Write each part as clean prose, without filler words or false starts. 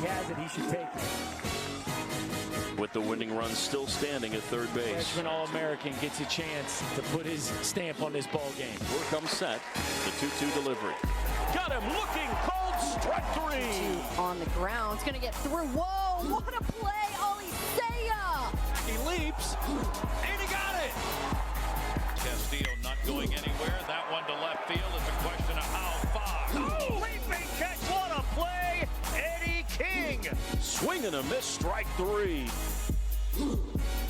he has it, he should take it. With the winning run still standing at third base. Freshman All-American gets a chance to put his stamp on this ball game. Here comes set. The 2-2 delivery. Got him looking. Called strike three. On the ground. It's going to get through. Whoa, what a play. Alisea. He leaps. And he got it. Castillo not going anywhere. That one to left field. It's a question of how far. Oh, leaping catch. What a play. Eddie King. Swing and a miss. Strike three.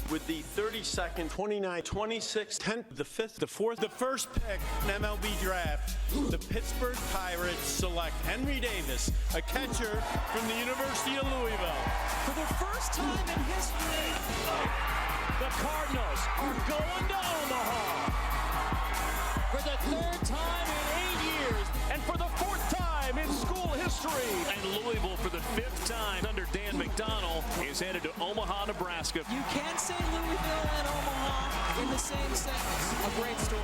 With the 32nd, 29, 26, 10th, the 5th, the 4th, the first pick in MLB draft, the Pittsburgh Pirates select Henry Davis, a catcher from the University of Louisville. For the first time in history, the Cardinals are going to Omaha. For the third time in 8 years, and for the fourth time in school history. And Louisville, for the 5th time under Dan McDonnell, is headed to Omaha, Nebraska. You can't say Louisville and Omaha in the same sentence. A great story.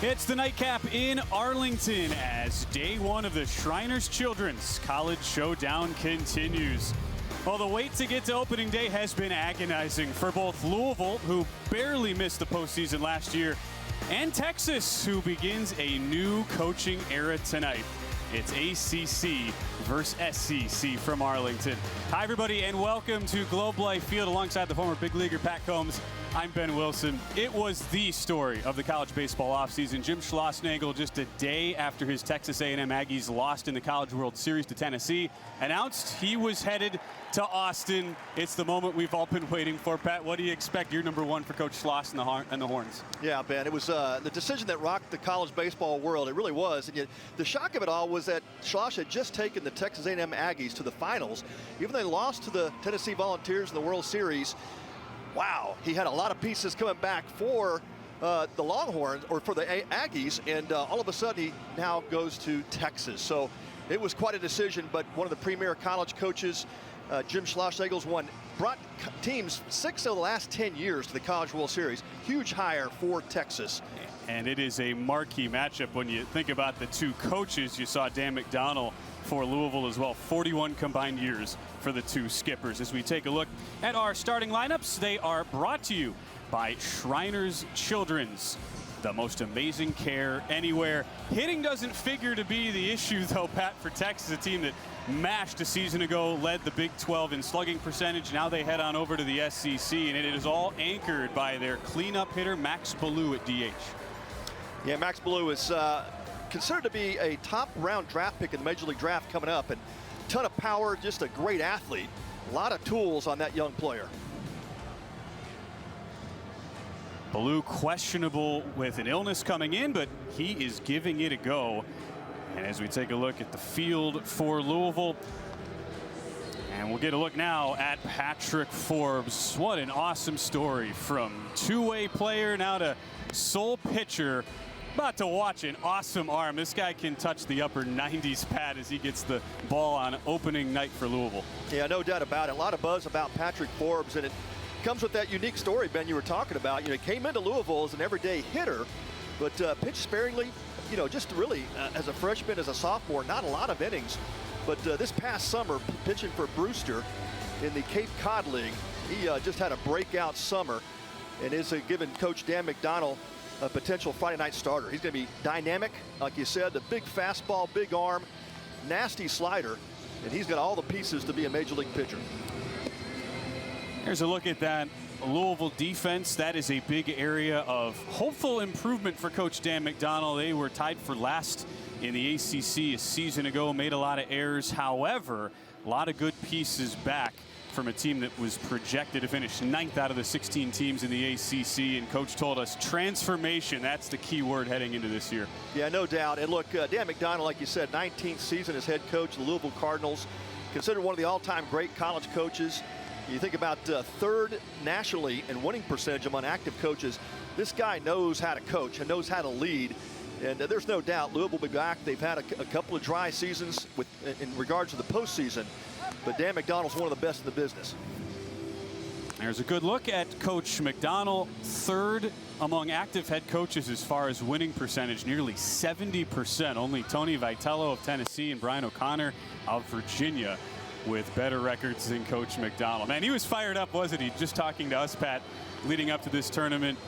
It's the nightcap in Arlington as day one of the Shriners Children's College Showdown continues. Well, the wait to get to opening day has been agonizing for both Louisville, who barely missed the postseason last year, and Texas, who begins a new coaching era tonight. It's ACC versus SEC from Arlington. Hi, everybody, and welcome to Globe Life Field alongside the former big leaguer Pat Combs. I'm Ben Wilson. It was the story of the college baseball offseason. Jim Schlossnagle, just a day after his Texas A&M Aggies lost in the College World Series to Tennessee, announced he was headed to Austin. It's the moment we've all been waiting for. Pat, what do you expect? You're number one for Coach Schloss and the Horns. Yeah, Ben, it was the decision that rocked the college baseball world. It really was. And yet, the shock of it all was that Schloss had just taken the Texas A&M Aggies to the finals. Even though they lost to the Tennessee Volunteers in the World Series, wow, he had a lot of pieces coming back for the Longhorns, or for the Aggies, and all of a sudden he now goes to Texas. So it was quite a decision, but one of the premier college coaches, Jim Schlossnagle, brought teams 6 of the last 10 years to the College World Series. Huge hire for Texas. And it is a marquee matchup when you think about the two coaches. You saw Dan McDonnell for Louisville as well. 41 combined years for the two skippers. As we take a look at our starting lineups, they are brought to you by Shriners Children's. The most amazing care anywhere. Hitting doesn't figure to be the issue, though, Pat, for Texas, a team that mashed a season ago, led the Big 12 in slugging percentage. Now they head on over to the SEC, and it is all anchored by their cleanup hitter, Max Ballou at DH. Yeah, Max Ballou is considered to be a top round draft pick in the Major League Draft coming up, and a ton of power, just a great athlete. A lot of tools on that young player. Ballou questionable with an illness coming in, but he is giving it a go. And as we take a look at the field for Louisville, and we'll get a look now at Patrick Forbes. What an awesome story, from two-way player now to sole pitcher. About to watch an awesome arm. This guy can touch the upper 90s, Pat, as he gets the ball on opening night for Louisville. Yeah, no doubt about it. A lot of buzz about Patrick Forbes, and it comes with that unique story, Ben, you were talking about. You know, he came into Louisville as an everyday hitter, but pitched sparingly, you know, just really as a freshman, as a sophomore, not a lot of innings. But this past summer, pitching for Brewster in the Cape Cod League, he just had a breakout summer and is giving Coach Dan McDonnell a potential Friday night starter. He's going to be dynamic, like you said, the big fastball, big arm, nasty slider, and he's got all the pieces to be a major league pitcher. Here's a look at that Louisville defense. That is a big area of hopeful improvement for Coach Dan McDonnell. They were tied for last in the ACC a season ago, made a lot of errors. However, a lot of good pieces back from a team that was projected to finish 9th out of the 16 teams in the ACC. And Coach told us transformation, that's the key word heading into this year. Yeah, no doubt. And look, Dan McDonnell, like you said, 19th season as head coach of the Louisville Cardinals, considered one of the all-time great college coaches. You think about third nationally in winning percentage among active coaches. This guy knows how to coach and knows how to lead. And there's no doubt Louisville will be back. They've had a couple of dry seasons in regards to the postseason, but Dan McDonnell's one of the best in the business. There's a good look at Coach McDonald, third among active head coaches as far as winning percentage, nearly 70%. Only Tony Vitello of Tennessee and Brian O'Connor of Virginia with better records than Coach McDonald. Man, he was fired up, wasn't he? Just talking to us, Pat, leading up to this tournament.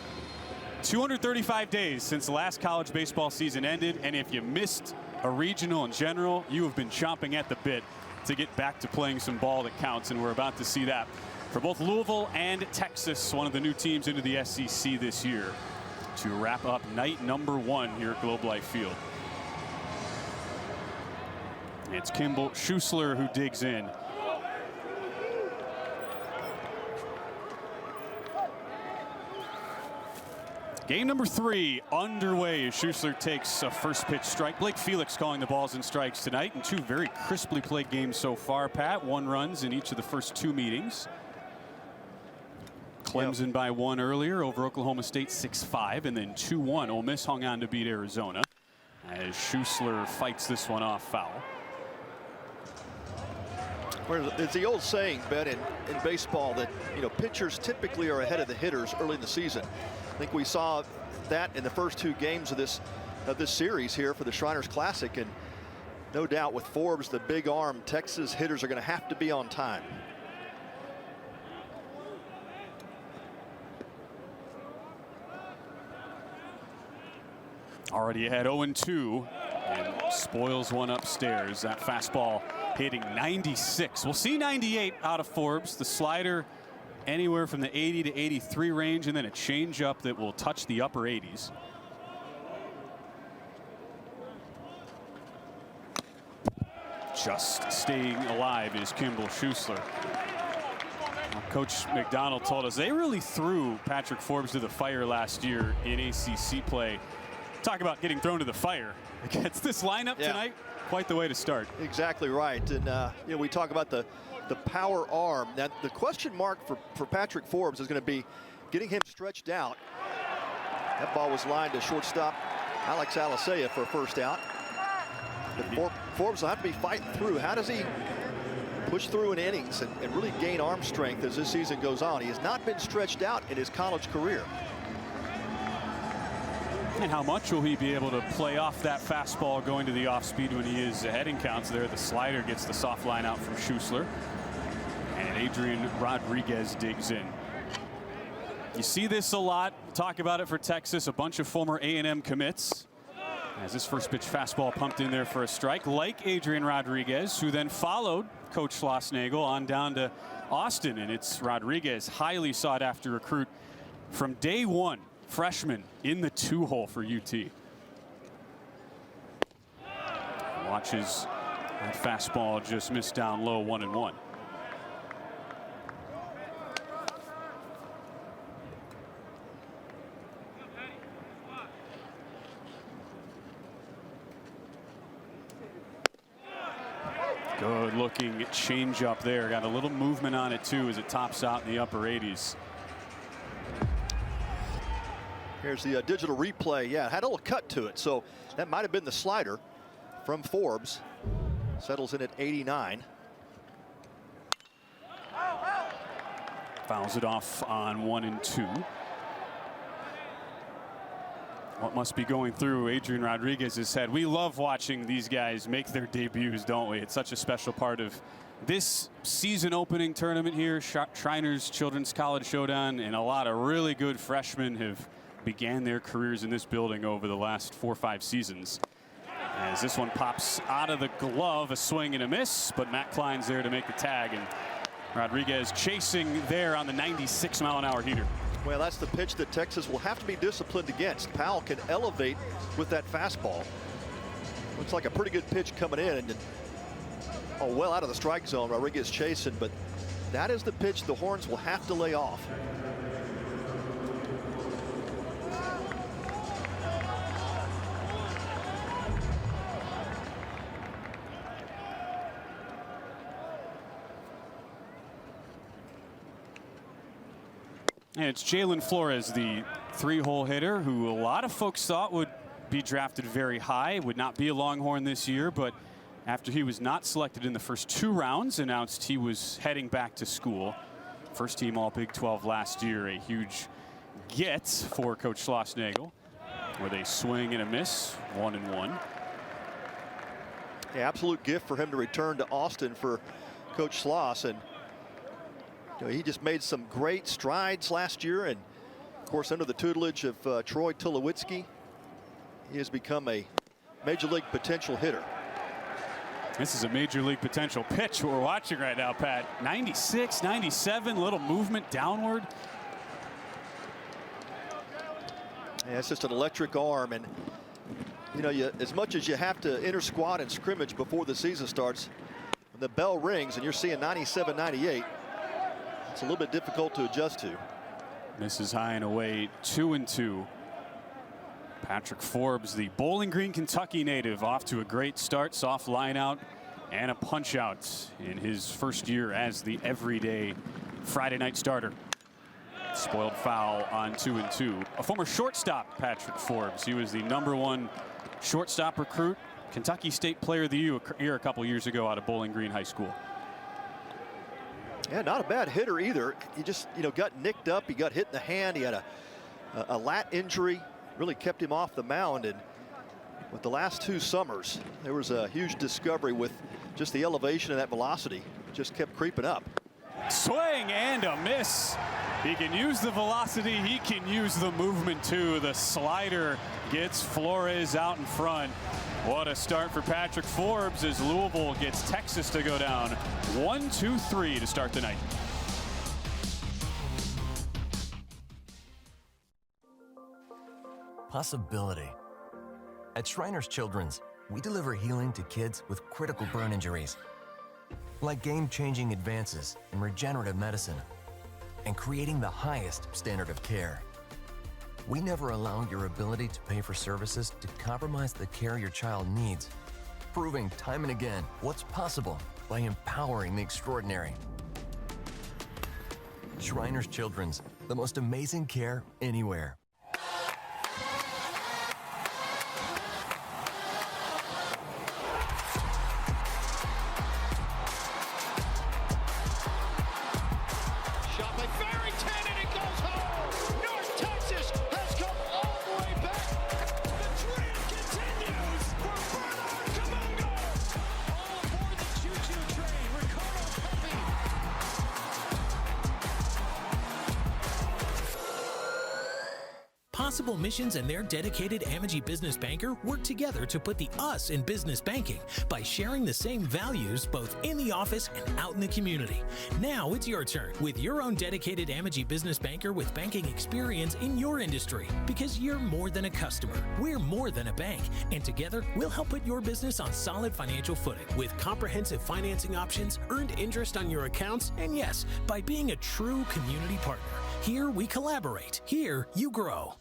235 days since the last college baseball season ended, and if you missed a regional in general, you have been chomping at the bit to get back to playing some ball that counts, and we're about to see that for both Louisville and Texas, one of the new teams into the SEC this year, to wrap up night number 1 here at Globe Life Field. It's Kimball Schuessler who digs in. Game number 3 underway as Schuessler takes a first pitch strike. Blake Felix calling the balls and strikes tonight, and 2 very crisply played games so far, Pat. 1 runs in each of the first 2 meetings. Clemson by 1 earlier over Oklahoma State 6-5, and then 2-1. Ole Miss hung on to beat Arizona as Schuessler fights this one off foul. It's the old saying, Ben, in baseball that, pitchers typically are ahead of the hitters early in the season. I think we saw that in the first 2 games of this series here for the Shriners Classic, and no doubt with Forbes, the big arm, Texas hitters are going to have to be on time. Already ahead 0-2, and spoils one upstairs. That fastball hitting 96. We'll see 98 out of Forbes. The slider anywhere from the 80 to 83 range, and then a changeup that will touch the upper 80s. Just staying alive is Kimball Schuessler. Coach McDonald told us they really threw Patrick Forbes to the fire last year in ACC play. Talk about getting thrown to the fire against this lineup tonight. Quite the way to start. Exactly right. And we talk about the power arm. Now the question mark for Patrick Forbes is going to be getting him stretched out. That ball was lined to shortstop Alex Alicea for a first out. Forbes will have to be fighting through. How does he push through in innings and really gain arm strength as this season goes on? He has not been stretched out in his college career. And how much will he be able to play off that fastball going to the off speed when he is ahead in counts there? The slider gets the soft line out from Schuessler, and Adrian Rodriguez digs in. You see this a lot. We'll talk about it for Texas. A bunch of former A&M commits. As this first pitch fastball pumped in there for a strike, like Adrian Rodriguez, who then followed Coach Schlossnagle on down to Austin. And it's Rodriguez, highly sought after recruit from day 1. Freshman in the 2-hole for UT. Watches that fastball just missed down low, 1-1. Good looking change up there. Got a little movement on it too as it tops out in the upper 80s. Here's the digital replay. Yeah, it had a little cut to it, so that might have been the slider from Forbes. Settles in at 89. Fouls it off on 1-2. What must be going through Adrian Rodriguez's head? We love watching these guys make their debuts, don't we? It's such a special part of this season opening tournament here. Shriners Children's College Showdown, and a lot of really good freshmen have began their careers in this building over the last 4 or 5 seasons. As this one pops out of the glove, a swing and a miss, but Matt Klein's there to make the tag, and Rodriguez chasing there on the 96-mile-an-hour heater. Well, that's the pitch that Texas will have to be disciplined against. Powell can elevate with that fastball. Looks like a pretty good pitch coming in, and well out of the strike zone. Rodriguez chasing, but that is the pitch the Horns will have to lay off. And it's Jalen Flores, the 3-hole hitter, who a lot of folks thought would be drafted very high, would not be a Longhorn this year, but after he was not selected in the first 2 rounds, announced he was heading back to school. First team All Big 12 last year. A huge get for Coach Schlossnagle with a swing and a miss, 1-1. Yeah, absolute gift for him to return to Austin for Coach Schloss. And he just made some great strides last year. And of course, under the tutelage of Troy Tulowitzki, he has become a major league potential hitter. This is a major league potential pitch we're watching right now, Pat. 96, 97, little movement downward. Yeah, it's just an electric arm. And as much as you have to enter squad and scrimmage before the season starts, when the bell rings and you're seeing 97, 98, it's a little bit difficult to adjust to. Misses high and away, 2-2. Patrick Forbes, the Bowling Green, Kentucky native, off to a great start. Soft line out and a punch out in his first year as the everyday Friday night starter. Spoiled foul on 2-2. A former shortstop, Patrick Forbes. He was the #1 shortstop recruit, Kentucky State Player of the Year a couple years ago out of Bowling Green High School. Yeah, not a bad hitter either. He just, got nicked up. He got hit in the hand. He had a lat injury. Really kept him off the mound. And with the last 2 summers, there was a huge discovery with just the elevation of that velocity. Just kept creeping up. Swing and a miss. He can use the velocity. He can use the movement too. The slider gets Flores out in front. What a start for Patrick Forbes as Louisville gets Texas to go down 1-2-3 to start the night. Possibility. At Shriners Children's, we deliver healing to kids with critical burn injuries, like game-changing advances in regenerative medicine and creating the highest standard of care. We never allow your ability to pay for services to compromise the care your child needs, proving time and again what's possible by empowering the extraordinary. Shriners Children's, the most amazing care anywhere. Possible Missions and their dedicated Amegy business banker work together to put the us in business banking by sharing the same values both in the office and out in the community. Now it's your turn with your own dedicated Amegy business banker with banking experience in your industry, because you're more than a customer. We're more than a bank, and together we'll help put your business on solid financial footing with comprehensive financing options, earned interest on your accounts, and yes, by being a true community partner. Here we collaborate. Here you grow.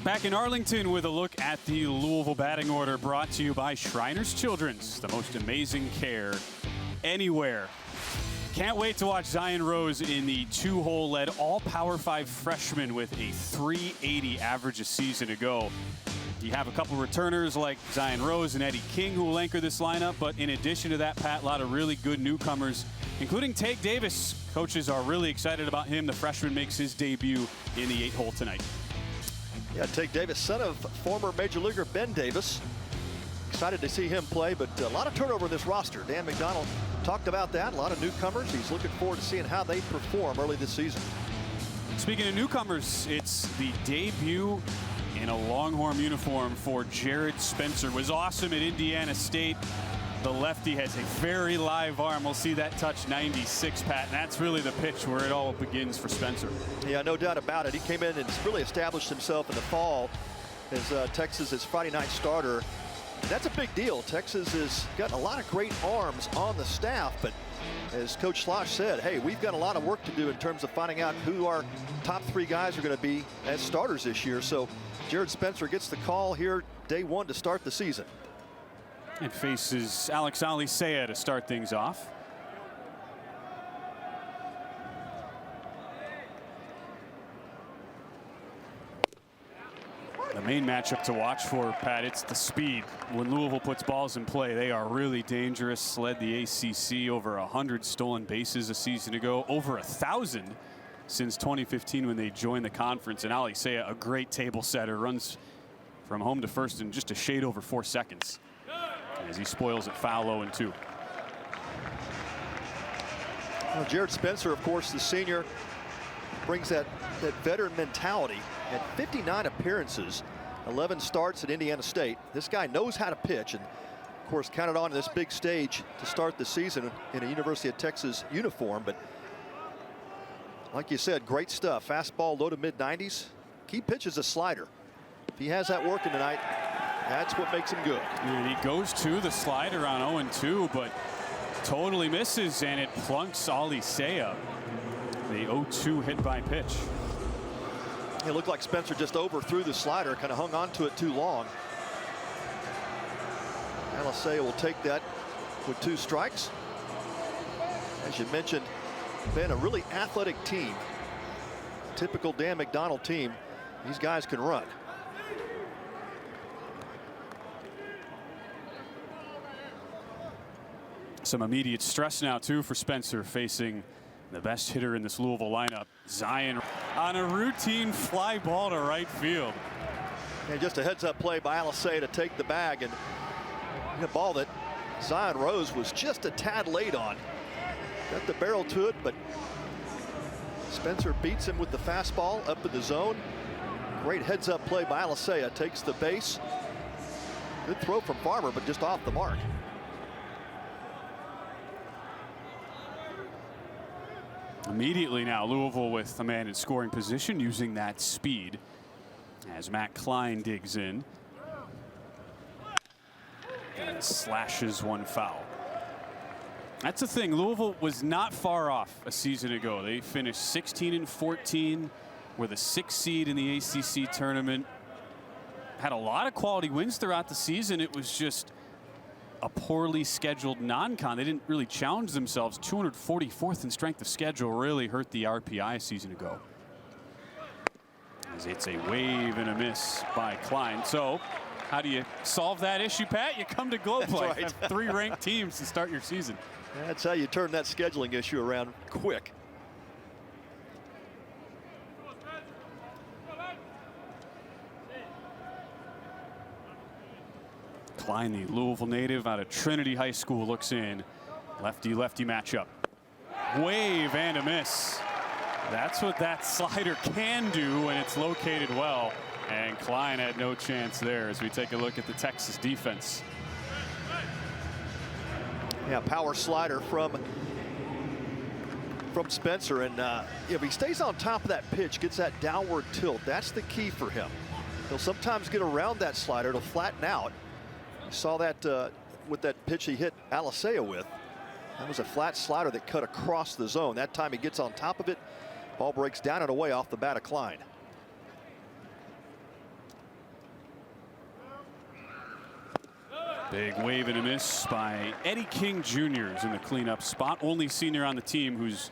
Back in Arlington with a look at the Louisville batting order, brought to you by Shriners Children's, the most amazing care anywhere. Can't wait to watch Zion Rose in the 2-hole led all Power 5 freshman with a .380 average a season ago. You have a couple returners like Zion Rose and Eddie King who will anchor this lineup, but in addition to that, Pat, a lot of really good newcomers, including Tate Davis. Coaches are really excited about him. The freshman makes his debut in the 8-hole tonight. Yeah, Tate Davis, son of former Major Leaguer Ben Davis. Excited to see him play, but a lot of turnover in this roster. Dan McDonald talked about that. A lot of newcomers. He's looking forward to seeing how they perform early this season. Speaking of newcomers, it's the debut in a Longhorn uniform for Jared Spencer. Was awesome at Indiana State. The lefty has a very live arm. We'll see that touch 96, Pat, and that's really the pitch where it all begins for Spencer. Yeah, no doubt about it. He came in and really established himself in the fall as Texas's Friday night starter. That's a big deal. Texas has got a lot of great arms on the staff, but as Coach Schloss said, hey, we've got a lot of work to do in terms of finding out who our top 3 guys are going to be as starters this year. So Jared Spencer gets the call here day 1 to start the season. It faces Alex Alisea to start things off. The main matchup to watch for, Pat, it's the speed. When Louisville puts balls in play, they are really dangerous. Led the ACC, over 100 stolen bases a season ago, over 1,000 since 2015 when they joined the conference. And Alisea, a great table setter, runs from home to first in just a shade over 4 seconds as he spoils it foul 0-2. Well, Jared Spencer, of course, the senior, brings that veteran mentality. At 59 appearances, 11 starts at Indiana State. This guy knows how to pitch, and of course counted on this big stage to start the season in a University of Texas uniform. But like you said, great stuff. Fastball low to mid-90s. Key pitch is a slider. If he has that working tonight, that's what makes him good. And he goes to the slider on 0-2, but totally misses, and it plunks Alisea. The 0-2 hit by pitch. It looked like Spencer just overthrew the slider, kind of hung on to it too long. Alisea will take that with 2 strikes. As you mentioned, been a really athletic team. Typical Dan McDonald team. These guys can run. Some immediate stress now, too, for Spencer, facing the best hitter in this Louisville lineup, Zion, on a routine fly ball to right field. And just a heads-up play by Alisea to take the bag, and a ball that Zion Rose was just a tad late on. Got the barrel to it, but Spencer beats him with the fastball up in the zone. Great heads-up play by Alisea, takes the base. Good throw from Farmer, but just off the mark. Immediately now, Louisville with a man in scoring position, using that speed as Matt Klein digs in and slashes one foul. That's the thing. Louisville was not far off a season ago. They finished 16-14, were the 6th seed in the ACC tournament. Had a lot of quality wins throughout the season. It was just a poorly scheduled non-con. They didn't really challenge themselves. 244th in strength of schedule really hurt the RPI a season ago. As it's a wave and a miss by Klein. So how do you solve that issue, Pat? You come to Globe Play. Right. Have 3 ranked teams to start your season. That's how you turn that scheduling issue around quick. Klein, the Louisville native out of Trinity High School, looks in. Lefty-lefty matchup. Wave and a miss. That's what that slider can do when it's located well. And Klein had no chance there as we take a look at the Texas defense. Yeah, power slider from Spencer, and if he stays on top of that pitch, gets that downward tilt, that's the key for him. He'll sometimes get around that slider, it'll flatten out. You saw that with that pitch he hit Alisea with. That was a flat slider that cut across the zone. That time he gets on top of it, ball breaks down and away off the bat of Klein. Big wave and a miss by Eddie King Jr. is in the cleanup spot. Only senior on the team who's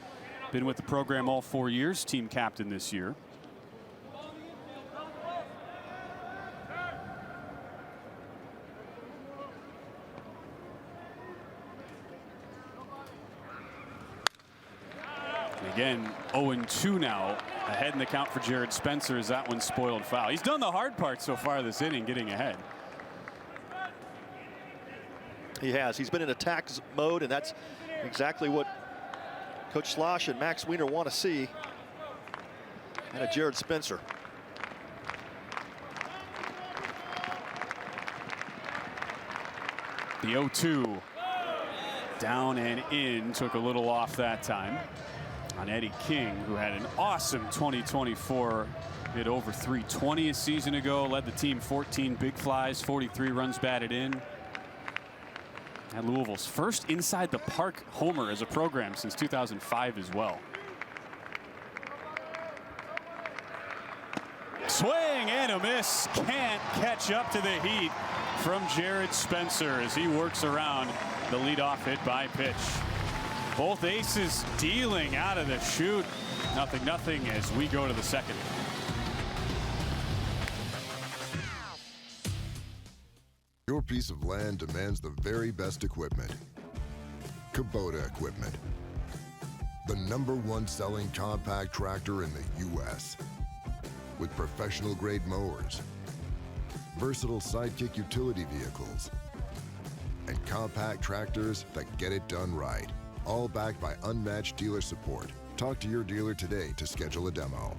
been with the program all 4 years, team captain this year. Again, 0-2 now, ahead in the count for Jared Spencer as that one spoiled foul. He's done the hard part so far this inning, getting ahead. He has. He's been in attack mode, and that's exactly what Coach Slosh and Max Wiener want to see out of Jared Spencer. The 0-2 down and in, took a little off that time on Eddie King, who had an awesome 2024. Hit over 320 a season ago, led the team 14 big flies, 43 runs batted in. Had Louisville's first inside the park homer as a program since 2005 as well. Swing and a miss. Can't catch up to the heat from Jared Spencer as he works around the leadoff hit by pitch. Both aces dealing out of the chute. 0-0 as we go to the second. Your piece of land demands the very best equipment. Kubota equipment. The #1 selling compact tractor in the U.S. with professional grade mowers, versatile sidekick utility vehicles, and compact tractors that get it done right. All backed by unmatched dealer support. Talk to your dealer today to schedule a demo.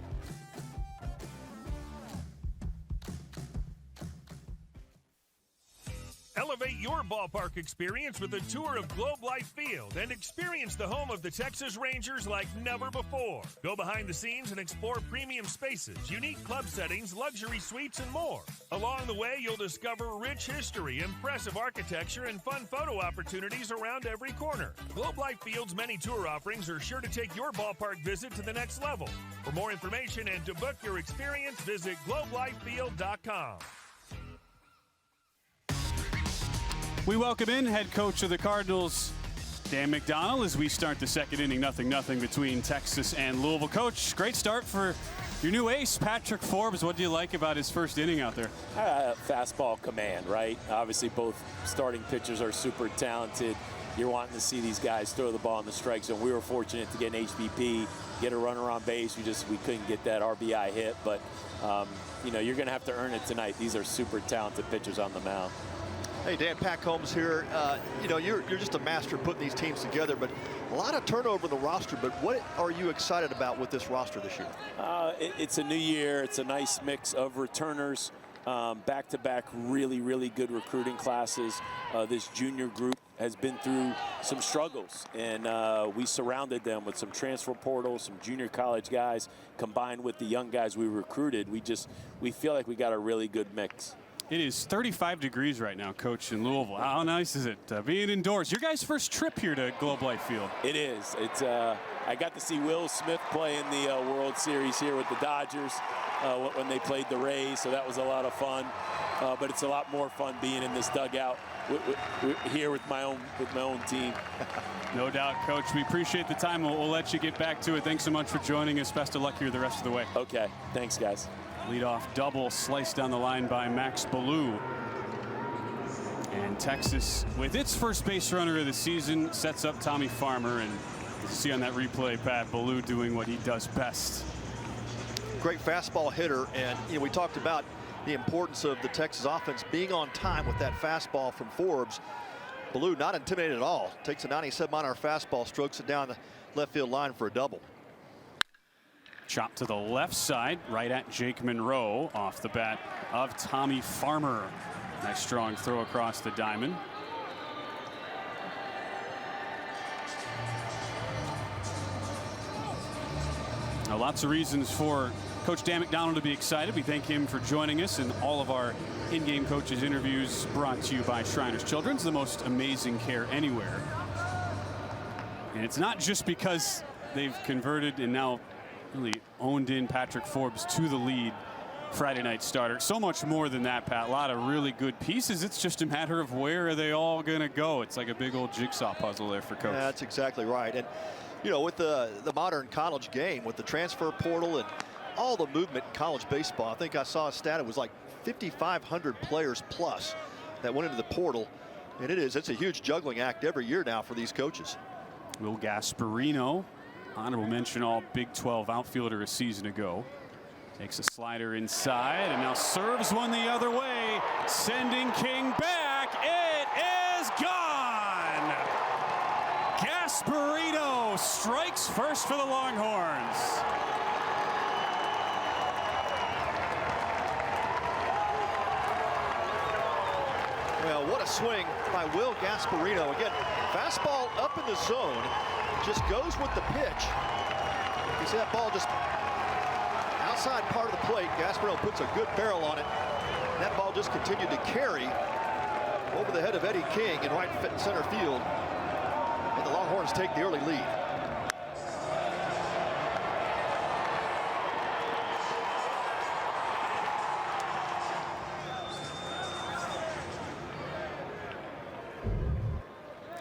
Elevate your ballpark experience with a tour of Globe Life Field and experience the home of the Texas Rangers like never before. Go behind the scenes and explore premium spaces, unique club settings, luxury suites, and more. Along the way, you'll discover rich history, impressive architecture, and fun photo opportunities around every corner. Globe Life Field's many tour offerings are sure to take your ballpark visit to the next level. For more information and to book your experience, visit globelifefield.com. We welcome in head coach of the Cardinals, Dan McDonnell, as we start the second inning, 0-0 between Texas and Louisville. Coach, great start for your new ace, Patrick Forbes. What do you like about his first inning out there? Fastball command, right? Obviously, both starting pitchers are super talented. You're wanting to see these guys throw the ball in the strike zone. We were fortunate to get an HBP, get a runner on base. We couldn't get that RBI hit, but you're going to have to earn it tonight. These are super talented pitchers on the mound. Hey, Dan, Pat Combs here. You're just a master of putting these teams together, but a lot of turnover in the roster. But what are you excited about with this roster this year? It's a new year. It's a nice mix of returners, back-to-back really, really good recruiting classes. This junior group has been through some struggles, and we surrounded them with some transfer portals, some junior college guys, combined with the young guys we recruited. We feel like we got a really good mix. It is 35 degrees right now, Coach, in Louisville. How nice is it being indoors? Your guys' first trip here to Globe Life Field. It is. I got to see Will Smith play in the World Series here with the Dodgers when they played the Rays, so that was a lot of fun. But it's a lot more fun being in this dugout here with my own team. No doubt, Coach. We appreciate the time. We'll let you get back to it. Thanks so much for joining us. Best of luck here the rest of the way. Okay. Thanks, guys. Leadoff double sliced down the line by Max Ballou. And Texas, with its first base runner of the season, sets up Tommy Farmer. And you see on that replay, Pat, Ballou doing what he does best. Great fastball hitter. And we talked about the importance of the Texas offense being on time with that fastball from Forbes. Ballou not intimidated at all. Takes a 97-mile-an-hour fastball, strokes it down the left field line for a double. Chop to the left side, right at Jake Monroe, off the bat of Tommy Farmer. Nice strong throw across the diamond. Now, lots of reasons for Coach Dan McDonnell to be excited. We thank him for joining us, and all of our in-game coaches interviews brought to you by Shriners Children's, the most amazing care anywhere. And it's not just because they've converted and now really owned in Patrick Forbes to the lead Friday night starter. So much more than that, Pat. A lot of really good pieces. It's just a matter of where are they all going to go. It's like a big old jigsaw puzzle there for Coach. Yeah, that's exactly right. And, with the modern college game, with the transfer portal and all the movement in college baseball, I think I saw a stat. It was like 5,500 players plus that went into the portal. And it's a huge juggling act every year now for these coaches. Will Gasparino, honorable mention all Big 12 outfielder a season ago, takes a slider inside and now serves one the other way, sending King back. It is gone. Gasparino strikes first for the Longhorns. Well, what a swing by Will Gasparino. Again, fastball up in the zone, just goes with the pitch. You see that ball just outside part of the plate. Gasparino puts a good barrel on it. That ball just continued to carry over the head of Eddie King in right center field. And the Longhorns take the early lead.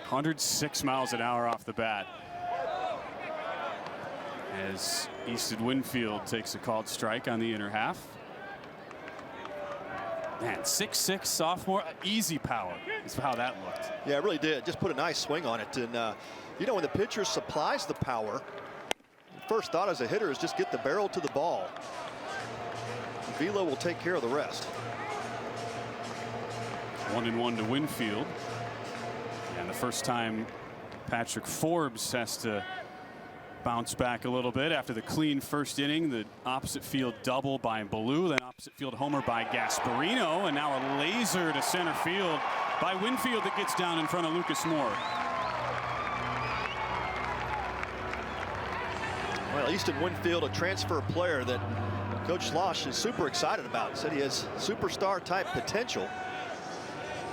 .106 miles an hour off the bat, as Easton Winfield takes a called strike on the inner half. Man, 6'6" sophomore, easy power is how that looked. Yeah, it really did. Just put a nice swing on it. And, you know, when the pitcher supplies the power, first thought as a hitter is just get the barrel to the ball. Velo will take care of the rest. 1-1 to Winfield. And the first time Patrick Forbes has to bounce back a little bit after the clean first inning. The opposite field double by Ballou, then opposite field homer by Gasparino, and now a laser to center field by Winfield that gets down in front of Lucas Moore. Well, Easton Winfield, a transfer player that Coach Schloss is super excited about. Said he has superstar type potential.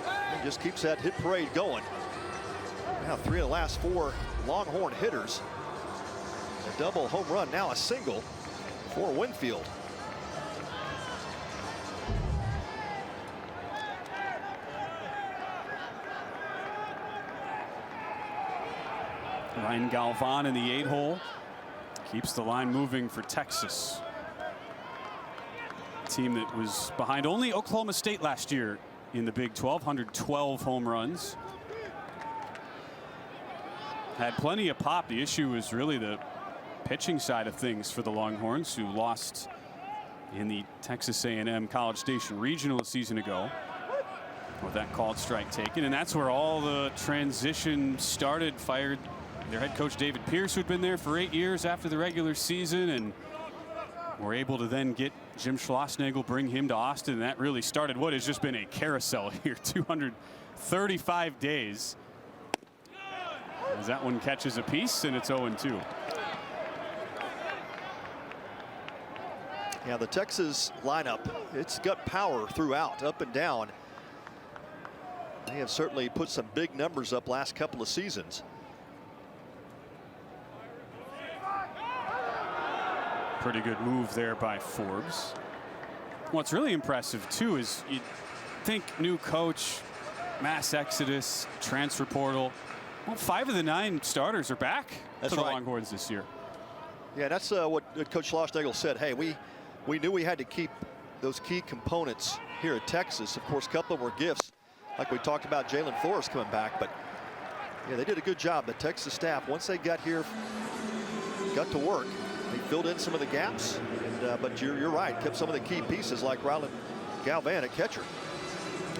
And just keeps that hit parade going. Now 3 of the last 4 Longhorn hitters. A double home run, now a single for Winfield. Ryan Galvan in the 8-hole keeps the line moving for Texas. A team that was behind only Oklahoma State last year in the Big 12, 112 home runs. Had plenty of pop. The issue was really the pitching side of things for the Longhorns, who lost in the Texas A&M College Station Regional a season ago with that called strike taken. And that's where all the transition started. Fired their head coach David Pierce, who'd been there for 8 years after the regular season, and were able to then get Jim Schlossnagle, bring him to Austin. And that really started what has just been a carousel here, 235 days. As that one catches a piece, and it's 0-2. Yeah, the Texas lineup, it's got power throughout, up and down. They have certainly put some big numbers up last couple of seasons. Pretty good move there by Forbes. What's really impressive too is you think new coach, mass exodus, transfer portal. Well, 5 of the 9 starters are back for the Longhorns this year. Yeah, that's what Coach Schlossnagle said. Hey, we knew we had to keep those key components here at Texas. Of course, a couple of them were gifts, like we talked about Jalen Flores coming back. But yeah, they did a good job. The Texas staff, once they got here, got to work. They filled in some of the gaps, and, but you're right, kept some of the key pieces like Rylan Galvan at catcher.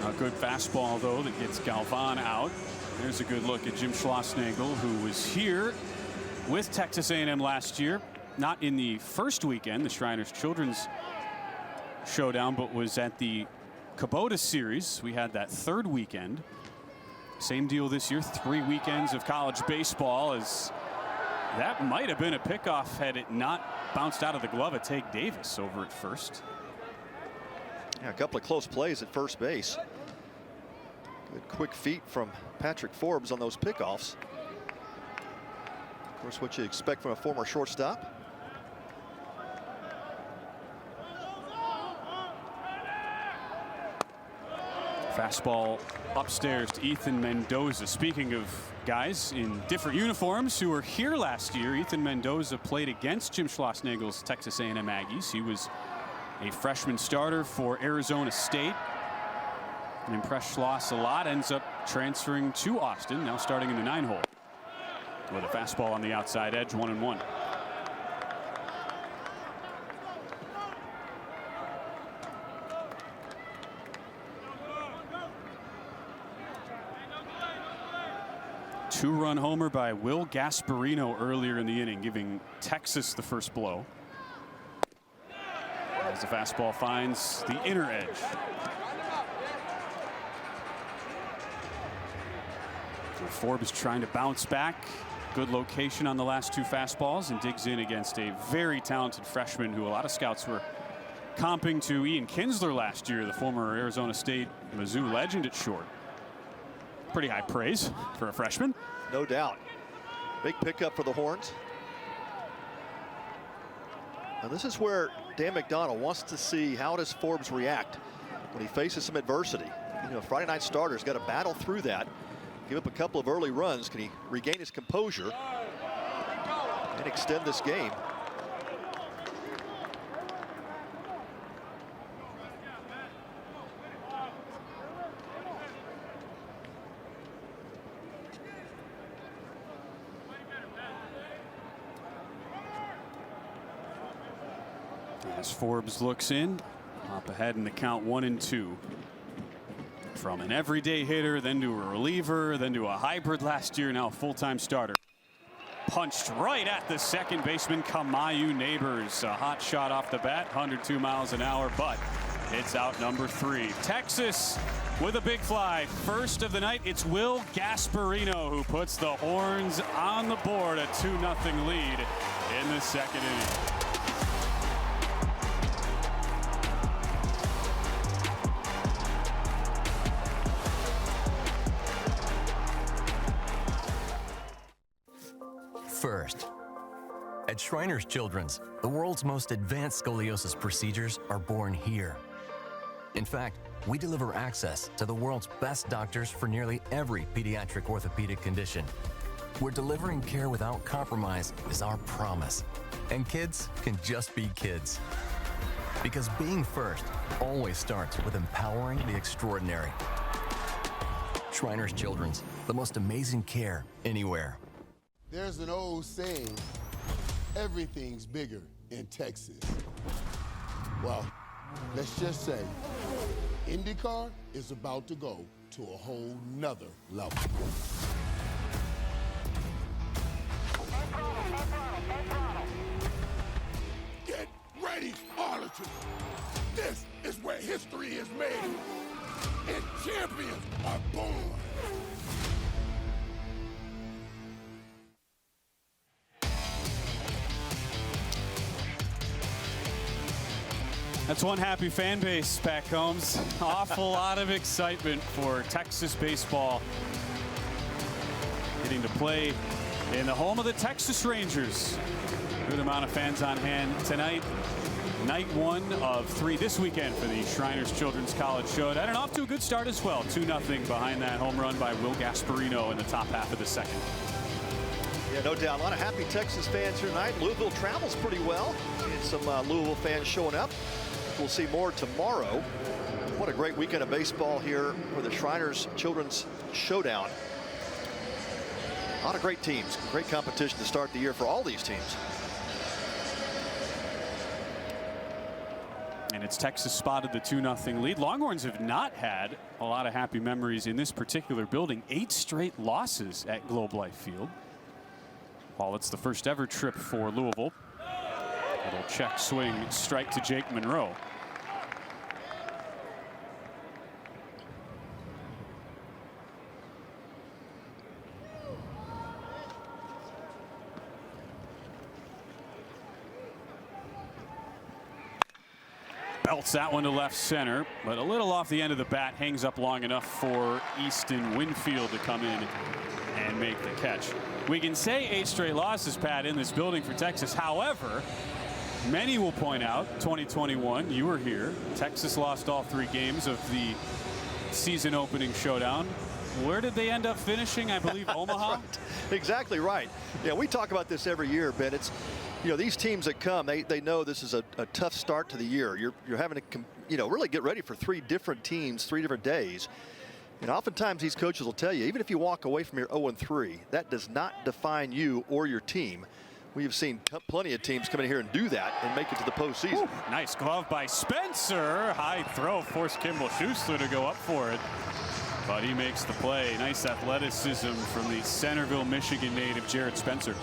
A good fastball, though, that gets Galvan out. There's a good look at Jim Schlossnagle, who was here with Texas A&M last year. Not in the first weekend, the Shriners Children's Showdown, but was at the Kubota Series. We had that 3rd weekend. Same deal this year, 3 weekends of college baseball, as that might have been a pickoff had it not bounced out of the glove of Tate Davis over at first. Yeah, a couple of close plays at first base. Good quick feet from Patrick Forbes on those pickoffs. Of course, what you expect from a former shortstop. Fastball upstairs to Ethan Mendoza. Speaking of guys in different uniforms who were here last year, Ethan Mendoza played against Jim Schlossnagle's Texas A&M Aggies. He was a freshman starter for Arizona State. And impressed Schloss a lot. Ends up transferring to Austin, now starting in the 9-hole. With a fastball on the outside edge, 1-1. Two-run homer by Will Gasparino earlier in the inning, giving Texas the first blow. As the fastball finds the inner edge. Forbes trying to bounce back. Good location on the last 2 fastballs, and digs in against a very talented freshman who a lot of scouts were comping to Ian Kinsler last year, the former Arizona State Mizzou legend at short. Pretty high praise for a freshman. No doubt. Big pickup for the Horns. Now this is where Dan McDonald wants to see how does Forbes react when he faces some adversity. You know, Friday night starter's got to battle through that. Give up a couple of early runs. Can he regain his composure and extend this game? As Forbes looks in, up ahead in the count 1-2. From an everyday hitter, then to a reliever, then to a hybrid last year, now a full-time starter. Punched right at the second baseman, Kamayu Neighbors. A hot shot off the bat, 102 miles an hour, but it's out number 3. Texas with a big fly. First of the night, it's Will Gasparino who puts the Horns on the board. A 2-0 lead in the second inning. First, at Shriners Children's, the world's most advanced scoliosis procedures are born here. In fact, we deliver access to the world's best doctors for nearly every pediatric orthopedic condition. We're delivering care without compromise is our promise. And kids can just be kids. Because being first always starts with empowering the extraordinary. Shriners Children's, the most amazing care anywhere. There's an old saying, everything's bigger in Texas. Well, let's just say, IndyCar is about to go to a whole nother level. Get ready, Arlington. This is where history is made, and champions are born. That's one happy fan base, Pat Combs. Awful lot of excitement for Texas baseball. Getting to play in the home of the Texas Rangers. Good amount of fans on hand tonight. Night 1 of 3 this weekend for the Shriners Children's College Showdown. And off to a good start as well. 2-0 behind that home run by Will Gasparino in the top half of the second. Yeah, no doubt. A lot of happy Texas fans here tonight. Louisville travels pretty well. And some Louisville fans showing up. We'll see more tomorrow. What a great weekend of baseball here for the Shriners Children's Showdown. A lot of great teams, great competition to start the year for all these teams. And it's Texas spotted the 2-0 lead. Longhorns have not had a lot of happy memories in this particular building. 8 straight losses at Globe Life Field. While it's the first ever trip for Louisville. Little check swing strike to Jake Monroe. Belts that one to left center, but a little off the end of the bat, hangs up long enough for Easton Winfield to come in and make the catch. We can say 8 straight losses, Pat, in this building for Texas. However, many will point out 2021, you were here. Texas lost all 3 games of the season opening showdown. Where did they end up finishing? I believe Omaha. Right. Exactly right. Yeah, we talk about this every year, Ben. It's, you know, these teams that come, they know this is a tough start to the year. You're having to, really get ready for 3 different teams, 3 different days. And oftentimes these coaches will tell you, even if you walk away from your 0-3, that does not define you or your team. We have seen plenty of teams come in here and do that and make it to the postseason. Ooh, nice glove by Spencer. High throw forced Kimball Schuessler to go up for it. But he makes the play. Nice athleticism from the Centerville, Michigan native Jared Spencer.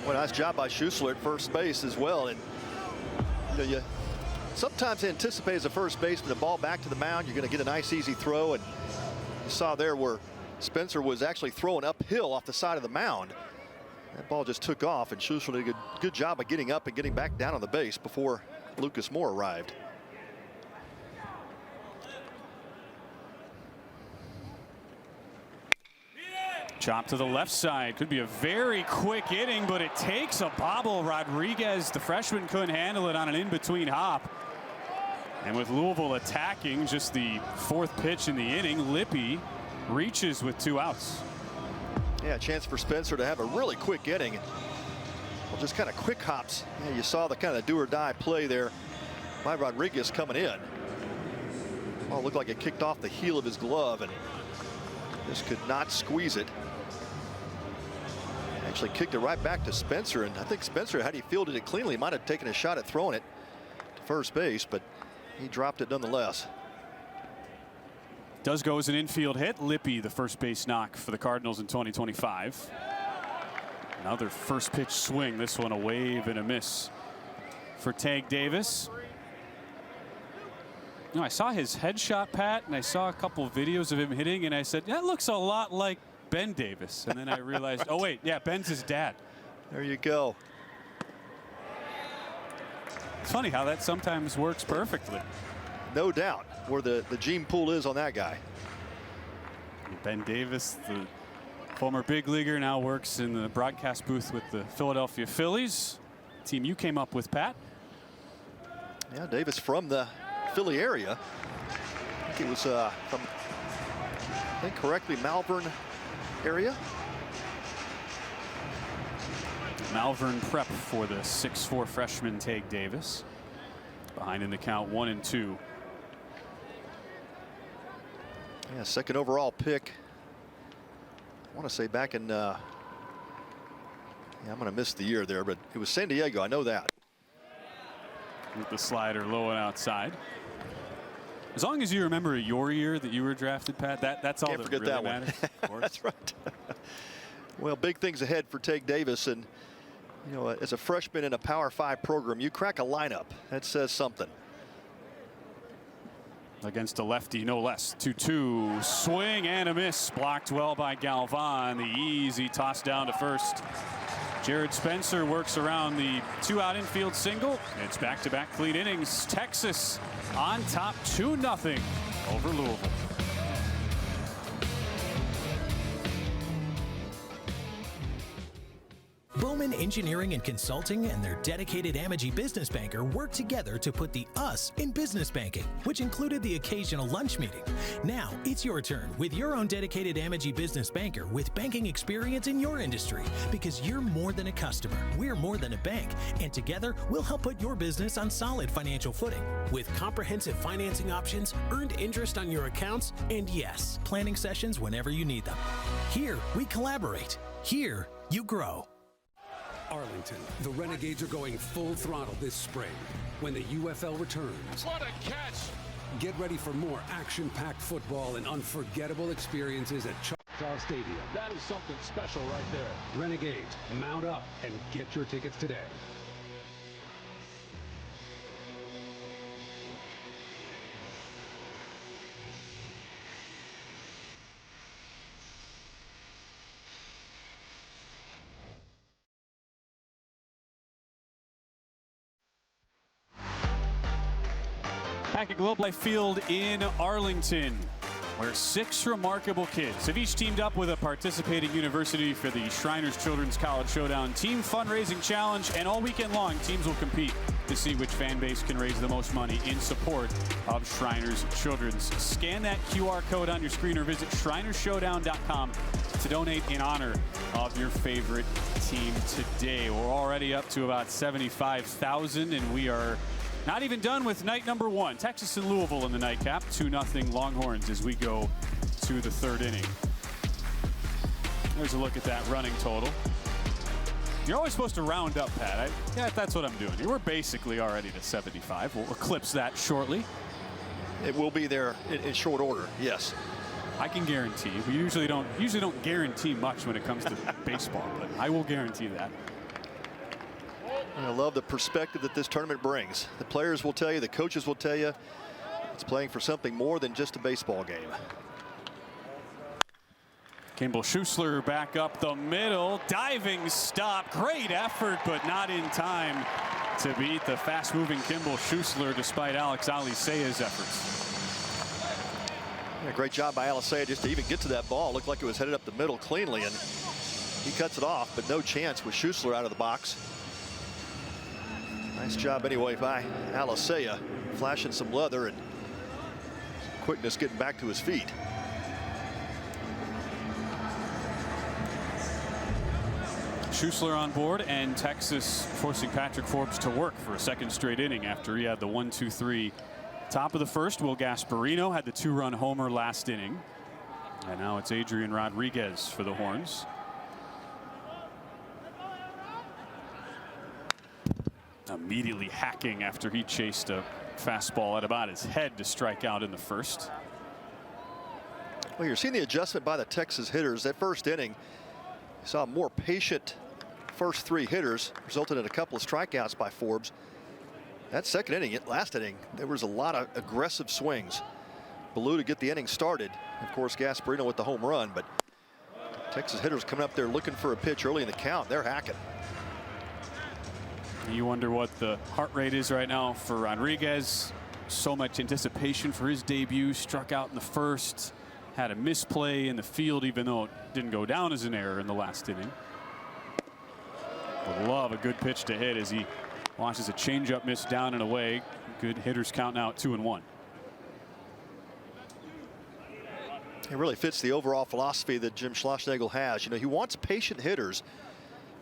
Well, nice job by Schuessler at first base as well. And you sometimes anticipate as a first baseman the ball back to the mound, you're going to get a nice easy throw. And you saw there where Spencer was actually throwing uphill off the side of the mound. That ball just took off, and Schuessler did a good job of getting up and getting back down on the base before Lucas Moore arrived. Chop to the left side. Could be a very quick inning, but it takes a bobble. Rodriguez, the freshman, couldn't handle it on an in-between hop. And with Louisville attacking just the 4th pitch in the inning, Lippy reaches with 2 outs. Yeah, a chance for Spencer to have a really quick inning. Well, just kind of quick hops. Yeah, you saw the kind of do-or-die play there by Rodriguez coming in. Well, it looked like it kicked off the heel of his glove, and just could not squeeze it. Actually kicked it right back to Spencer, and I think Spencer, had he fielded it cleanly, might have taken a shot at throwing it to first base, but he dropped it nonetheless. Does go as an infield hit. Lippy, the first base knock for the Cardinals in 2025. Another first pitch swing. This one a wave and a miss for Tag Davis. You know, I saw his headshot, Pat, and I saw a couple videos of him hitting, and I said, that looks a lot like Ben Davis. And then I realized, right. Oh, wait, yeah, Ben's his dad. There you go. It's funny how that sometimes works perfectly. No doubt where the gene pool is on that guy. Ben Davis, the former big leaguer, now works in the broadcast booth with the Philadelphia Phillies, team you came up with, Pat. Yeah, Davis from the Philly area. I think it was from, I think correctly, Malvern area. Malvern prep for the 6'4" freshman Tag Davis. Behind in the count 1-2. Yeah, second overall pick. I want to say back in, yeah, I'm going to miss the year there, but it was San Diego. I know that. With the slider low and outside. As long as you remember your year that you were drafted, Pat, that's all that really matters. That's right. Well, big things ahead for Tag Davis, and you know, as a freshman in a Power 5 program, you crack a lineup. That says something. Against a lefty, no less. 2-2. Swing and a miss. Blocked well by Galvan. The easy toss down to first. Jared Spencer works around the 2-out infield single. It's back-to-back clean innings. Texas on top 2-0 over Louisville. Bowman Engineering and Consulting and their dedicated Amagi business banker worked together to put the us in business banking, which included the occasional lunch meeting. Now it's your turn with your own dedicated Amagi business banker with banking experience in your industry, because you're more than a customer. We're more than a bank, and together we'll help put your business on solid financial footing with comprehensive financing options, earned interest on your accounts, and yes, planning sessions whenever you need them. Here we collaborate. Here you grow. Arlington, the Renegades are going full throttle this spring when the UFL returns. What a catch! Get ready for more action-packed football and unforgettable experiences at Choctaw Stadium. That is something special right there. Renegades, mount up and get your tickets today. Back at Globe Life Field in Arlington, where 6 remarkable kids have each teamed up with a participating university for the Shriners Children's College Showdown Team Fundraising Challenge. And all weekend long, teams will compete to see which fan base can raise the most money in support of Shriners Children's. Scan that QR code on your screen or visit shrinersshowdown.com to donate in honor of your favorite team today. We're already up to about 75,000, and we are not even done with night number 1. Texas and Louisville in the nightcap. 2-0 Longhorns as we go to the 3rd inning. There's a look at that running total. You're always supposed to round up, Pat. Yeah, that's what I'm doing here. We're basically already to 75. We'll eclipse that shortly. It will be there in short order, yes. I can guarantee. We usually don't guarantee much when it comes to baseball, but I will guarantee that. I love the perspective that this tournament brings. The players will tell you, the coaches will tell you, it's playing for something more than just a baseball game. Kimball Schuessler back up the middle. Diving stop. Great effort, but not in time to beat the fast-moving Kimball Schuessler despite Alex Alicea's efforts. Yeah, great job by Alicea just to even get to that ball. Looked like it was headed up the middle cleanly, and he cuts it off, but no chance with Schuessler out of the box. Nice job anyway by Alicea, flashing some leather and quickness getting back to his feet. Schuessler on board, and Texas forcing Patrick Forbes to work for a 2nd straight inning after he had the 1-2-3 top of the 1st. Will Gasparino had the 2-run homer last inning, and now it's Adrian Rodriguez for the Horns. immediately hacking after he chased a fastball at about his head to strike out in the first. Well, you're seeing the adjustment by the Texas hitters. That first inning, you saw a more patient first 3 hitters, resulted in a couple of strikeouts by Forbes. That second inning, last inning, there was a lot of aggressive swings. Ballou to get the inning started. Of course, Gasparino with the home run, but Texas hitters coming up there looking for a pitch early in the count. They're hacking. You wonder what the heart rate is right now for Rodriguez. So much anticipation for his debut. Struck out in the first. Had a misplay in the field, even though it didn't go down as an error in the last inning. Would love a good pitch to hit as he watches a changeup miss down and away. Good hitters count now at 2-1. It really fits the overall philosophy that Jim Schlossnagle has. You know, he wants patient hitters,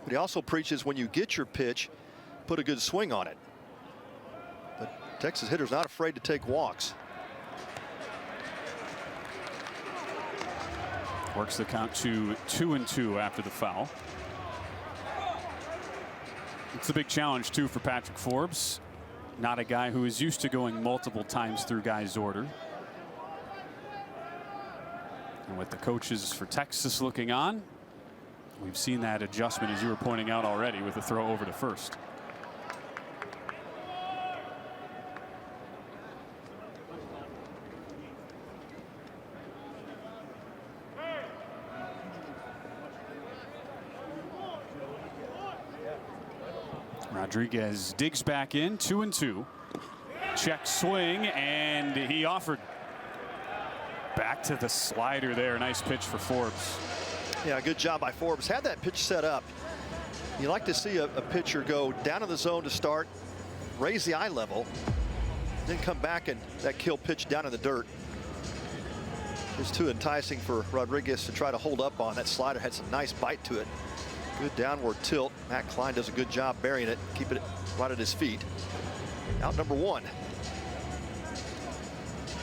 but he also preaches when you get your pitch, put a good swing on it. But Texas hitters not afraid to take walks. Works the count to 2-2 after the foul. It's a big challenge too for Patrick Forbes. Not a guy who is used to going multiple times through guys' order. And with the coaches for Texas looking on, we've seen that adjustment, as you were pointing out already, with the throw over to first. Rodriguez digs back in, 2-2. Check swing, and he offered. Back to the slider there. Nice pitch for Forbes. Yeah, good job by Forbes. Had that pitch set up. You like to see a pitcher go down to the zone to start, raise the eye level, then come back and that kill pitch down in the dirt. It's too enticing for Rodriguez to try to hold up on. That slider had some nice bite to it. Good downward tilt. Matt Klein does a good job burying it, keeping it right at his feet. Out number 1.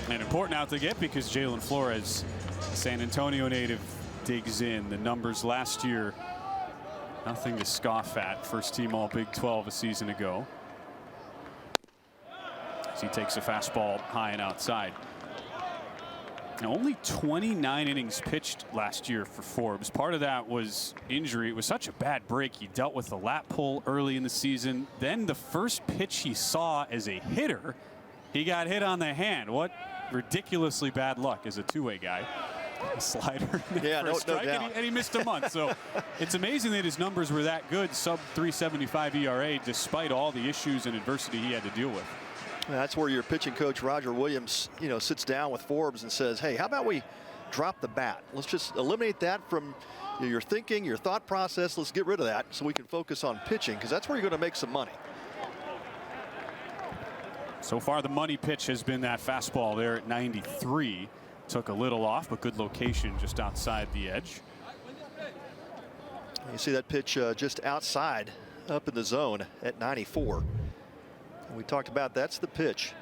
An important out to get because Jalen Flores, San Antonio native, digs in. The numbers last year, nothing to scoff at. First team all Big 12 a season ago. As he takes a fastball high and outside. Now, only 29 innings pitched last year for Forbes. Part of that was injury. It was such a bad break. He dealt with the lat pull early in the season. Then the first pitch he saw as a hitter, he got hit on the hand. What ridiculously bad luck as a two-way guy. A slider yeah, no doubt. And he missed a month. So it's amazing that his numbers were that good, sub 3.75 ERA, despite all the issues and adversity he had to deal with. That's where your pitching coach Roger Williams, sits down with Forbes and says, hey, how about we drop the bat? Let's just eliminate that from your thinking, your thought process. Let's get rid of that so we can focus on pitching, because that's where you're going to make some money. So far, the money pitch has been that fastball there at 93. Took a little off, but good location just outside the edge. You see that pitch just outside, up in the zone at 94. And we talked about that's the pitch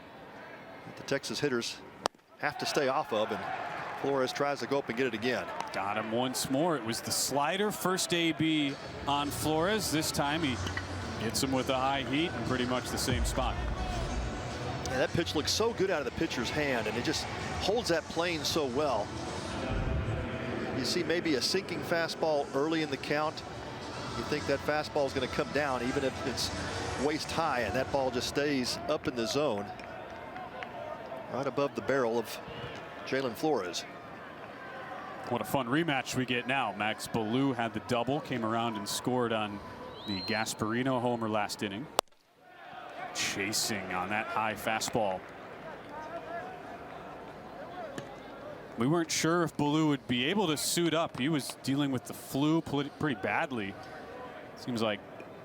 that the Texas hitters have to stay off of, and Flores tries to go up and get it again. Got him once more. It was the slider, first AB on Flores. This time he hits him with a high heat in pretty much the same spot. Yeah, that pitch looks so good out of the pitcher's hand, and it just holds that plane so well. You see maybe a sinking fastball early in the count. You think that fastball is going to come down even if it's waist high, and that ball just stays up in the zone right above the barrel of Jalen Flores. What a fun rematch we get now. Max Ballou had the double, came around and scored on the Gasparino homer last inning. Chasing on that high fastball. We weren't sure if Ballou would be able to suit up. He was dealing with the flu pretty badly. Seems like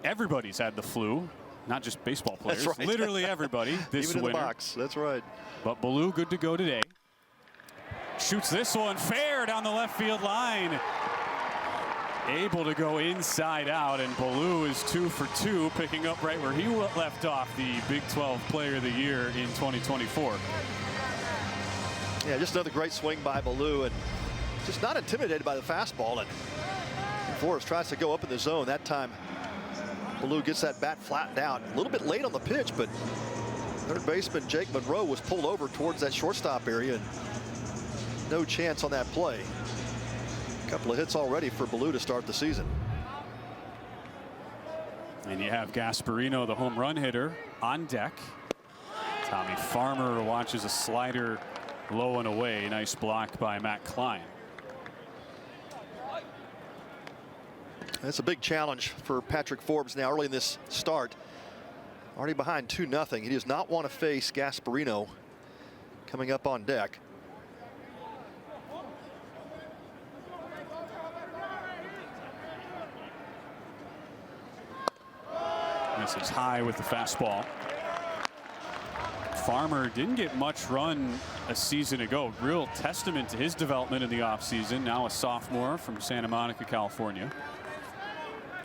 everybody's had the flu, not just baseball players. That's right. Literally everybody this Even in winter. the box. That's right. But Ballou good to go today. Shoots this one fair down the left field line. Able to go inside out, and Ballou is 2 for 2, picking up right where he left off, the Big 12 Player of the Year in 2024. Yeah, just another great swing by Ballou, and just not intimidated by the fastball. And Flores tries to go up in the zone. That time Ballou gets that bat flattened out. A little bit late on the pitch, but third baseman Jake Monroe was pulled over towards that shortstop area, and no chance on that play. A couple of hits already for Ballou to start the season. And you have Gasparino, the home run hitter, on deck. Tommy Farmer watches a slider low and away. Nice block by Matt Klein. That's a big challenge for Patrick Forbes now early in this start. Already behind 2-0. He does not want to face Gasparino coming up on deck. This is high with the fastball. Farmer didn't get much run a season ago. Real testament to his development in the offseason. Now a sophomore from Santa Monica, California.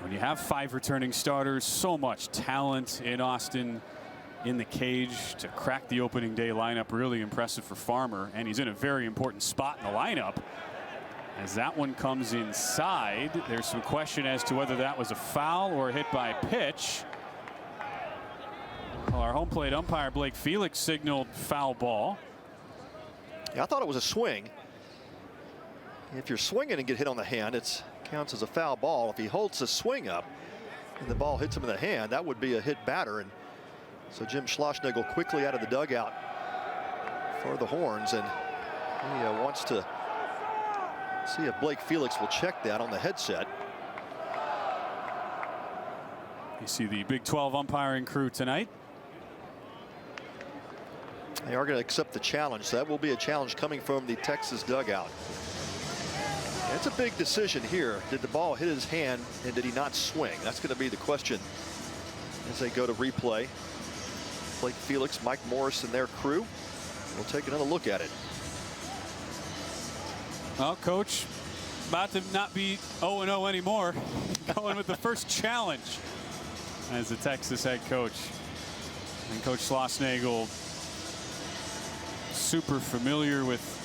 When you have 5 returning starters, so much talent in Austin in the cage to crack the opening day lineup. Really impressive for Farmer, and he's in a very important spot in the lineup. As that one comes inside, there's some question as to whether that was a foul or a hit by pitch. Well, our home plate umpire Blake Felix signaled foul ball. Yeah, I thought it was a swing. If you're swinging and get hit on the hand, it counts as a foul ball. If he holds the swing up and the ball hits him in the hand, that would be a hit batter. And so Jim Schlossnagle quickly out of the dugout for the Horns, and he wants to see if Blake Felix will check that on the headset. You see the Big 12 umpiring crew tonight. They are going to accept the challenge. So that will be a challenge coming from the Texas dugout. It's a big decision here. Did the ball hit his hand, and did he not swing? That's going to be the question as they go to replay. Blake Felix, Mike Morris, and their crew will take another look at it. Well, Coach, about to not be 0-0 anymore. Going with the first challenge as the Texas head coach. And Coach Schlossnagle, super familiar with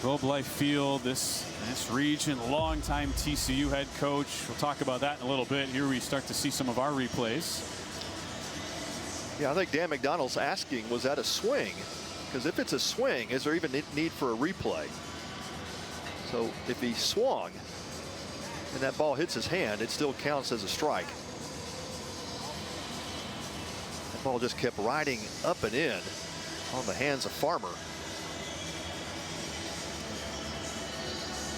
Globe Life Field, this region, longtime TCU head coach. We'll talk about that in a little bit. Here we start to see some of our replays. Yeah, I think Dan McDonald's asking, was that a swing? Because if it's a swing, is there even need for a replay? So if he swung and that ball hits his hand, it still counts as a strike. That ball just kept riding up and in on the hands of Farmer.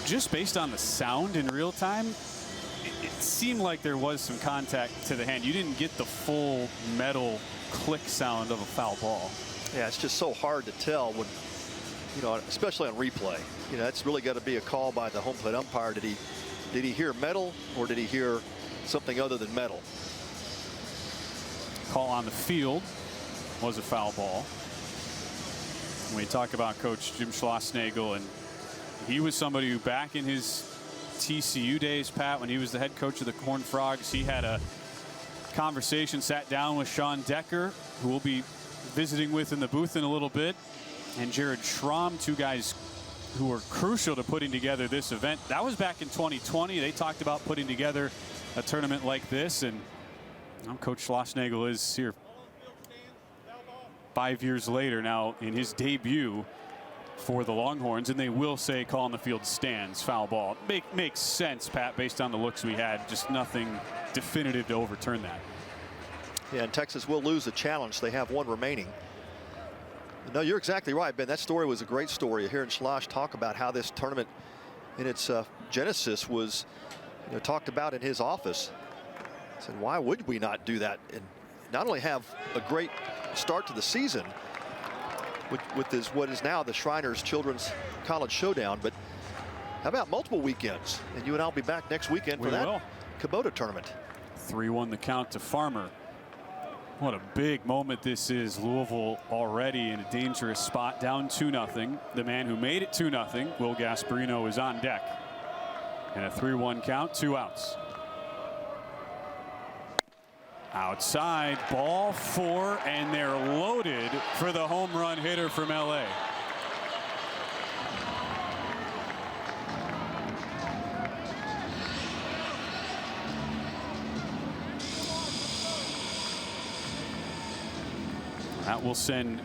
Just based on the sound in real time, it seemed like there was some contact to the hand. You didn't get the full metal click sound of a foul ball. Yeah, it's just so hard to tell when, especially on replay. That's really got to be a call by the home plate umpire. Did he hear metal, or did he hear something other than metal? Call on the field was a foul ball. When we talk about Coach Jim Schlossnagle, and he was somebody who back in his TCU days, Pat, when he was the head coach of the Horned Frogs, he had a conversation, sat down with Sean Decker, who we'll be visiting with in the booth in a little bit, and Jared Schramm, 2 guys who were crucial to putting together this event. That was back in 2020. They talked about putting together a tournament like this, and Coach Schlossnagle is here 5 years later now in his debut for the Longhorns, and they will say call on the field stands, foul ball. Makes sense, Pat, based on the looks we had. Just nothing definitive to overturn that. Yeah, and Texas will lose the challenge. They have 1 remaining. No, you're exactly right, Ben. That story was a great story. Hearing Schloss talk about how this tournament in its genesis was talked about in his office. I said, why would we not do that and not only have a great start to the season with this, what is now the Shriners Children's College Showdown, but how about multiple weekends? And you and I'll be back next weekend for that Kubota tournament. 3-1 the count to Farmer. What a big moment this is. Louisville already in a dangerous spot, down 2-0. The man who made it 2-0, Will Gasparino, is on deck. And a 3-1 count, 2 outs. Outside, ball 4, and they're loaded for the home run hitter from LA. That will send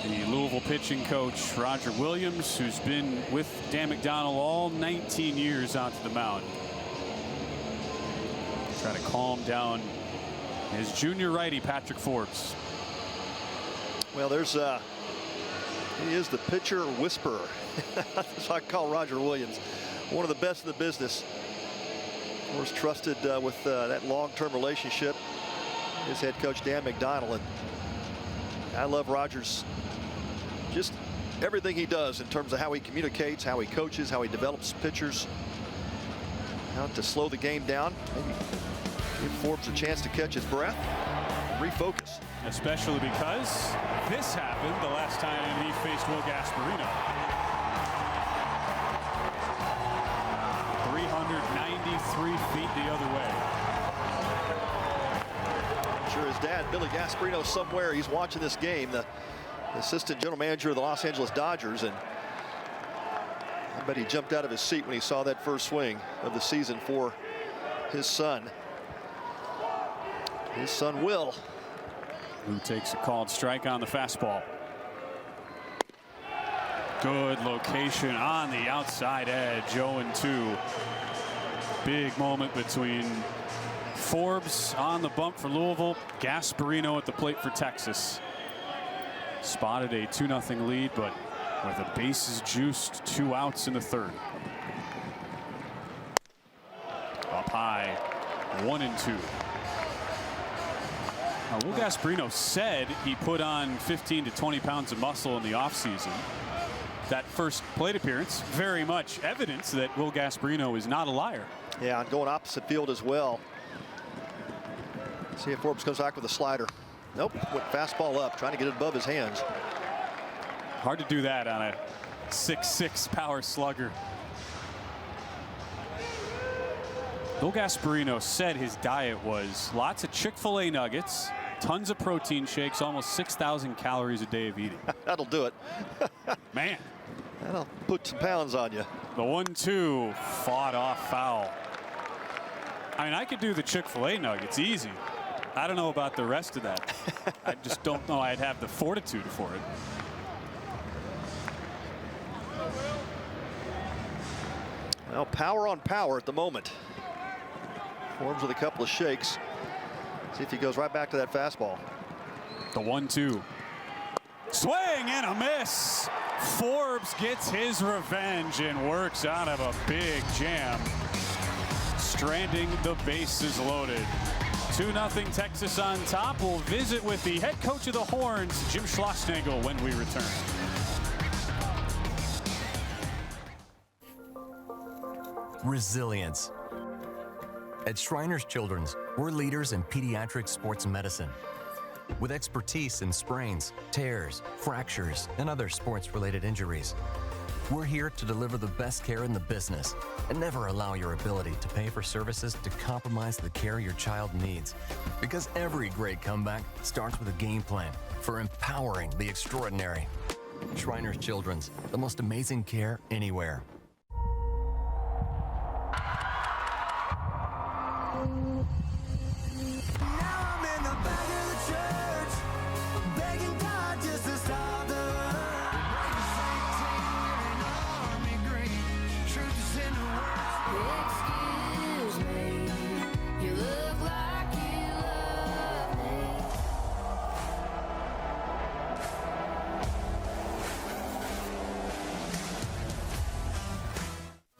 the Louisville pitching coach, Roger Williams, who's been with Dan McDonnell all 19 years, onto the mound. Try to calm down his junior righty, Patrick Forbes. Well, there's he is the pitcher whisperer. That's what I call Roger Williams. One of the best in the business. Of course, trusted with that long-term relationship. His head coach, Dan McDonnell. And I love Roger's just everything he does in terms of how he communicates, how he coaches, how he develops pitchers. How to slow the game down. Maybe give Forbes a chance to catch his breath, refocus. Especially because this happened the last time he faced Will Gasparino. 393 feet the other way. I'm sure his dad, Billy Gasparino, somewhere he's watching this game, the assistant general manager of the Los Angeles Dodgers, and I bet he jumped out of his seat when he saw that first swing of the season for his son. His son Will. Who takes a called strike on the fastball. Good location on the outside edge, 0-2. Big moment between Forbes on the bump for Louisville, Gasparino at the plate for Texas. Spotted a 2-0 lead, but with the bases juiced, 2 outs in the third. Up high, 1-2. Will Gasparino said he put on 15 to 20 pounds of muscle in the offseason. That first plate appearance, very much evidence that Will Gasparino is not a liar. Yeah, and going opposite field as well. See if Forbes comes back with a slider. Nope, went fastball up, trying to get it above his hands. Hard to do that on a 6'6" power slugger. Will Gasparino said his diet was lots of Chick-fil-A nuggets, tons of protein shakes, almost 6,000 calories a day of eating. That'll do it. Man. That'll put some pounds on you. The 1-2 fought off foul. I mean, I could do the Chick-fil-A nuggets easy. I don't know about the rest of that. I just don't know I'd have the fortitude for it. Well, power on power at the moment. Forbes with a couple of shakes. See if he goes right back to that fastball. The 1-2. Swing and a miss. Forbes gets his revenge and works out of a big jam, stranding the bases loaded. 2-0 Texas on top. We'll visit with the head coach of the Horns, Jim Schlossnagle, when we return. Resilience. At Shriners Children's, we're leaders in pediatric sports medicine. With expertise in sprains, tears, fractures, and other sports-related injuries. We're here to deliver the best care in the business and never allow your ability to pay for services to compromise the care your child needs. Because every great comeback starts with a game plan for empowering the extraordinary. Shriners Children's, the most amazing care anywhere.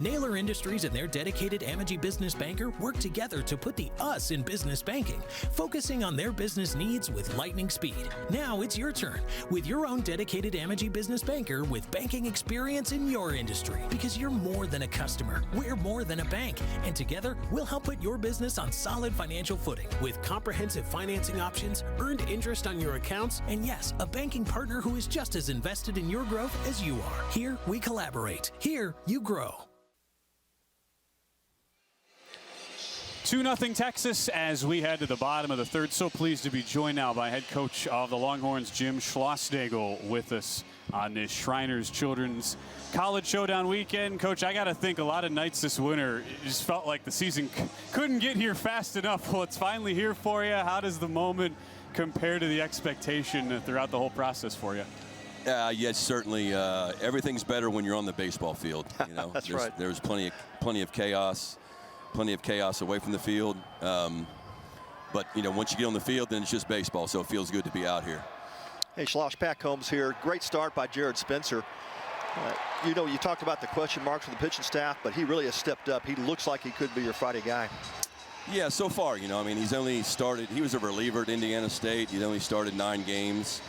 Naylor Industries and their dedicated Amegy business banker work together to put the us in business banking, focusing on their business needs with lightning speed. Now it's your turn with your own dedicated Amegy business banker with banking experience in your industry. Because you're more than a customer, we're more than a bank, and together we'll help put your business on solid financial footing with comprehensive financing options, earned interest on your accounts, and yes, a banking partner who is just as invested in your growth as you are. Here we collaborate. Here you grow. 2-0 Texas as we head to the bottom of the third. So pleased to be joined now by head coach of the Longhorns, Jim Schlossnagle, with us on this Shriners Children's College Showdown weekend. Coach, I got to think a lot of nights this winter, it just felt like the season couldn't get here fast enough. Well, it's finally here for you. How does the moment compare to the expectation throughout the whole process for you? Yes, certainly. Everything's better when you're on the baseball field. You know, That's right. There's plenty of chaos away from the field. But you know, once you get on the field, then it's just baseball. So it feels good to be out here. Hey, Schloss, Pat Combs here. Great start by Jared Spencer. You know, you talked about the question marks for the pitching staff, but he really has stepped up. He looks like he could be your Friday guy. Yeah, so far, you know, I mean, he's only started. He was a reliever at Indiana State. He's only started 9 games.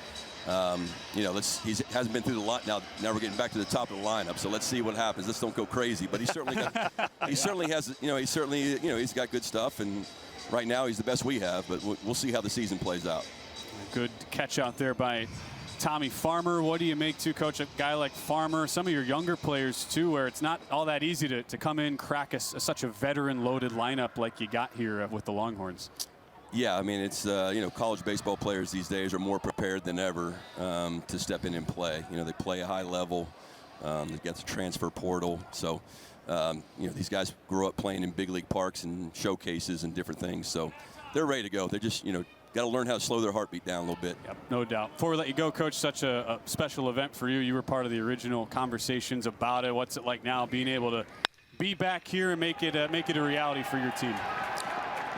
You know, he hasn't been through the lot. Now we're getting back to the top of the lineup. So let's see what happens. Let's don't go crazy. But he certainly he's got good stuff. And right now he's the best we have. But we'll see how the season plays out. Good catch out there by Tommy Farmer. What do you make to coach a guy like Farmer? Some of your younger players too, where it's not all that easy to come in, crack such a veteran-loaded lineup like you got here with the Longhorns. Yeah, I mean, it's, you know, college baseball players these days are more prepared than ever to step in and play. You know, they play a high level. They've got the transfer portal. So, you know, these guys grew up playing in big league parks and showcases and different things. So they're ready to go. They're just, you know, got to learn how to slow their heartbeat down a little bit. Yep, no doubt. Before we let you go, Coach, such a special event for you. You were part of the original conversations about it. What's it like now being able to be back here and make it a reality for your team?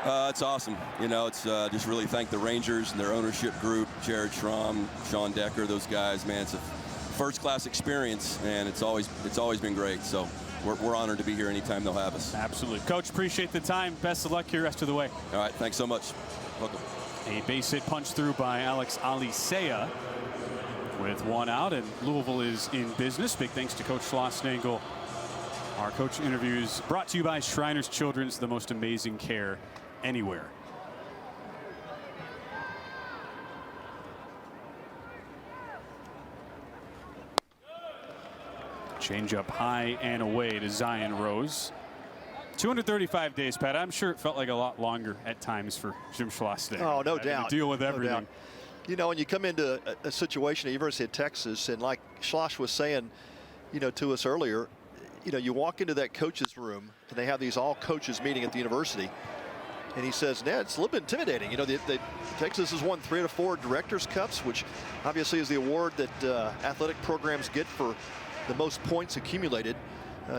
It's awesome. You know, it's just really thank the Rangers and their ownership group, Jared Schramm, Sean Decker, those guys. Man, it's a first-class experience, and it's always been great. So we're honored to be here anytime they'll have us. Absolutely. Coach, appreciate the time. Best of luck here rest of the way. All right, thanks so much. Welcome. A base hit punched through by Alex Alicea with 1 out, and Louisville is in business. Big thanks to Coach Schlossnagle. Our coach interviews brought to you by Shriners Children's, the most amazing care anywhere. Change up high and away to Zion Rose. 235 days, Pat. I'm sure it felt like a lot longer at times for Jim Schlossnagle. Oh, no doubt. To deal with everything. No doubt. You know, when you come into a situation at the University of Texas, and like Schloss was saying, you know, to us earlier, you know, you walk into that coach's room, and they have these all coaches meeting at the university. And he says, "Ned, it's a little bit intimidating. You know, Texas has won 3 out of 4 Directors' Cups, which obviously is the award that athletic programs get for the most points accumulated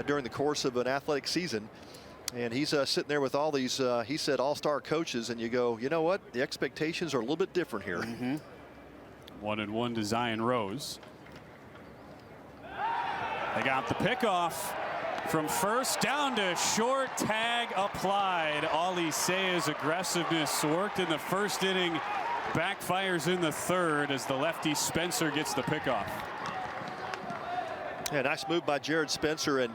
during the course of an athletic season." And he's sitting there with all these, he said, all-star coaches, and you go, you know what? The expectations are a little bit different here. 1-1 to Zion Rose. They got the pickoff. From first down to short, tag applied. Alicea's aggressiveness worked in the first inning, backfires in the third as the lefty Spencer gets the pickoff. Yeah, nice move by Jared Spencer, and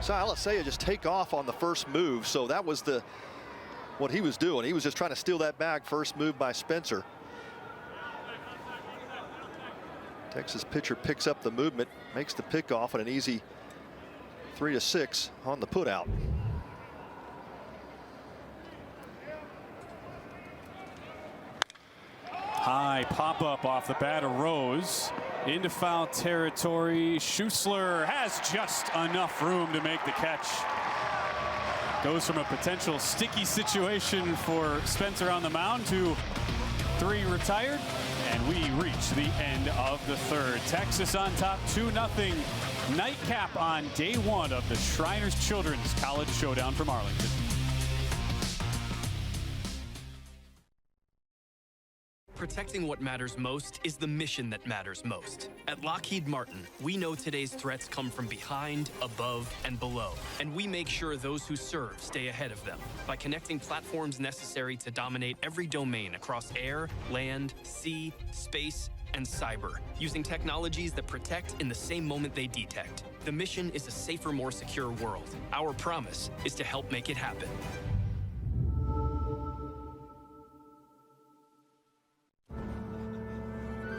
so Alicea just take off on the first move. So that was what he was doing. He was just trying to steal that bag. First move by Spencer. Texas pitcher picks up the movement, makes the pickoff, and an easy 3-6 on the putout. High pop-up off the bat of Rose. Into foul territory. Schussler has just enough room to make the catch. Goes from a potential sticky situation for Spencer on the mound to 3 retired. And we reach the end of the third. Texas on top 2-0. Nightcap on day 1 of the Shriners Children's College Showdown from Arlington. Protecting what matters most is the mission that matters most. At Lockheed Martin, we know today's threats come from behind, above, and below, and we make sure those who serve stay ahead of them by connecting platforms necessary to dominate every domain across air, land, sea, space, and cyber, using technologies that protect in the same moment they detect. The mission is a safer, more secure world. Our promise is to help make it happen.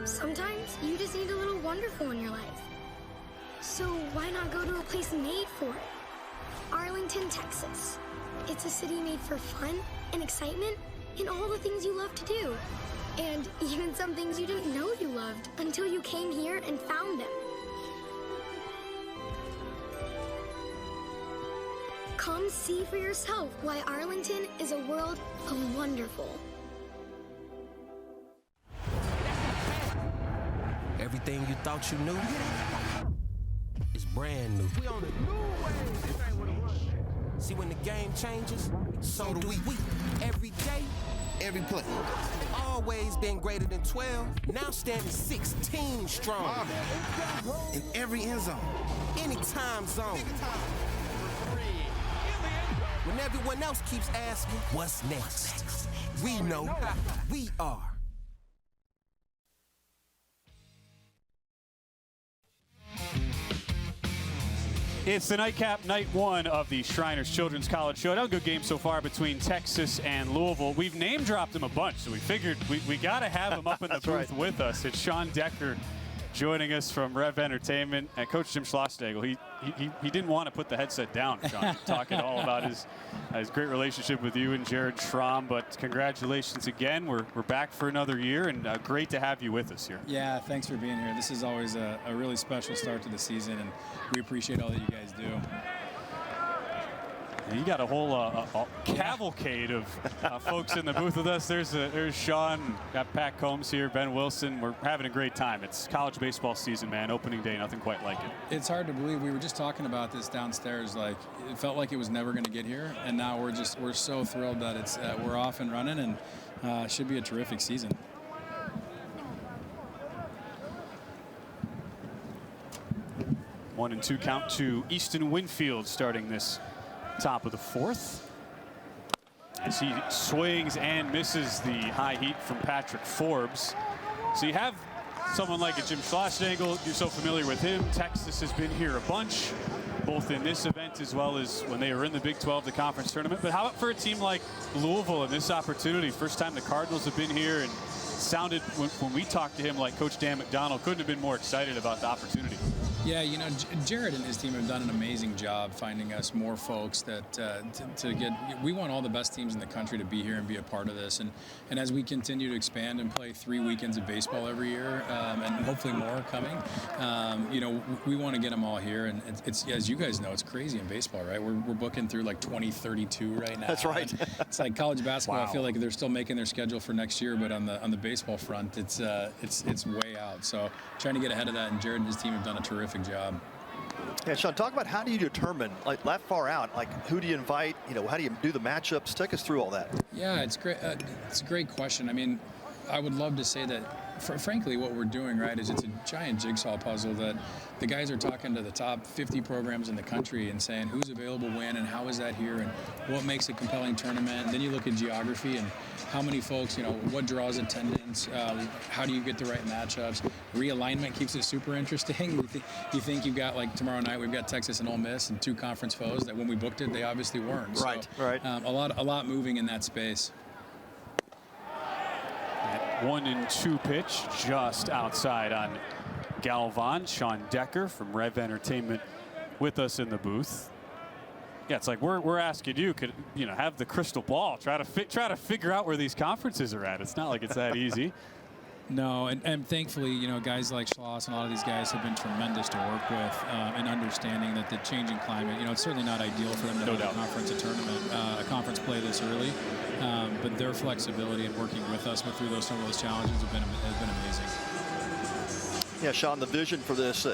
Sometimes you just need a little wonderful in your life. So why not go to a place made for it? Arlington, Texas. It's a city made for fun and excitement and all the things you love to do. And even some things you didn't know you loved until you came here and found them. Come see for yourself why Arlington is a world of wonderful. everything you thought you knew is brand new. We on the new wave. This ain't what it was. See, when the game changes, so do we. Every day, every play. Always been greater than 12. Now standing 16 strong. In every end zone, any time zone. When everyone else keeps asking, what's next? We know we are. It's the nightcap, night one of the Shriners Children's College Showdown. Good game so far between Texas and Louisville. We've name dropped him a bunch, so we figured we got to have him up in the booth with us. It's Sean Decker joining us from Rev Entertainment. And Coach Jim Schlossnagel, he didn't want to put the headset down, Sean, talking all about his great relationship with you and Jared Schramm. But congratulations again. We're back for another year, and great to have you with us here. Yeah, thanks for being here. This is always a really special start to the season, and we appreciate all that you guys do. You got a whole cavalcade of folks in the booth with us. There's Sean, got Pat Combs here, Ben Wilson. We're having a great time. It's college baseball season, man. Opening day, nothing quite like it. It's hard to believe. We were just talking about this downstairs. Like, it felt like it was never going to get here, and now we're so thrilled that it's we're off and running, and should be a terrific season. One and two count to Easton Winfield starting this top of the fourth, as he swings and misses the high heat from Patrick Forbes. So you have someone like a Jim Schlossnagel. You're so familiar with him. Texas has been here a bunch, both in this event as well as when they were in the Big 12, the conference tournament. But how about for a team like Louisville and this opportunity? First time the Cardinals have been here, and sounded when we talked to him like Coach Dan McDonald couldn't have been more excited about the opportunity. Yeah, you know, Jared and his team have done an amazing job finding us more folks that to get. We want all the best teams in the country to be here and be a part of this. And as we continue to expand and play 3 weekends of baseball every year, and hopefully more coming, you know, we want to get them all here. And it's as you guys know, it's crazy in baseball, right? We're booking through like 2032 right now. That's right. It's like college basketball. Wow. I feel like they're still making their schedule for next year, but on the baseball front, it's way out. So trying to get ahead of that, and Jared and his team have done a terrific job. Yeah, Sean, talk about how do you determine, like that far out, like who do you invite, you know, how do you do the matchups? Take us through all that. Yeah, it's great. It's a great question. I mean, I would love to say that, frankly, what we're doing, right, is it's a giant jigsaw puzzle that the guys are talking to the top 50 programs in the country and saying who's available when and how is that here and what makes a compelling tournament. And then you look at geography and how many folks, you know, what draws attendance, how do you get the right matchups. Realignment keeps it super interesting. You think you've got, like tomorrow night, we've got Texas and Ole Miss and 2 conference foes that when we booked it, they obviously weren't. Right, so, right. A lot moving in that space. 1-2 pitch just outside on Galvan. Sean Decker from Rev Entertainment with us in the booth. Yeah, it's like we're asking you, could you know, have the crystal ball, try to figure out where these conferences are at. It's not like it's that easy. No, and thankfully, you know, guys like Schloss and a lot of these guys have been tremendous to work with in understanding that the changing climate, you know, it's certainly not ideal for them to have a conference, a conference play this early, but their flexibility in working with us through some of those challenges has been amazing. Yeah, Sean, the vision for this,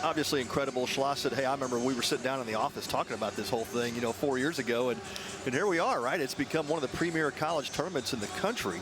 obviously incredible. Schloss said, hey, I remember we were sitting down in the office talking about this whole thing, you know, 4 years ago, and here we are, right? It's become one of the premier college tournaments in the country.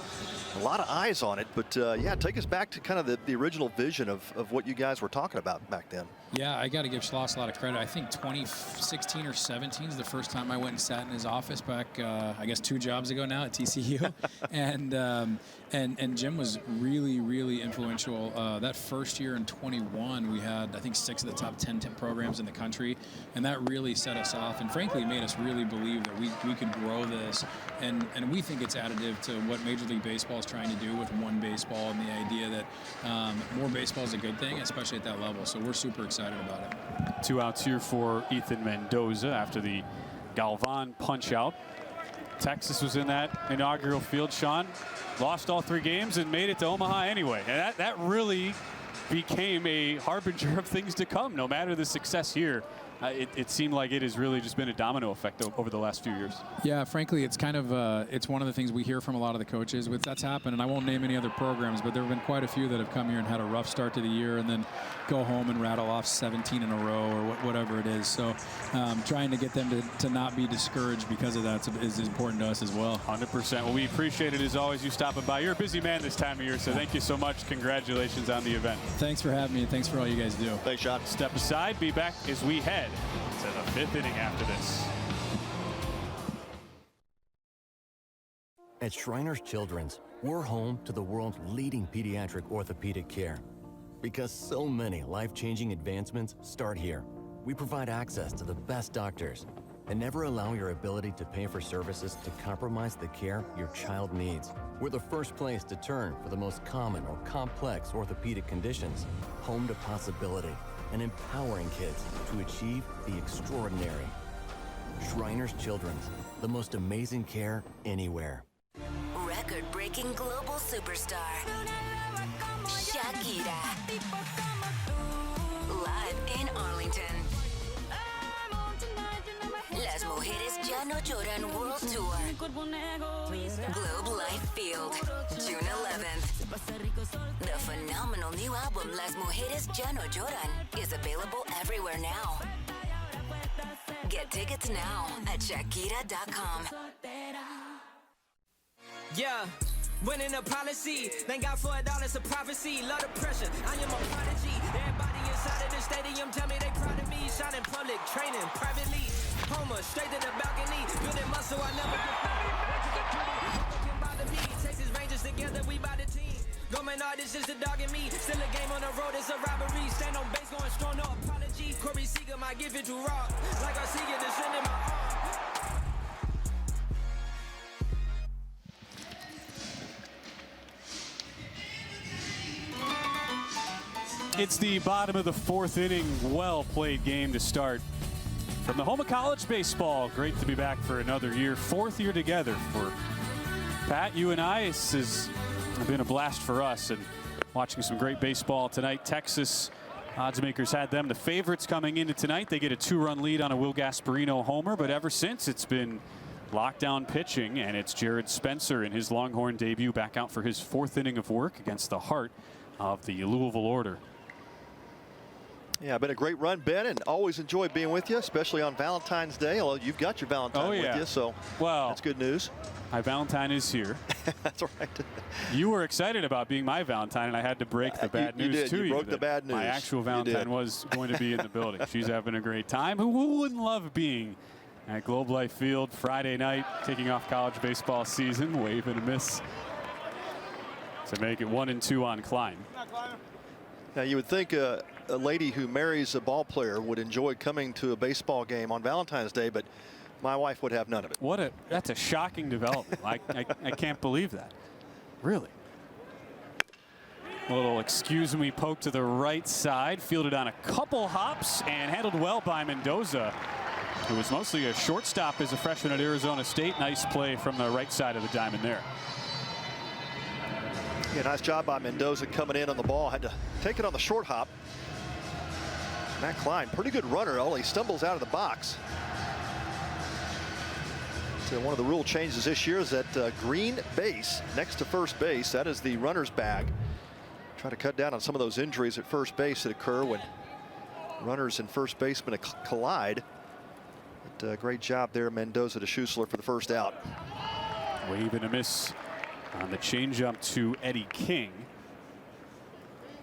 A lot of eyes on it, but yeah, take us back to kind of the original vision of what you guys were talking about back then. Yeah, I got to give Schloss a lot of credit. I think 2016 or 17 is the first time I went and sat in his office back, I guess 2 jobs ago now at TCU, and Jim was really, really influential. That first year in 21, we had I think 6 of the top 10 programs in the country, and that really set us off, and frankly made us really believe that we could grow this, and we think it's additive to what Major League Baseball is trying to do with one baseball, and the idea that more baseball is a good thing, especially at that level. So we're super excited about it. 2 outs here for Ethan Mendoza after the Galvan punch out. Texas was in that inaugural field, Sean. Lost all 3 games and made it to Omaha anyway. And that really became a harbinger of things to come, no matter the success here it seemed like it has really just been a domino effect over the last few years. Yeah, frankly, it's kind of it's one of the things we hear from a lot of the coaches with that's happened. And I won't name any other programs, but there have been quite a few that have come here and had a rough start to the year and then go home and rattle off 17 in a row or whatever it is. So trying to get them to not be discouraged because of that is important to us as well. 100%. Well, we appreciate it as always, you stopping by. You're a busy man this time of year, so thank you so much. Congratulations on the event. Thanks for having me, and thanks for all you guys do. Thanks, Sean. Step aside, be back as we head to the 5th inning after this. At Shriners Children's, we're home to the world's leading pediatric orthopedic care. Because so many life-changing advancements start here. We provide access to the best doctors and never allow your ability to pay for services to compromise the care your child needs. We're the first place to turn for the most common or complex orthopedic conditions, home to possibility, and empowering kids to achieve the extraordinary. Shriners Children's, the most amazing care anywhere. Record-breaking global superstar, Shakira, live in Arlington. Las Mujeres Ya No Lloran World Tour, Globe Life Field, June 11th. The phenomenal new album Las Mujeres Ya No Lloran is available everywhere now. Get tickets now at Shakira.com. Yeah, winning a policy. Thank God for $1 of prophecy. Lot of pressure. I am a prodigy. Everybody inside of the stadium tell me they proud of me. Shot in public, training privately. Homer, straight to the balcony. Building muscle, I never can bother me. Texas Rangers together, we by the team. Go man, this is the dog in me. Still a game on the road, it's a robbery. Stand on base, going strong, no apology. Corey Seager might give it to raw. Like I see it, the shit in my arm. It's the bottom of the 4th inning. Well-played game to start. From the home of college baseball, great to be back for another year. 4th year together for Pat, you and I. This has been a blast for us, and watching some great baseball tonight. Texas odds makers had them the favorites coming into tonight. They get a 2-run lead on a Will Gasparino homer, but ever since it's been lockdown pitching, and it's Jared Spencer in his Longhorn debut back out for his 4th inning of work against the heart of the Louisville Order. Yeah, been a great run, Ben, and always enjoy being with you, especially on Valentine's Day. Although you've got your Valentine with you, so that's good news. My Valentine is here. That's right. You were excited about being my Valentine, and I had to break the bad news to you. You broke the bad news. My actual Valentine was going to be in the building. She's having a great time. Who wouldn't love being at Globe Life Field Friday night, kicking off college baseball season? Wave and a miss to make it 1-2 on Klein. Now you would think a lady who marries a ball player would enjoy coming to a baseball game on Valentine's Day, but my wife would have none of it. That's a shocking development. I can't believe that. Really. A little excuse me poke to the right side, fielded on a couple hops and handled well by Mendoza, who was mostly a shortstop as a freshman at Arizona State. Nice play from the right side of the diamond there. Yeah, nice job by Mendoza coming in on the ball. Had to take it on the short hop. Matt Klein, pretty good runner. Oh, he stumbles out of the box. So one of the rule changes this year is that green base next to first base, that is the runner's bag. Try to cut down on some of those injuries at first base that occur when runners and first basemen collide. But, great job there, Mendoza to Schussler for the first out. Wave and a miss on the changeup to Eddie King.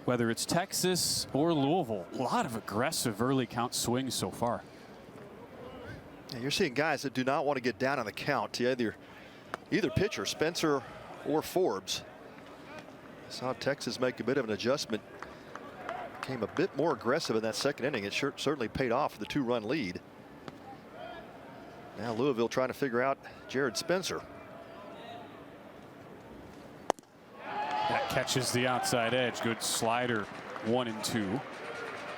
Whether it's Texas or Louisville, a lot of aggressive early count swings so far. Yeah, you're seeing guys that do not want to get down on the count to either pitcher, Spencer or Forbes. Saw Texas make a bit of an adjustment. Became a bit more aggressive in that second inning. It certainly paid off for the 2-run lead. Now Louisville trying to figure out Jared Spencer. That catches the outside edge. Good slider, 1-2.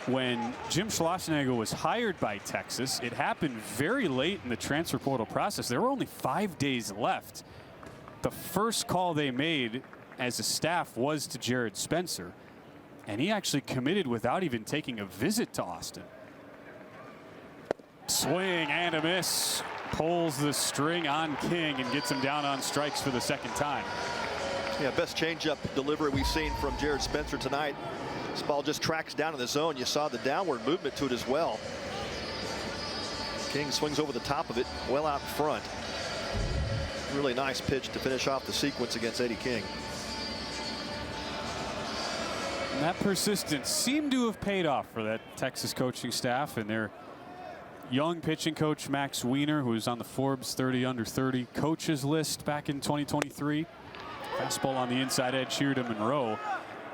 When Jim Schlossnagle was hired by Texas, it happened very late in the transfer portal process. There were only 5 days left. The first call they made as a staff was to Jared Spencer, and he actually committed without even taking a visit to Austin. swing and a miss. Pulls the string on King and gets him down on strikes for the second time. Yeah, best changeup delivery we've seen from Jared Spencer tonight. This ball just tracks down in the zone. You saw the downward movement to it as well. King swings over the top of it, well out in front. Really nice pitch to finish off the sequence against Eddie King. And that persistence seemed to have paid off for that Texas coaching staff and their young pitching coach Max Wiener, who was on the Forbes 30 under 30 coaches list back in 2023. Fastball on the inside edge here to Monroe.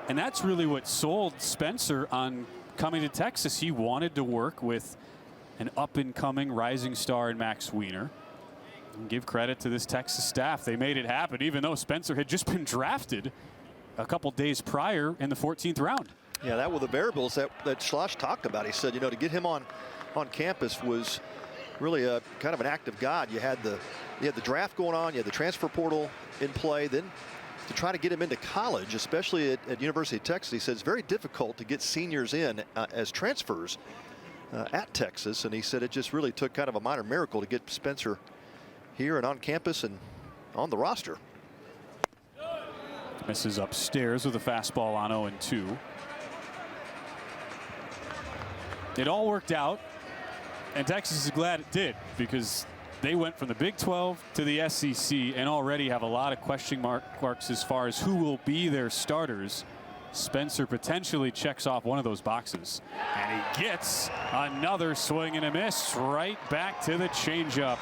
And that's really what sold Spencer on coming to Texas. He wanted to work with an up-and-coming rising star in Max Wiener. And give credit to this Texas staff. They made it happen, even though Spencer had just been drafted a couple days prior in the 14th round. Yeah, that were the variables that Schloss talked about. He said, you know, to get him on campus was really a kind of an act of God. You had the draft going on, you had the transfer portal in play. Then to try to get him into college, especially at University of Texas, he said it's very difficult to get seniors in as transfers at Texas. And he said it just really took kind of a minor miracle to get Spencer here and on campus and on the roster. Misses upstairs with a fastball on 0-2. It all worked out, and Texas is glad it did, because they went from the Big 12 to the SEC and already have a lot of question marks as far as who will be their starters. Spencer potentially checks off one of those boxes, and he gets another swing and a miss right back to the changeup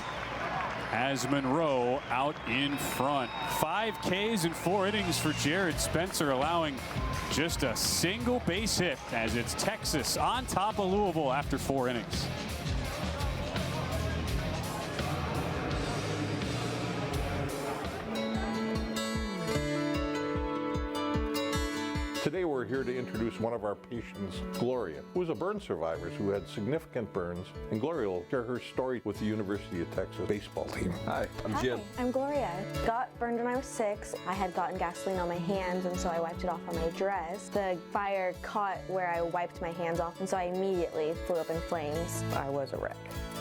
as Monroe out in front. 5 Ks in 4 innings for Jared Spencer, allowing just a single base hit as it's Texas on top of Louisville after 4 innings. Today we're here to introduce one of our patients, Gloria, who is a burn survivor who had significant burns, and Gloria will share her story with the University of Texas baseball team. Hi, I'm Jim. I'm Gloria. Got burned when I was 6. I had gotten gasoline on my hands, and so I wiped it off on my dress. The fire caught where I wiped my hands off, and so I immediately flew up in flames. I was a wreck.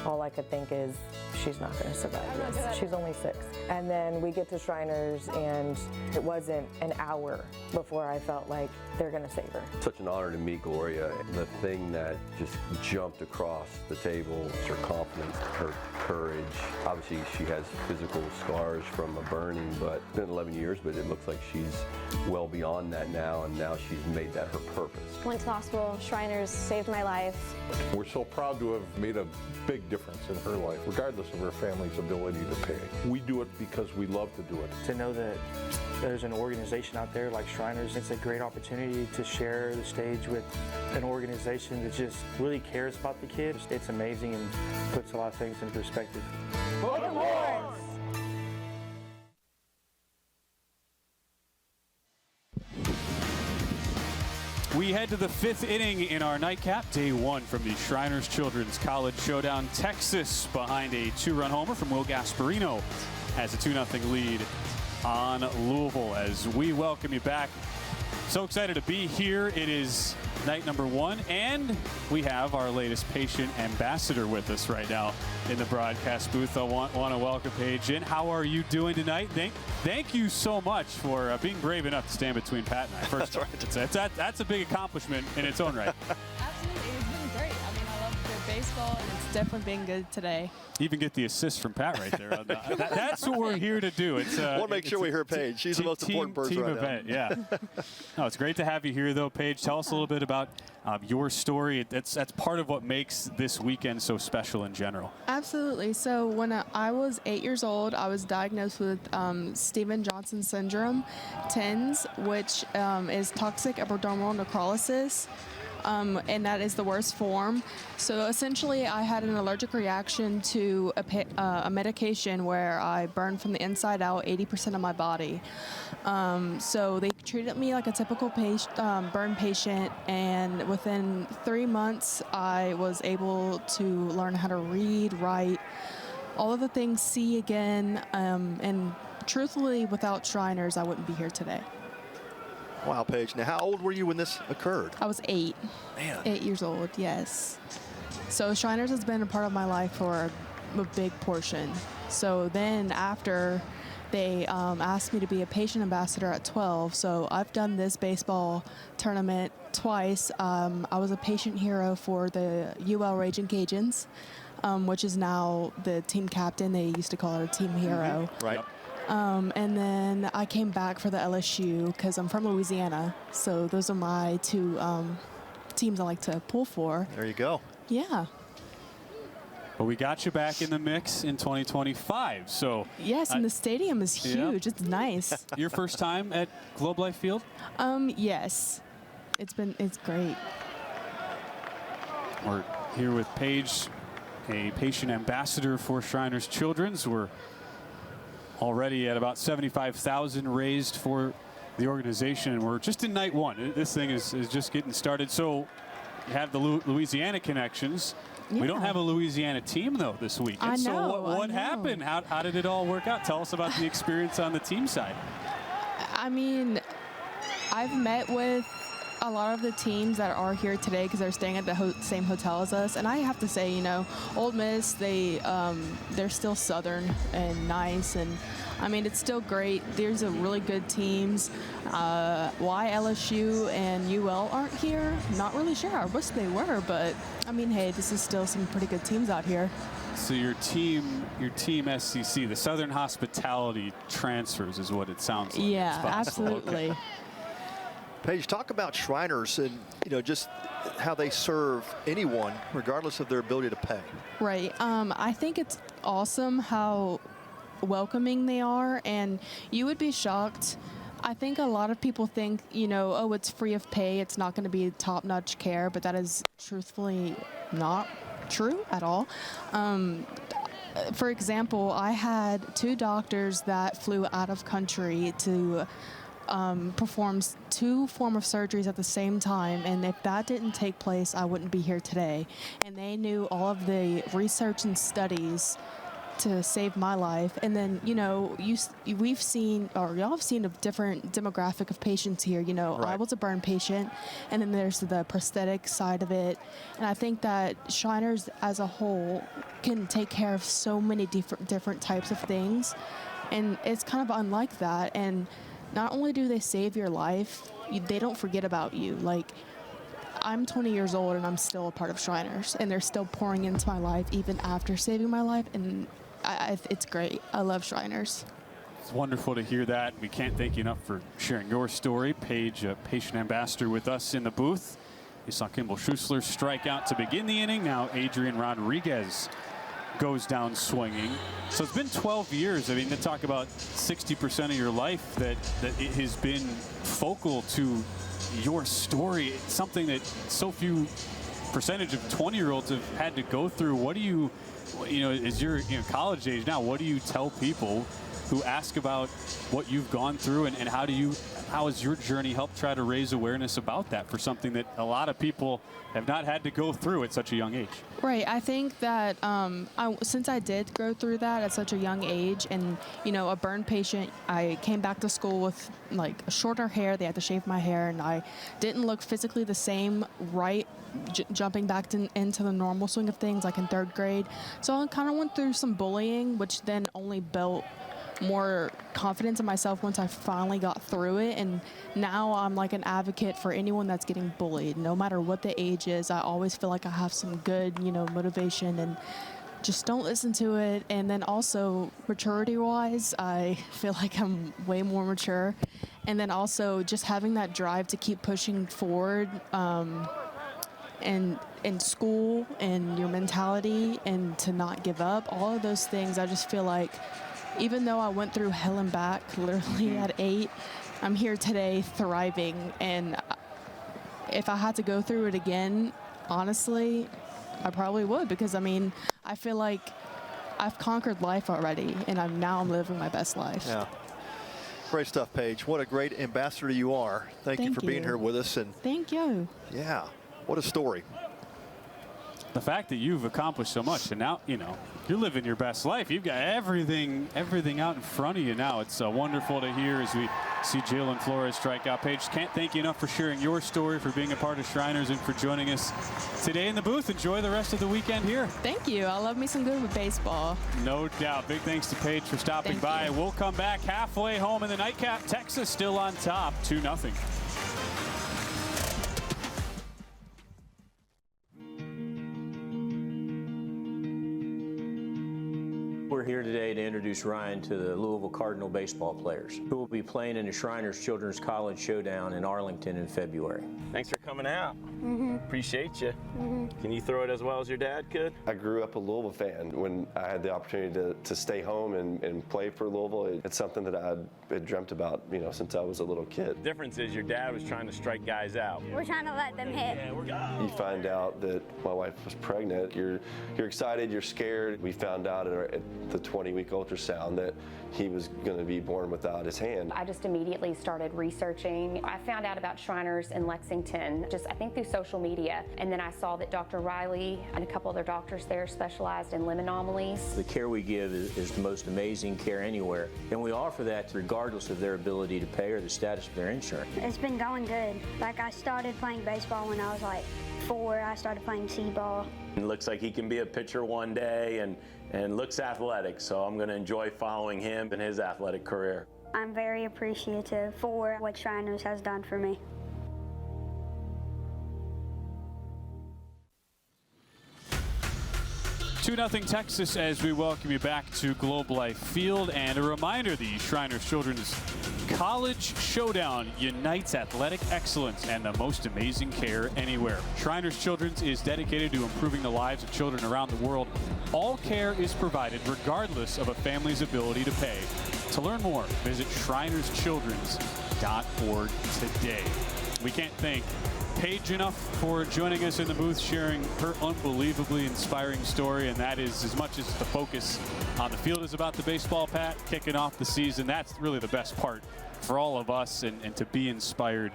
All I could think is, she's not going to survive this. She's only 6. And then we get to Shriners, and it wasn't an hour before I felt like they're going to save her. Such an honor to meet Gloria. The thing that just jumped across the table was her confidence, her courage. Obviously, she has physical scars from a burning, but it's been 11 years, but it looks like she's well beyond that now, and now she's made that her purpose. Went to the hospital. Shriners saved my life. We're so proud to have made a big difference in her life, regardless of her family's ability to pay. We do it because we love to do it. To know that there's an organization out there like Shriners, it's a great opportunity to share the stage with an organization that just really cares about the kids. It's amazing and puts a lot of things in perspective. We head to the 5th inning in our nightcap, day 1 from the Shriners Children's College Showdown. Texas behind a 2-run homer from Will Gasparino has a 2-0 lead on Louisville as we welcome you back. So excited to be here. It is night number 1, and we have our latest patient ambassador with us right now in the broadcast booth. I want to welcome Paige in. How are you doing tonight? Thank you so much for being brave enough to stand between Pat and I. First off, that's a big accomplishment in its own right. Absolutely, it's been great. I mean, I love the baseball, and it's definitely been good today. Even get the assist from Pat right there. That's what we're here to do. It's want to make sure we hear Paige. She's the most important person right event, now. Yeah. No, it's great to have you here, though, Paige. Tell us a little bit about your story. That's part of what makes this weekend so special in general. Absolutely. So when I was 8 years old, I was diagnosed with Stevens-Johnson syndrome, TENS, which is toxic epidermal necrolysis. And that is the worst form. So essentially, I had an allergic reaction to a medication where I burned from the inside out 80% of my body. So they treated me like a typical burn patient, and within 3 months, I was able to learn how to read, write, all of the things, see again. And truthfully, without Shriners, I wouldn't be here today. Wow, Paige. Now, how old were you when this occurred? I was 8. Man. 8 years old, yes. So Shriners has been a part of my life for a big portion. So then after they asked me to be a patient ambassador at 12, so I've done this baseball tournament twice. I was a patient hero for the UL Raging Cajuns, which is now the team captain. They used to call it a team hero. Right. And then I came back for the LSU because I'm from Louisiana. So those are my two teams I like to pull for. There you go. Yeah. But we got you back in the mix in 2025. So yes, and the stadium is huge. Yeah. It's nice. Your first time at Globe Life Field? Yes. It's great. We're here with Paige, a patient ambassador for Shriners Children's. We're already at about $75,000 raised for the organization, and we're just in night one. This thing is just getting started. So you have the Louisiana connections. Yeah. We don't have a Louisiana team, though, this week. I know. So what happened? How did it all work out? Tell us about the experience on the team side. I mean, I've met with a lot of the teams that are here today because they're staying at the same hotel as us. And I have to say, Ole Miss, they're still Southern and nice. And, I mean, it's still great. There's a really good teams. Why LSU and UL aren't here? Not really sure. I wish they were, but I mean, hey, this is still some pretty good teams out here. So your team SCC, the Southern Hospitality Transfers is what it sounds like. Yeah, absolutely. Okay. Paige, talk about Shriners and just how they serve anyone regardless of their ability to pay. Right. I think it's awesome how welcoming they are, and you would be shocked. I think a lot of people think, oh, it's free of pay, it's not going to be top-notch care, but that is truthfully not true at all. For example, I had 2 doctors that flew out of country to perform 2 form of surgeries at the same time, and if that didn't take place, I wouldn't be here today. And they knew all of the research and studies to save my life. And then, we've seen, or y'all have seen a different demographic of patients here. Right. I was a burn patient, and then there's the prosthetic side of it. And I think that Shriners as a whole can take care of so many different types of things. And it's kind of unlike that. And not only do they save your life, they don't forget about you. Like, I'm 20 years old and I'm still a part of Shriners, and they're still pouring into my life even after saving my life, and it's great. I love Shriners. It's wonderful to hear that. We can't thank you enough for sharing your story. Paige, a patient ambassador with us in the booth. You saw Kimball Schuessler strike out to begin the inning. Now Adrian Rodriguez goes down swinging. So it's been 12 years. I mean, to talk about 60% of your life that it has been focal to your story. It's something that so few percentage of 20-year-olds have had to go through. What do you as you're college age now, what do you tell people who ask about what you've gone through, and how has your journey helped try to raise awareness about that for something that a lot of people have not had to go through at such a young age? Right. I think that since I did go through that at such a young age, and a burn patient, I came back to school with like shorter hair. They had to shave my hair, and I didn't look physically the same jumping back into the normal swing of things like in 3rd grade. So I kind of went through some bullying, which then only built more confidence in myself once I finally got through it. And now I'm like an advocate for anyone that's getting bullied, no matter what the age is. I always feel like I have some good, motivation, and just don't listen to it. And then also maturity-wise, I feel like I'm way more mature. And then also just having that drive to keep pushing forward, and in school and your mentality, and to not give up, all of those things. I just feel like even though I went through hell and back literally at 8, I'm here today thriving. And if I had to go through it again, honestly, I probably would, because I feel like I've conquered life already, and I'm living my best life. Yeah. Great stuff, Paige. What a great ambassador you are. Thank you for being here with us. And thank you. Yeah. What a story. the fact that you've accomplished so much, and now, you know, you're living your best life. You've got everything out in front of you now. It's wonderful to hear as we see Jalen Flores strike out. Paige, can't thank you enough for sharing your story, for being a part of Shriners, and for joining us today in the booth. Enjoy the rest of the weekend here. Thank you. I love me some good with baseball. No doubt. Big thanks to Paige for stopping by. We'll come back halfway home in the nightcap. Texas still on top, 2-0. We're here today to introduce Ryan to the Louisville Cardinal baseball players who will be playing in the Shriners Children's College Showdown in Arlington in February. Thanks for coming out. Appreciate you. Can you throw it as well as your dad could? I grew up a Louisville fan. When I had the opportunity to stay home and play for Louisville, it's something that I had dreamt about, you know, since I was a little kid. The difference is your dad was trying to strike guys out. We're trying to let them hit. You find out that my wife was pregnant. You're excited, you're scared. We found out at the 20-week ultrasound that he was going to be born without his hand. I just immediately started researching. I found out about Shriners in Lexington, just I think through social media. And then I saw that Dr. Riley and a couple other doctors there specialized in limb anomalies. The care we give is the most amazing care anywhere, and we offer that regardless of their ability to pay or the status of their insurance. It's been going good. Like, I started playing baseball when I was like 4. I started playing t-ball. It looks like he can be a pitcher one day and looks athletic, so I'm going to enjoy following him in his athletic career. I'm very appreciative for what Shriners has done for me. (2-0) Texas as we welcome you back to Globe Life Field. And a reminder, the Shriners Children's College Showdown unites athletic excellence and the most amazing care anywhere. Shriners Children's is dedicated to improving the lives of children around the world. All care is provided regardless of a family's ability to pay. To learn more, visit shrinerschildrens.org today. We can't thank Paige enough for joining us in the booth, sharing her unbelievably inspiring story, and that is as much as the focus on the field is about the baseball, Pat, kicking off the season. That's really the best part for all of us, and to be inspired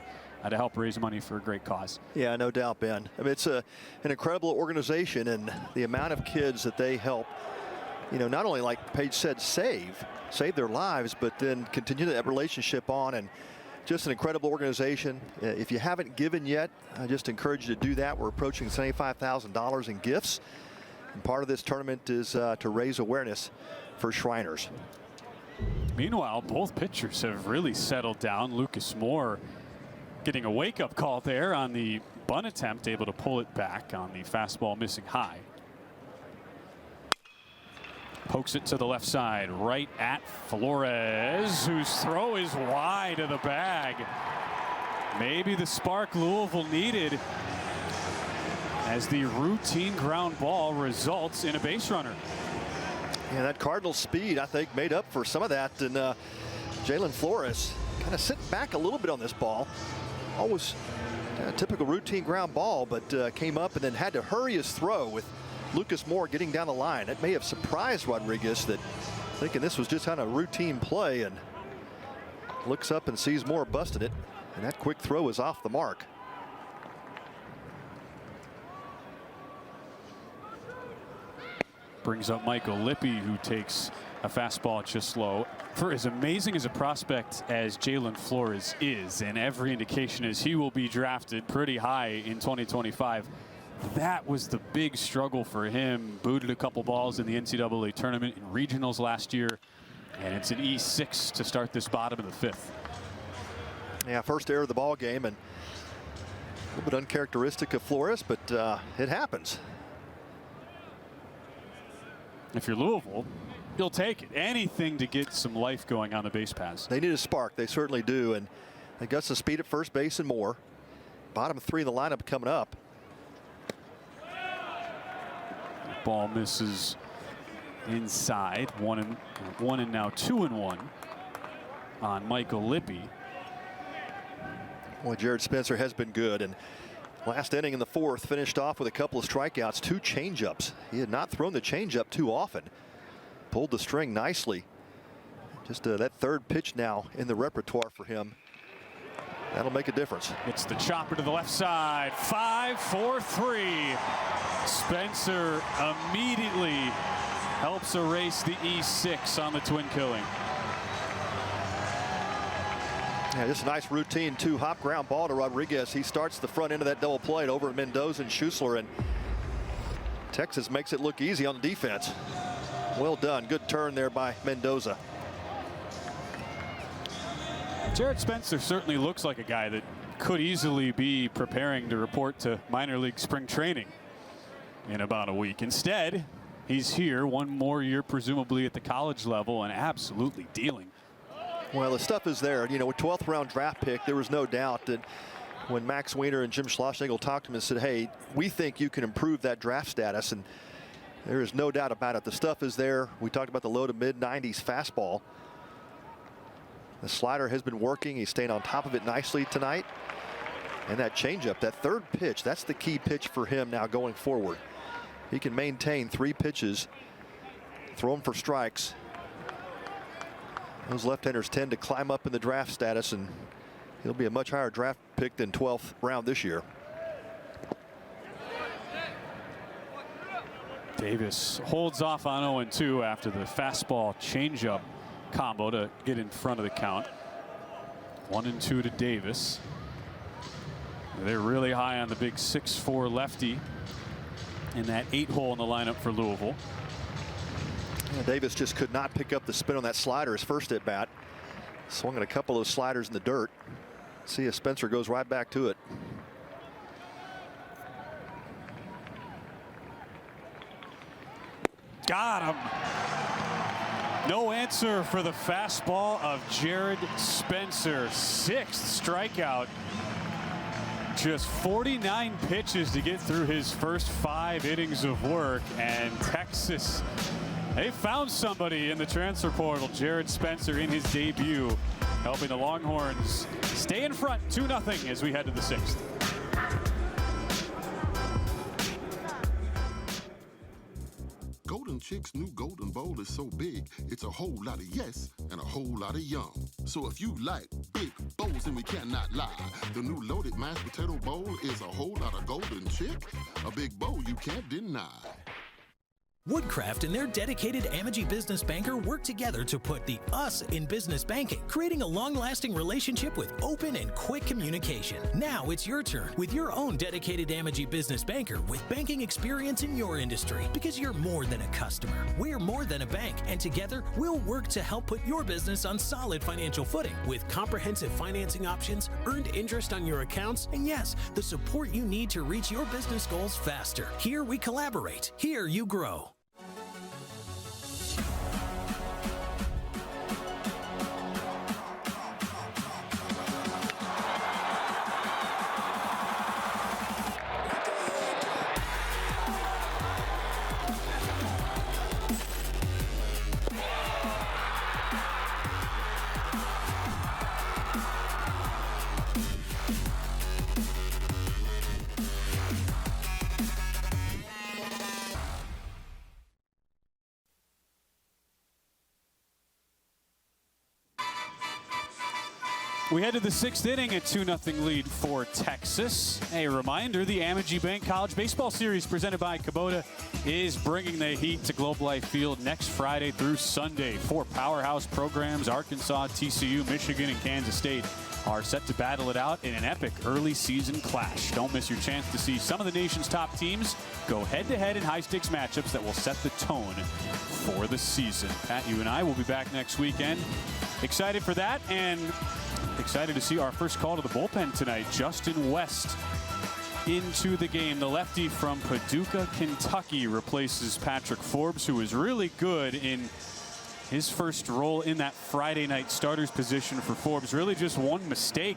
to help raise money for a great cause. Yeah, no doubt, Ben. I mean, it's an incredible organization, and the amount of kids that they help, you know, not only, like Paige said, save their lives, but then continue that relationship on. And just an incredible organization. If you haven't given yet, I just encourage you to do that. We're approaching $75,000 in gifts. And part of this tournament is to raise awareness for Shriners. Meanwhile, both pitchers have really settled down. Lucas Moore getting a wake-up call there on the bunt attempt, able to pull it back on the fastball missing high. Pokes it to the left side, right at Flores, whose throw is wide of the bag. Maybe the spark Louisville needed, as the routine ground ball results in a base runner. Yeah, that Cardinal speed, I think, made up for some of that. And Jalen Flores kind of sitting back a little bit on this ball. Always a typical routine ground ball, but came up and then had to hurry his throw with Lucas Moore getting down the line. That may have surprised Rodriguez, that thinking this was just kind of routine play, and looks up and sees Moore busted it, and that quick throw is off the mark. Brings up Michael Lippi, who takes a fastball just low. For as amazing as a prospect as Jalen Flores is, and every indication is he will be drafted pretty high in 2025, that was the big struggle for him. Booted a couple balls in the NCAA tournament and regionals last year, and it's an E6 to start this bottom of the fifth. Yeah, first error of the ball game, and a little bit uncharacteristic of Flores, but it happens. If you're Louisville, you'll take it. Anything to get some life going on the base paths. They need a spark. They certainly do, and they got some speed at first base and more. Bottom three of the lineup coming up. Ball misses inside. One and now 2-1 on Michael Lippi. Well, Jared Spencer has been good, and last inning in the fourth finished off with a couple of strikeouts, 2 changeups. He had not thrown the changeup too often. Pulled the string nicely. Just that third pitch now in the repertoire for him. That'll make a difference. It's the chopper to the left side. 5-4-3. Spencer immediately helps erase the E6 on the twin killing. Yeah, just a nice routine two-hop ground ball to Rodriguez. He starts the front end of that double play over at Mendoza and Schussler, and Texas makes it look easy on the defense. Well done. Good turn there by Mendoza. Jared Spencer certainly looks like a guy that could easily be preparing to report to minor league spring training in about a week. Instead, he's here one more year, presumably at the college level, and absolutely dealing. Well, the stuff is there. You know, with 12th round draft pick, there was no doubt that when Max Weiner and Jim Schlossnagle talked to him and said, hey, we think you can improve that draft status, and there is no doubt about it. The stuff is there. We talked about the low to mid 90s fastball. The slider has been working. He's staying on top of it nicely tonight. And that changeup, that third pitch, that's the key pitch for him now going forward. He can maintain 3 pitches, throw them for strikes. Those left-handers tend to climb up in the draft status, and he'll be a much higher draft pick than 12th round this year. Davis holds off on 0-2 after the fastball changeup combo to get in front of the count. 1-2 to Davis. They're really high on the big 6'4" lefty in that 8-hole in the lineup for Louisville. Yeah, Davis just could not pick up the spin on that slider his first at bat. Swung at a couple of those sliders in the dirt. See if Spencer goes right back to it. Got him. No answer for the fastball of Jared Spencer. 6th strikeout. Just 49 pitches to get through his first 5 innings of work, and Texas, they found somebody in the transfer portal. Jared Spencer in his debut, helping the Longhorns stay in front 2-0 as we head to the 6th. Golden Chick's new Golden Bowl is so big, it's a whole lot of yes and a whole lot of yum. So if you like big bowls, then we cannot lie. The new loaded mashed potato bowl is a whole lot of Golden Chick, a big bowl you can't deny. Woodcraft and their dedicated Amegy business banker work together to put the us in business banking, creating a long-lasting relationship with open and quick communication. Now it's your turn with your own dedicated Amegy business banker with banking experience in your industry, because you're more than a customer. We're more than a bank, and together we'll work to help put your business on solid financial footing with comprehensive financing options, earned interest on your accounts, and yes, the support you need to reach your business goals faster. Here we collaborate. Here you grow. We head to the 6th inning, a 2-0 lead for Texas. A reminder, the Amegy Bank College Baseball Series presented by Kubota is bringing the heat to Globe Life Field next Friday through Sunday. 4 powerhouse programs, Arkansas, TCU, Michigan, and Kansas State, are set to battle it out in an epic early season clash. Don't miss your chance to see some of the nation's top teams go head-to-head in high-stakes matchups that will set the tone for the season. Pat, you and I will be back next weekend. Excited for that, and excited to see our first call to the bullpen tonight. Justin West into the game. The lefty from Paducah, Kentucky, replaces Patrick Forbes, who was really good in his first role in that Friday night starters position for Forbes. Really just one mistake.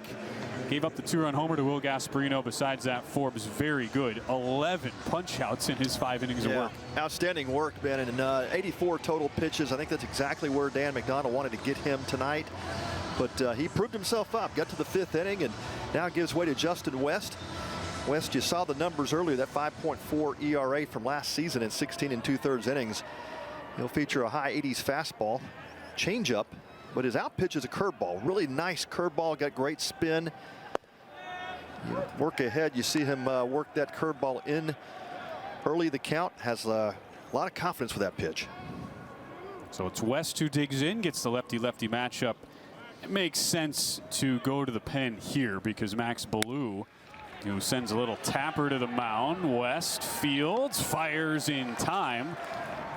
Gave up the 2-run homer to Will Gasparino. Besides that, Forbes very good. 11 punch outs in his 5 innings of work. Outstanding work, Ben, and 84 total pitches. I think that's exactly where Dan McDonald wanted to get him tonight. But he proved himself up, got to the 5th inning, and now gives way to Justin West. West, you saw the numbers earlier, that 5.4 ERA from last season in 16 2/3 innings. He'll feature a high 80s fastball, changeup, but his out pitch is a curveball. Really nice curveball, got great spin. You work ahead, you see him work that curveball in early the count, has a lot of confidence with that pitch. So it's West who digs in, gets the lefty-lefty matchup. It makes sense to go to the pen here because Max Ballou, who sends a little tapper to the mound. West fields, fires in time.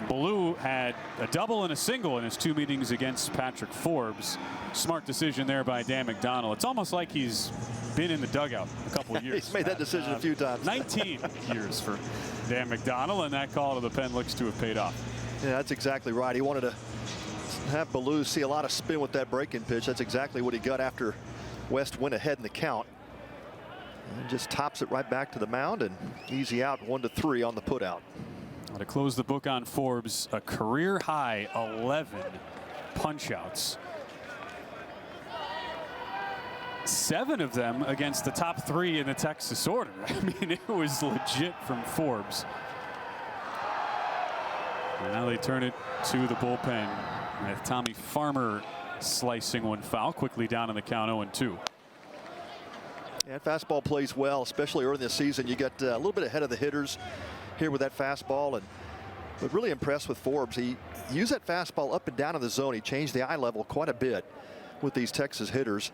Ballou had a double and a single in his 2 meetings against Patrick Forbes. Smart decision there by Dan McDonnell. It's almost like he's been in the dugout a couple of years. He's made that decision a few times. 19 years for Dan McDonnell, and that call to the pen looks to have paid off. Yeah, that's exactly right. He wanted to have Ballou see a lot of spin with that break-in pitch. That's exactly what he got after West went ahead in the count. And just tops it right back to the mound, and easy out, 1-3 on the putout. To close the book on Forbes, a career high 11 punch-outs. 7 of them against the top 3 in the Texas order. I mean, it was legit from Forbes. And now they turn it to the bullpen with Tommy Farmer slicing one foul, quickly down in the count 0-2. Yeah, fastball plays well, especially early in the season. You got a little bit ahead of the hitters here with that fastball, but really impressed with Forbes. He used that fastball up and down in the zone. He changed the eye level quite a bit with these Texas hitters.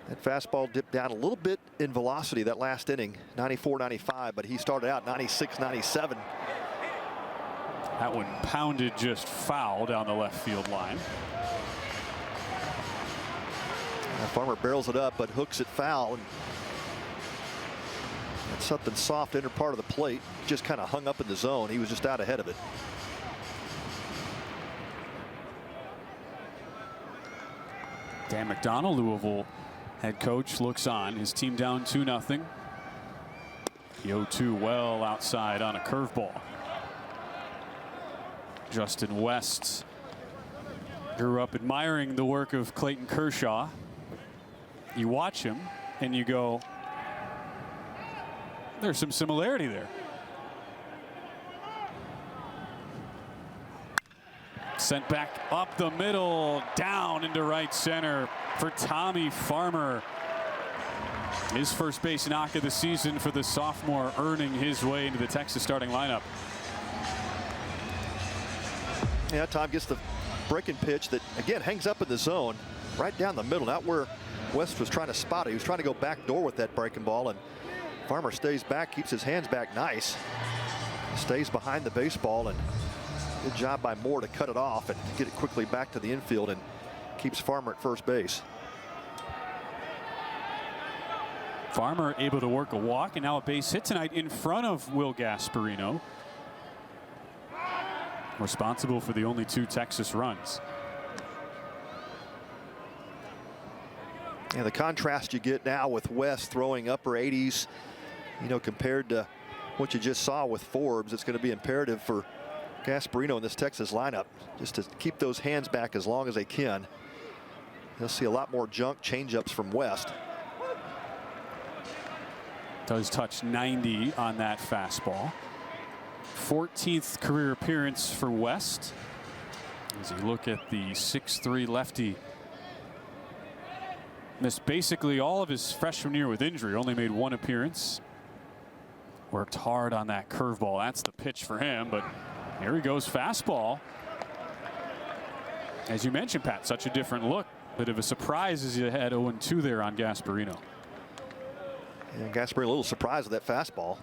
That fastball dipped down a little bit in velocity that last inning, 94-95, but he started out 96-97. That one pounded just foul down the left field line. Farmer barrels it up, but hooks it foul. And that's something soft inner part of the plate. Just kind of hung up in the zone. He was just out ahead of it. Dan McDonnell, Louisville head coach, looks on. His team down 2-0. The 0-2 well outside on a curveball. Justin West grew up admiring the work of Clayton Kershaw. You watch him and you go, there's some similarity there. Sent back up the middle, down into right center for Tommy Farmer. His first base knock of the season for the sophomore, earning his way into the Texas starting lineup. Yeah, Tom gets the breaking pitch that, again, hangs up in the zone, right down the middle, not where West was trying to spot it. He was trying to go back door with that breaking ball, and Farmer stays back, keeps his hands back nice, stays behind the baseball, and good job by Moore to cut it off and get it quickly back to the infield and keeps Farmer at first base. Farmer able to work a walk and now a base hit tonight in front of Will Gasparino, responsible for the only 2 Texas runs. And the contrast you get now with West throwing upper 80s, you know, compared to what you just saw with Forbes, it's going to be imperative for Gasparino in this Texas lineup just to keep those hands back as long as they can. You'll see a lot more junk changeups from West. Does touch 90 on that fastball. 14th career appearance for West. As you look at the 6'3" lefty, missed basically all of his freshman year with injury, only made 1 appearance. Worked hard on that curveball. That's the pitch for him, but here he goes, fastball. As you mentioned, Pat, such a different look. Bit of a surprise as you had 0-2 there on Gasparino. Yeah, Gasparino a little surprised with that fastball.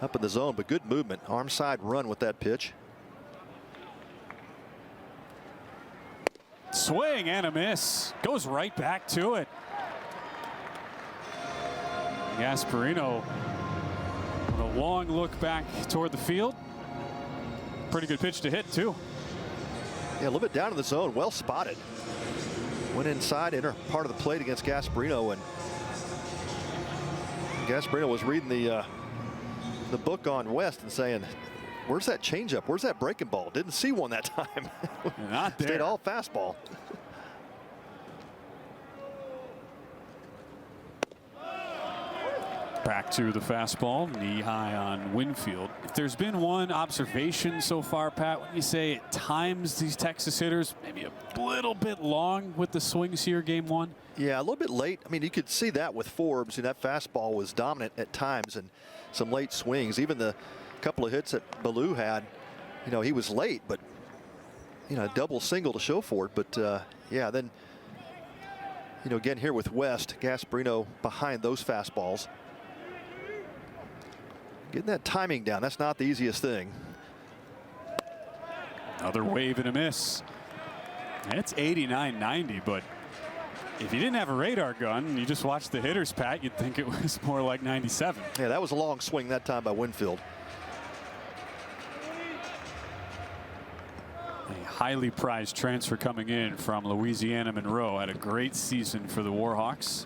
Up in the zone, but good movement. Arm side run with that pitch. Swing and a miss. Goes right back to it. Gasparino with a long look back toward the field. Pretty good pitch to hit, too. Yeah, a little bit down in the zone. Well spotted. Went inside, inner part of the plate against Gasparino, and Gasparino was reading the book on West and saying, where's that changeup? Where's that breaking ball? Didn't see one that time. Not there. Stayed all fastball. Back to the fastball, knee high on Winfield. If there's been one observation so far, Pat, when you say at times these Texas hitters maybe a little bit long with the swings here, game one. Yeah, a little bit late. I mean, you could see that with Forbes, and that fastball was dominant at times and some late swings. Even the couple of hits that Ballou had, you know, he was late, but, you know, a double single to show for it. But, yeah, then, you know, again here with West, Gasparino behind those fastballs. Getting that timing down, that's not the easiest thing. Another wave and a miss. It's 89-90, but if you didn't have a radar gun and you just watched the hitters, Pat, you'd think it was more like 97. Yeah, that was a long swing that time by Winfield. A highly prized transfer coming in from Louisiana Monroe. Had a great season for the Warhawks.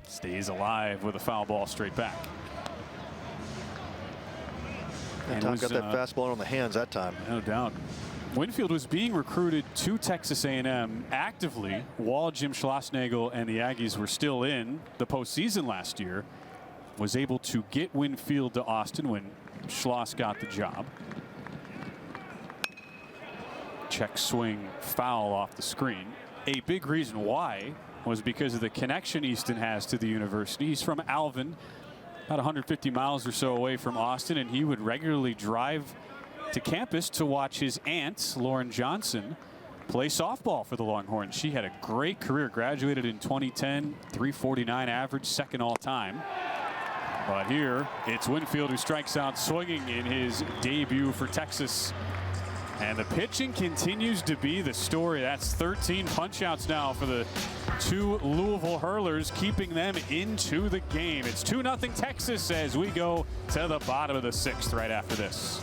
Stays alive with a foul ball straight back. That time got that fastball on the hands that time. No doubt. Winfield was being recruited to Texas A&M actively while Jim Schlossnagle and the Aggies were still in the postseason last year. Was able to get Winfield to Austin when Schloss got the job. Check swing foul off the screen. A big reason why was because of the connection Easton has to the university. He's from Alvin, about 150 miles or so away from Austin, and he would regularly drive to campus to watch his aunt, Lauren Johnson, play softball for the Longhorns. She had a great career, graduated in 2010, 349 average, second all time. But here it's Winfield who strikes out swinging in his debut for Texas. And the pitching continues to be the story. That's 13 punch-outs now for the two Louisville hurlers, keeping them into the game. It's 2-0 Texas as we go to the bottom of the sixth right after this.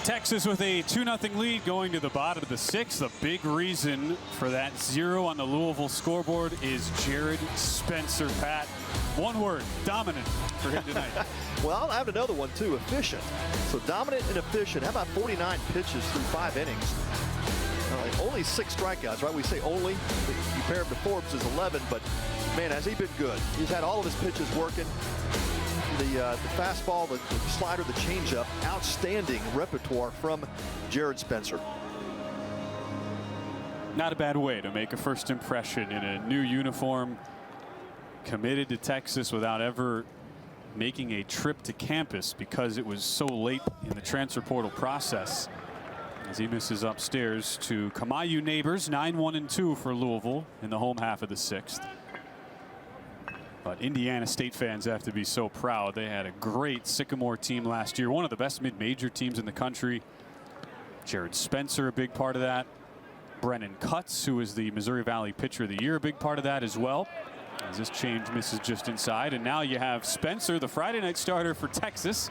Texas with a 2-0 lead going to the bottom of the sixth. The big reason for that 0 on the Louisville scoreboard is Jared Spencer. Pat, one word, dominant for him tonight. Well, I have another one too, efficient. So dominant and efficient. How about 49 pitches through 5 innings? Only 6 strikeouts, right? We say only. You compare him to Forbes is 11, but man, has he been good. He's had all of his pitches working. The fastball, the slider, the changeup, outstanding repertoire from Jared Spencer. Not a bad way to make a first impression in a new uniform. Committed to Texas without ever making a trip to campus because it was so late in the transfer portal process. As he misses upstairs to Kamayu neighbors, 9-1-2 for Louisville in the home half of the sixth. But Indiana State fans have to be so proud. They had a great Sycamore team last year, one of the best mid-major teams in the country. Jared Spencer, a big part of that. Brennan Cutts, who is the Missouri Valley Pitcher of the Year, a big part of that as well. As this change misses just inside. And now you have Spencer, the Friday night starter for Texas.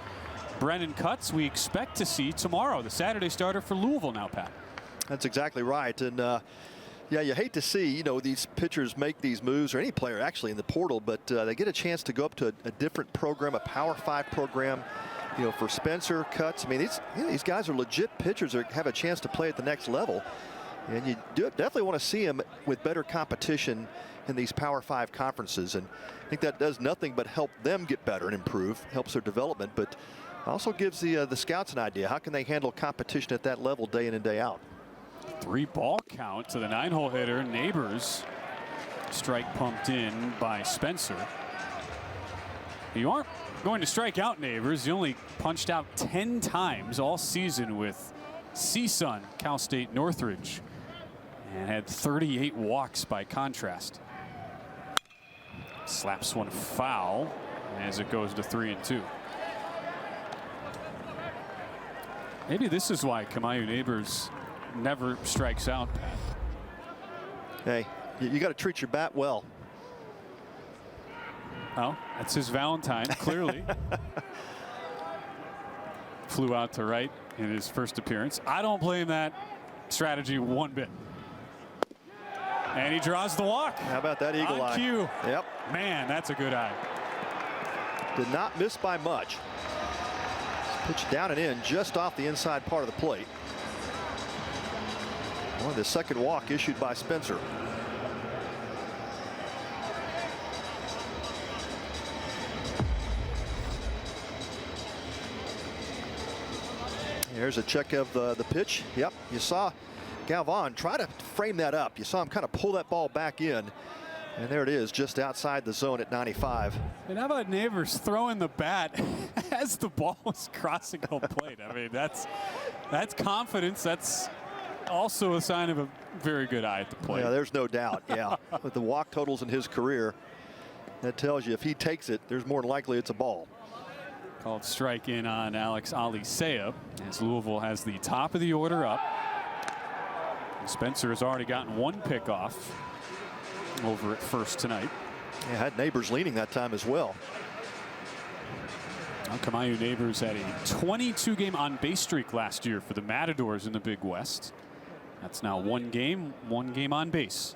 Brennan Cutts, we expect to see tomorrow, the Saturday starter for Louisville now, Pat. That's exactly right. And yeah, you hate to see, you know, these pitchers make these moves, or any player actually in the portal, but they get a chance to go up to a different program, a Power 5 program, you know, for Spencer, Cutts. I mean, these guys are legit pitchers that have a chance to play at the next level. And you definitely want to see them with better competition in these Power 5 conferences. And I think that does nothing but help them get better and improve, helps their development, but also gives the scouts an idea. How can they handle competition at that level day in and day out? 3-ball count to the 9-hole hitter. Neighbors. Strike pumped in by Spencer. You aren't going to strike out Neighbors. He only punched out 10 times all season with CSUN, Cal State Northridge, and had 38 walks by contrast. Slaps one foul as it goes to 3-2. Maybe this is why Kamayu Neighbors never strikes out. Hey, you got to treat your bat well. Oh, that's his Valentine, clearly. Flew out to right in his first appearance. I don't blame that strategy one bit. And he draws the walk. How about that eagle eye? On cue. Yep. Man, that's a good eye. Did not miss by much. Pitch down and in just off the inside part of the plate. Well, the second walk issued by Spencer. Here's a check of the pitch. Yep, you saw Galvan try to frame that up. You saw him kind of pull that ball back in. And there it is, just outside the zone at 95. And how about Neighbors throwing the bat as the ball was crossing home plate? I mean, that's confidence. That's also a sign of a very good eye at the plate. Yeah, there's no doubt. Yeah, with the walk totals in his career, that tells you if he takes it, there's more than likely it's a ball. Called strike in on Alex Alicea as Louisville has the top of the order up. And Spencer has already gotten one pickoff over at first tonight. Yeah, had Neighbors leaning that time as well. Now Kamayu Neighbors had a 22-game on-base streak last year for the Matadors in the Big West. That's now one game on base.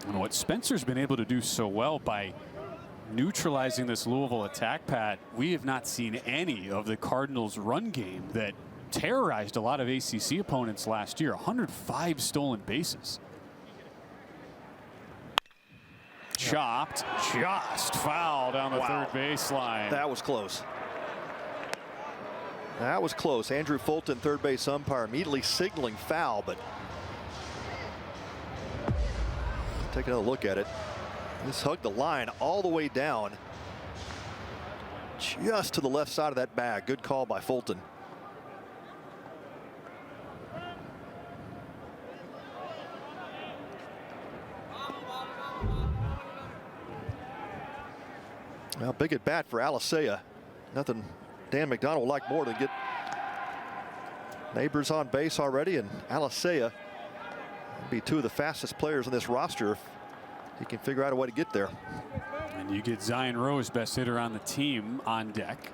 And what Spencer's been able to do so well by neutralizing this Louisville attack, Pat, we have not seen any of the Cardinals' run game that terrorized a lot of ACC opponents last year. 105 stolen bases. Chopped, just foul down the third baseline. That was close. That was close. Andrew Fulton, third base umpire, immediately signaling foul, but take another look at it. This hugged the line all the way down just to the left side of that bag. Good call by Fulton. Well, big at bat for Alicea. Nothing Dan McDonald would like more than get Neighbors on base already, and Alicea be two of the fastest players on this roster if he can figure out a way to get there. And you get Zion Rose, best hitter on the team, on deck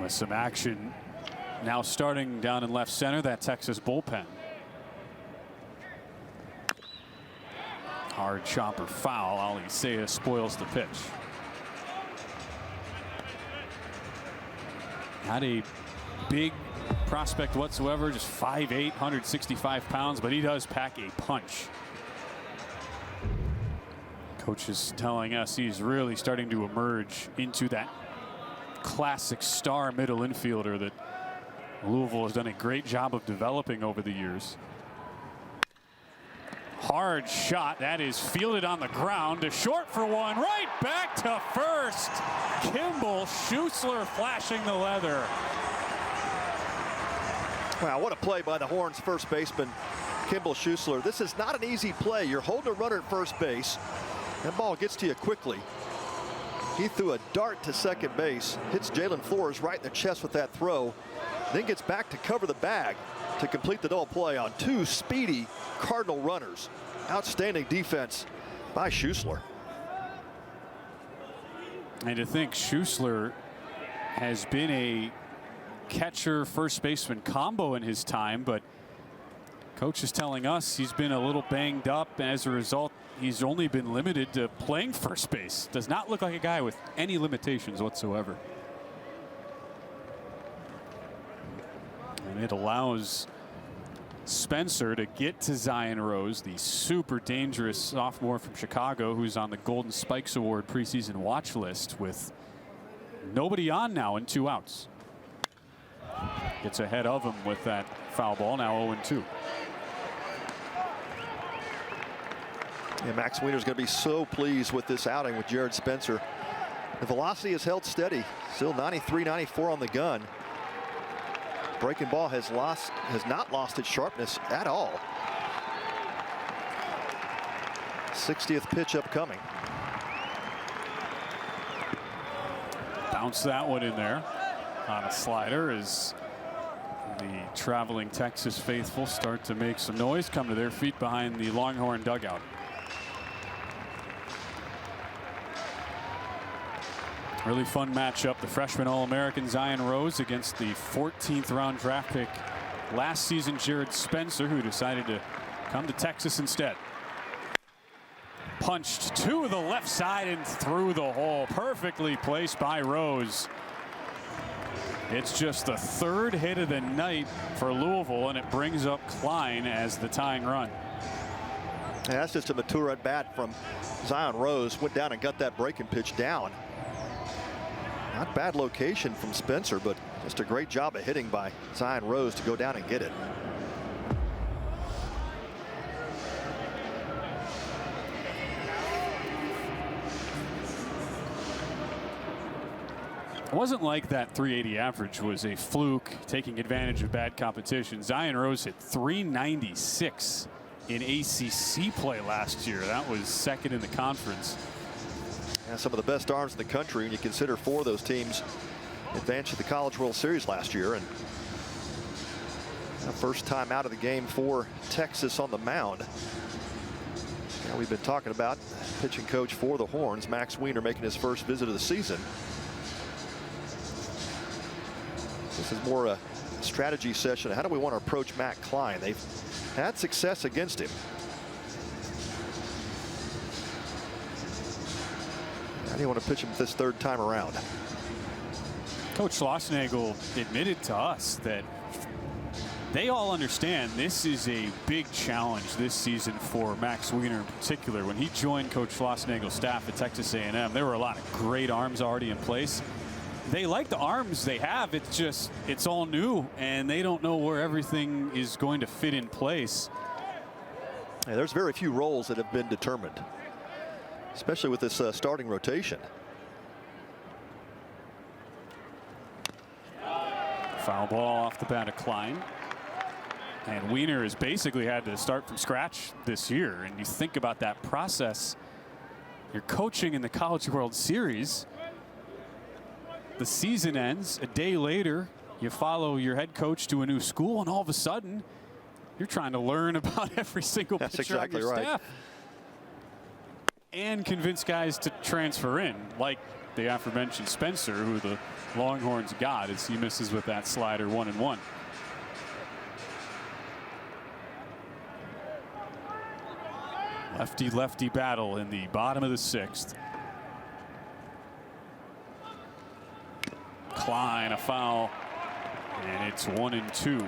with some action now starting down in left center, that Texas bullpen. Hard chopper foul. Alicea spoils the pitch. Not a big prospect whatsoever, just 5'8", 165 pounds, but he does pack a punch. Coach is telling us he's really starting to emerge into that classic star middle infielder that Louisville has done a great job of developing over the years. Hard shot, that is fielded on the ground to short for one, right back to first. Kimball Schuessler flashing the leather. Wow, what a play by the Horns first baseman, Kimball Schuessler. This is not an easy play. You're holding a runner at first base. That ball gets to you quickly. He threw a dart to second base, hits Jalen Flores right in the chest with that throw, then gets back to cover the bag to complete the double play on two speedy Cardinal runners. Outstanding defense by Schuessler. And to think Schuessler has been a catcher first baseman combo in his time, but Coach is telling us he's been a little banged up, and as a result, he's only been limited to playing first base. Does not look like a guy with any limitations whatsoever. And it allows Spencer to get to Zion Rose, the super dangerous sophomore from Chicago who's on the Golden Spikes Award preseason watch list, with nobody on now and 2 outs. Gets ahead of him with that foul ball, now 0-2. Yeah, Max Wiener's going to be so pleased with this outing with Jared Spencer. The velocity has held steady, still 93, 94 on the gun. Breaking ball has not lost its sharpness at all. 60th pitch upcoming. Bounce that one in there on a slider as the traveling Texas faithful start to make some noise, come to their feet behind the Longhorn dugout. Really fun matchup. The freshman All-American Zion Rose against the 14th round draft pick last season, Jared Spencer, who decided to come to Texas instead. Punched to the left side and through the hole. Perfectly placed by Rose. It's just the 3rd hit of the night for Louisville, and it brings up Klein as the tying run. Yeah, that's just a mature at bat from Zion Rose. Went down and got that breaking pitch down. Not bad location from Spencer, but just a great job of hitting by Zion Rose to go down and get it. It wasn't like that 380 average was a fluke taking advantage of bad competition. Zion Rose hit 396 in ACC play last year. That was 2nd in the conference. And some of the best arms in the country when you consider 4 of those teams advanced to the College World Series last year. And first time out of the game for Texas on the mound. Now we've been talking about pitching coach for the Horns, Max Wiener, making his first visit of the season. This is more a strategy session. How do we want to approach Matt Klein? They've had success against him. How do you want to pitch him this 3rd time around? Coach Schlossnagle admitted to us that they all understand this is a big challenge this season for Max Wiener in particular. When he joined Coach Schlossnagle's staff at Texas A&M, there were a lot of great arms already in place. They like the arms they have. It's just, it's all new, and they don't know where everything is going to fit in place. Yeah, there's very few roles that have been determined, especially with this starting rotation. Foul ball off the bat of Klein. And Wiener has basically had to start from scratch this year. And you think about that process. You're coaching in the College World Series. The season ends. A day later, you follow your head coach to a new school, and all of a sudden, you're trying to learn about every single pitcher on your staff. And convince guys to transfer in, like the aforementioned Spencer, who the Longhorns got as he misses with that slider 1-1. Lefty-lefty battle in the bottom of the 6th. Klein, a foul, and it's 1-2.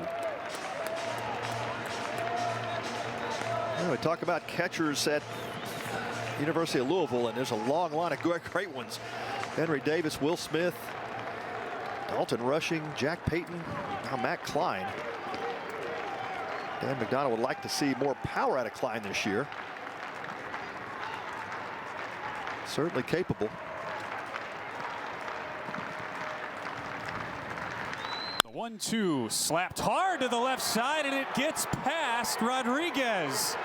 We talk about catchers at University of Louisville, and there's a long line of great ones. Henry Davis, Will Smith, Dalton Rushing, Jack Payton, now Matt Klein. Dan McDonough would like to see more power out of Klein this year. Certainly capable. The 1-2 slapped hard to the left side, and it gets past Rodriguez.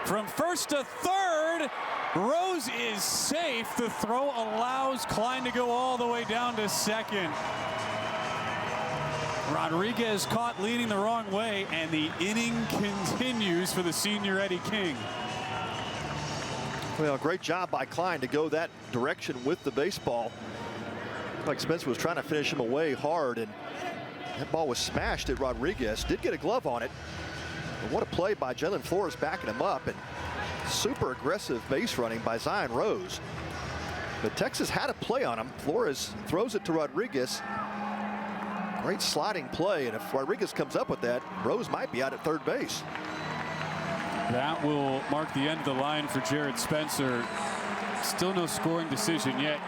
From first to third, Rose is safe. The throw allows Klein to go all the way down to second. Rodriguez caught leading the wrong way, and the inning continues for the senior Eddie King. Well, great job by Klein to go that direction with the baseball. Like Spencer was trying to finish him away hard, and that ball was smashed at Rodriguez. Did get a glove on it. And what a play by Jalen Flores backing him up, and super aggressive base running by Zion Rose. But Texas had a play on him. Flores throws it to Rodriguez. Great sliding play, and if Rodriguez comes up with that, Rose might be out at third base. That will mark the end of the line for Jared Spencer. Still no scoring decision yet.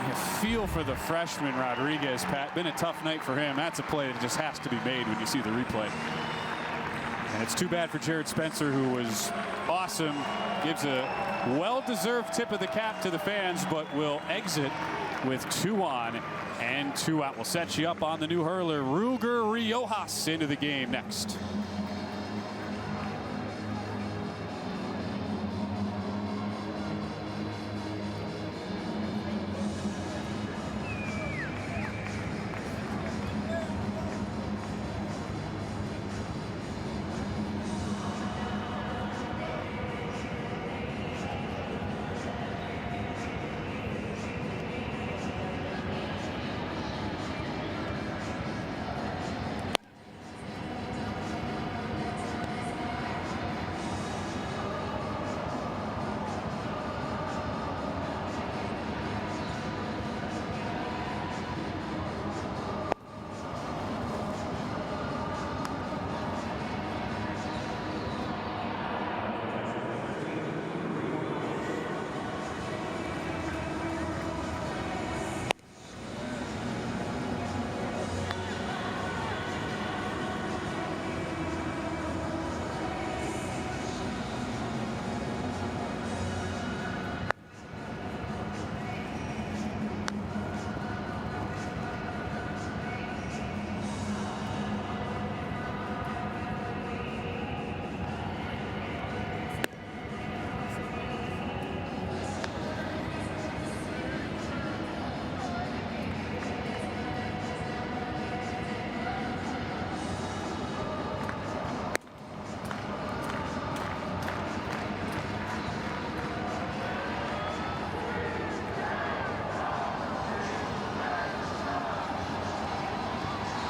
You feel for the freshman Rodriguez, Pat. Been a tough night for him. That's a play that just has to be made when you see the replay. And it's too bad for Jared Spencer, who was awesome. Gives a well-deserved tip of the cap to the fans, but will exit with 2 on and 2 out. We'll set you up on the new hurler, Ruger Riojas, into the game next.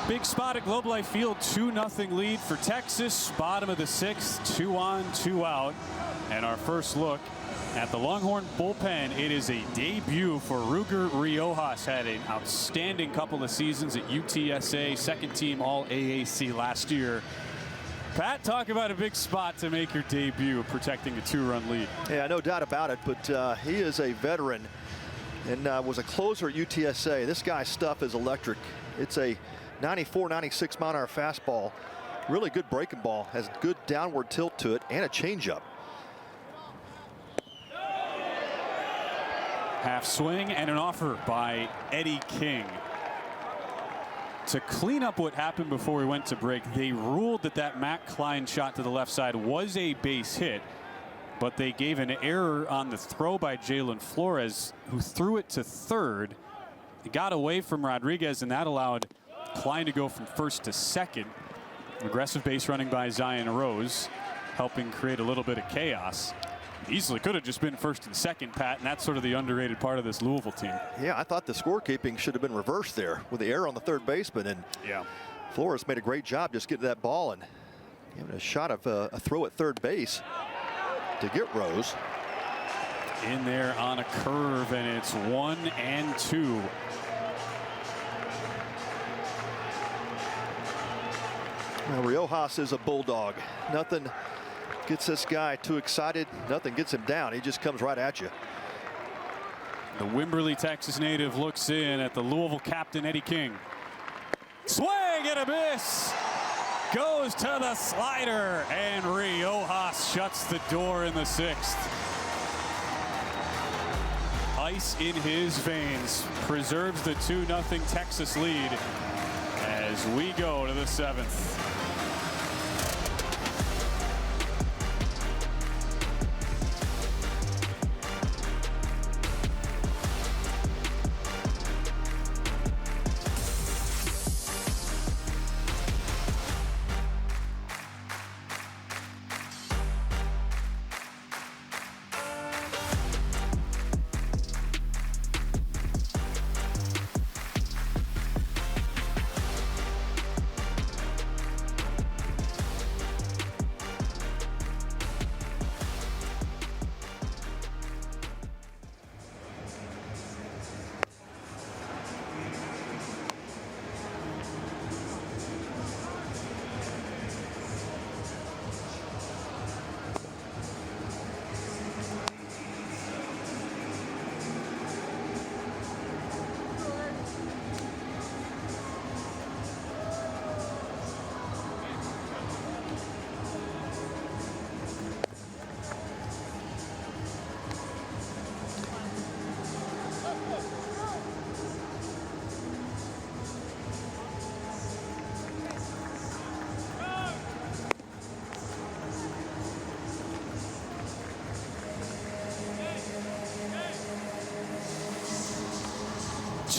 Big spot at Globe Life Field, 2-0 lead for Texas. Bottom of the 6th, 2 on, 2 out. And our first look at the Longhorn bullpen. It is a debut for Ruger Riojas. Had an outstanding couple of seasons at UTSA, second team All AAC last year. Pat, talk about a big spot to make your debut, protecting a 2-run lead. Yeah, no doubt about it, but he is a veteran and was a closer at UTSA. This guy's stuff is electric. It's a 94, 96 mile-an-hour fastball. Really good breaking ball. Has good downward tilt to it and a changeup. Half swing and an offer by Eddie King. To clean up what happened before we went to break, they ruled that Matt Klein shot to the left side was a base hit, but they gave an error on the throw by Jalen Flores, who threw it to third. It got away from Rodriguez, and that allowed Klein to go from first to second. Aggressive base running by Zion Rose, helping create a little bit of chaos. Easily could have just been first and second, Pat, and that's sort of the underrated part of this Louisville team. Yeah, I thought the scorekeeping should have been reversed there with the error on the third baseman, and yeah, Flores made a great job just getting that ball and giving a shot of a throw at third base to get Rose. In there on a curve, and it's 1-2. Well, Riojas is a bulldog. Nothing gets this guy too excited. Nothing gets him down. He just comes right at you. The Wimberley, Texas native looks in at the Louisville captain, Eddie King. Swing and a miss. Goes to the slider, and Riojas shuts the door in the 6th. Ice in his veins, preserves the 2-0 Texas lead as we go to the 7th.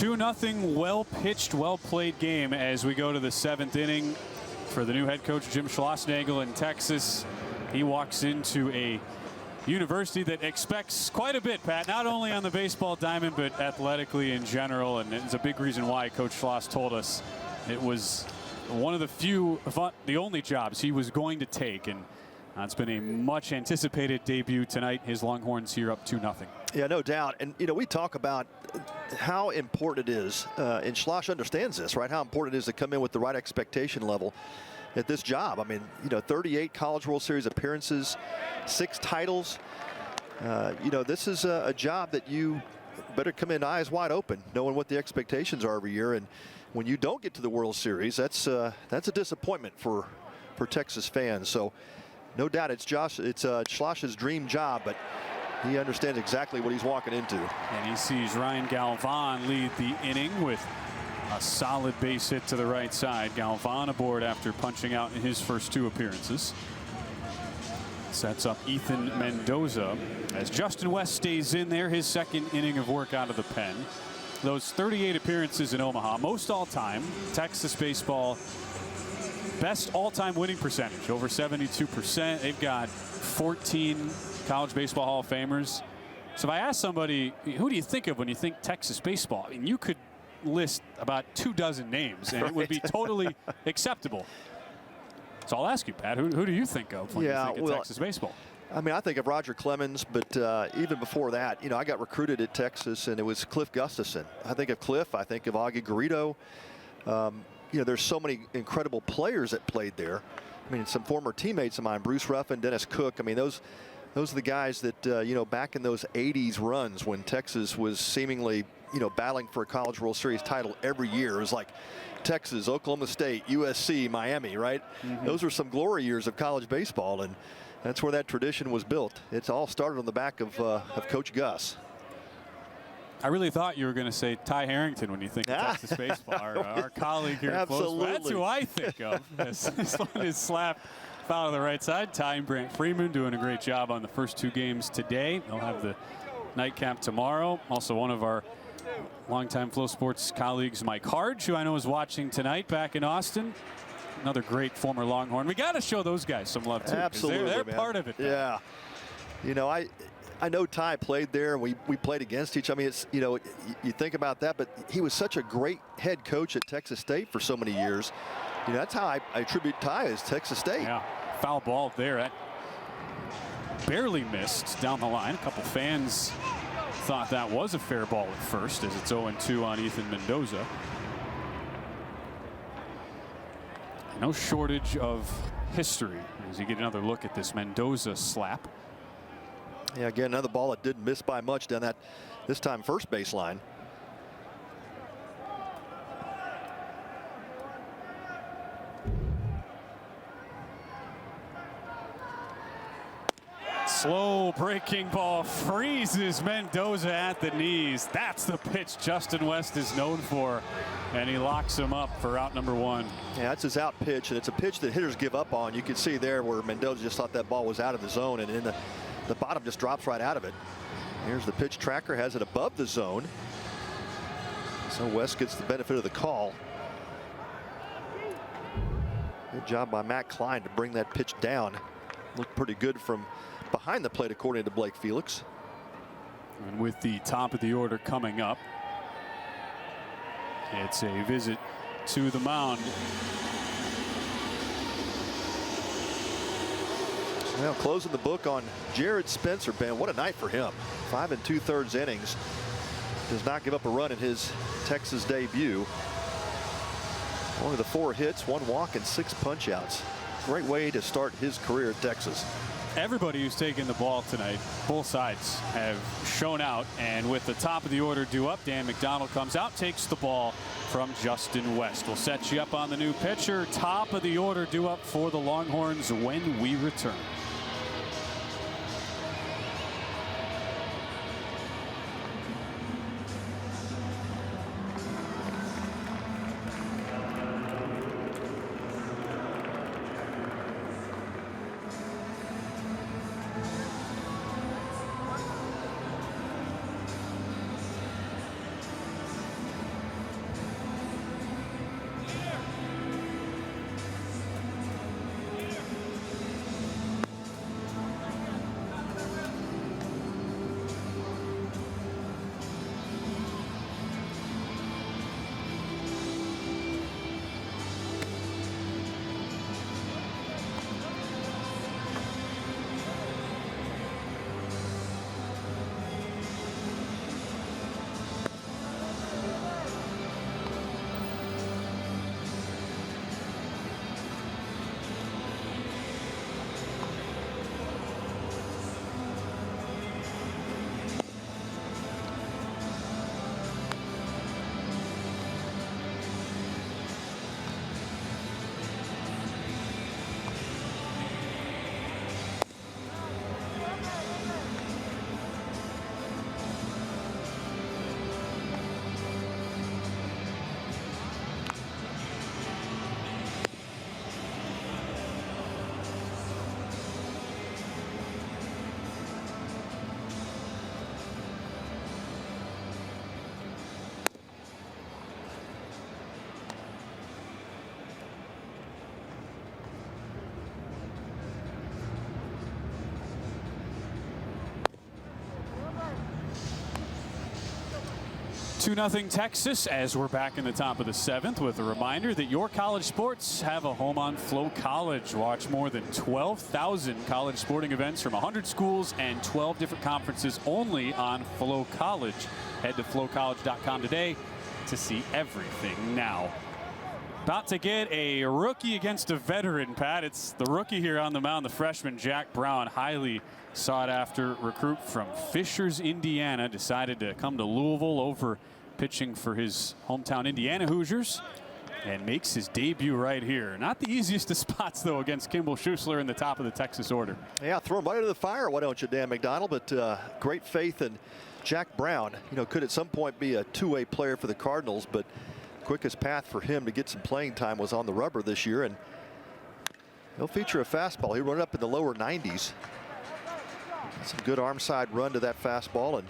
2-0, well-pitched, well-played game as we go to the 7th inning for the new head coach, Jim Schlossnagle in Texas. He walks into a university that expects quite a bit, Pat, not only on the baseball diamond, but athletically in general. And it's a big reason why Coach Schloss told us it was one of the few, the only jobs he was going to take. And it's been a much anticipated debut tonight. His Longhorns here up 2-0. Yeah, no doubt. And, you know, we talk about how important it is, and Schloss understands this, right? How important it is to come in with the right expectation level at this job. I mean, you know, 38 College World Series appearances, 6 titles. You know, this is a job that you better come in eyes wide open, knowing what the expectations are every year. And when you don't get to the World Series, that's a disappointment for Texas fans. So no doubt it's Schloss's dream job, but he understands exactly what he's walking into. And he sees Ryan Galvan lead the inning with a solid base hit to the right side. Galvan aboard after punching out in his first 2 appearances. Sets up Ethan Mendoza as Justin West stays in there, his 2nd inning of work out of the pen. Those 38 appearances in Omaha, most all-time. Texas baseball, best all-time winning percentage, over 72%. They've got 14 College Baseball Hall of Famers. So if I ask somebody, who do you think of when you think Texas baseball? I mean, you could list about 24 names, and it would be totally acceptable. So I'll ask you, Pat, who do you think of when you think of Texas baseball? I mean, I think of Roger Clemens, but even before that, you know, I got recruited at Texas, and it was Cliff Gustafson. I think of Cliff. I think of Augie Garrido. You know, there's so many incredible players that played there. I mean, some former teammates of mine, Bruce Ruffin, Dennis Cook. I mean, those are the guys that, you know, back in those 80s runs when Texas was seemingly, you know, battling for a College World Series title every year. It was like Texas, Oklahoma State, USC, Miami, right? Those were some glory years of college baseball, and that's where that tradition was built. It's all started on the back of Coach Gus. I really thought you were going to say Ty Harrington when you think of Texas baseball, our colleague here at FloBaseball. That's who I think of. This one is slapped foul to the right side. Ty and Brant Freeman doing a great job on the first 2 games today. They'll have the nightcap tomorrow. Also, one of our longtime Flow Sports colleagues, Mike Harge, who I know is watching tonight back in Austin. Another great former Longhorn. We got to show those guys some love too. Absolutely, they're part of it. Yeah. You know, I know Ty played there, and we played against each other. I mean, it's, you know, you think about that, but he was such a great head coach at Texas State for so many years. You know, that's how I attribute Ty as Texas State. Yeah, foul ball there. That barely missed down the line. A couple fans thought that was a fair ball at first, as it's 0-2 on Ethan Mendoza. No shortage of history as you get another look at this Mendoza slap. Yeah, again, another ball that didn't miss by much down that, this time, first baseline. Slow breaking ball freezes Mendoza at the knees. That's the pitch Justin West is known for, and he locks him up for out number 1. Yeah, that's his out pitch, and it's a pitch that hitters give up on. You can see there where Mendoza just thought that ball was out of the zone, and in the bottom just drops right out of it. Here's the pitch tracker, has it above the zone. So West gets the benefit of the call. Good job by Matt Klein to bring that pitch down. Looked pretty good from behind the plate, according to Blake Felix. And with the top of the order coming up, it's a visit to the mound. Well, closing the book on Jared Spencer, Ben. What a night for him. 5 2/3 innings. Does not give up a run in his Texas debut. Only the 4 hits, 1 walk, and 6 punch-outs. Great way to start his career at Texas. Everybody who's taken the ball tonight, both sides, have shown out. And with the top of the order due up, Dan McDonald comes out, takes the ball from Justin West. We'll set you up on the new pitcher. Top of the order due up for the Longhorns when we return. 2-0 Texas as we're back in the top of the 7th with a reminder that your college sports have a home on Flo College. Watch more than 12,000 college sporting events from 100 schools and 12 different conferences only on Flo College. Head to flocollege.com today to see everything now. About to get a rookie against a veteran, Pat. It's the rookie here on the mound, the freshman Jack Brown, highly sought after recruit from Fishers, Indiana, decided to come to Louisville over pitching for his hometown Indiana Hoosiers and makes his debut right here. Not the easiest of spots, though, against Kimball Schuessler in the top of the Texas order. Yeah, throw him right into the fire, why don't you, Dan McDonald? But great faith in Jack Brown. You know, could at some point be a two-way player for the Cardinals, but quickest path for him to get some playing time was on the rubber this year, and he'll feature a fastball. He run up in the lower 90s. Some good arm side run to that fastball and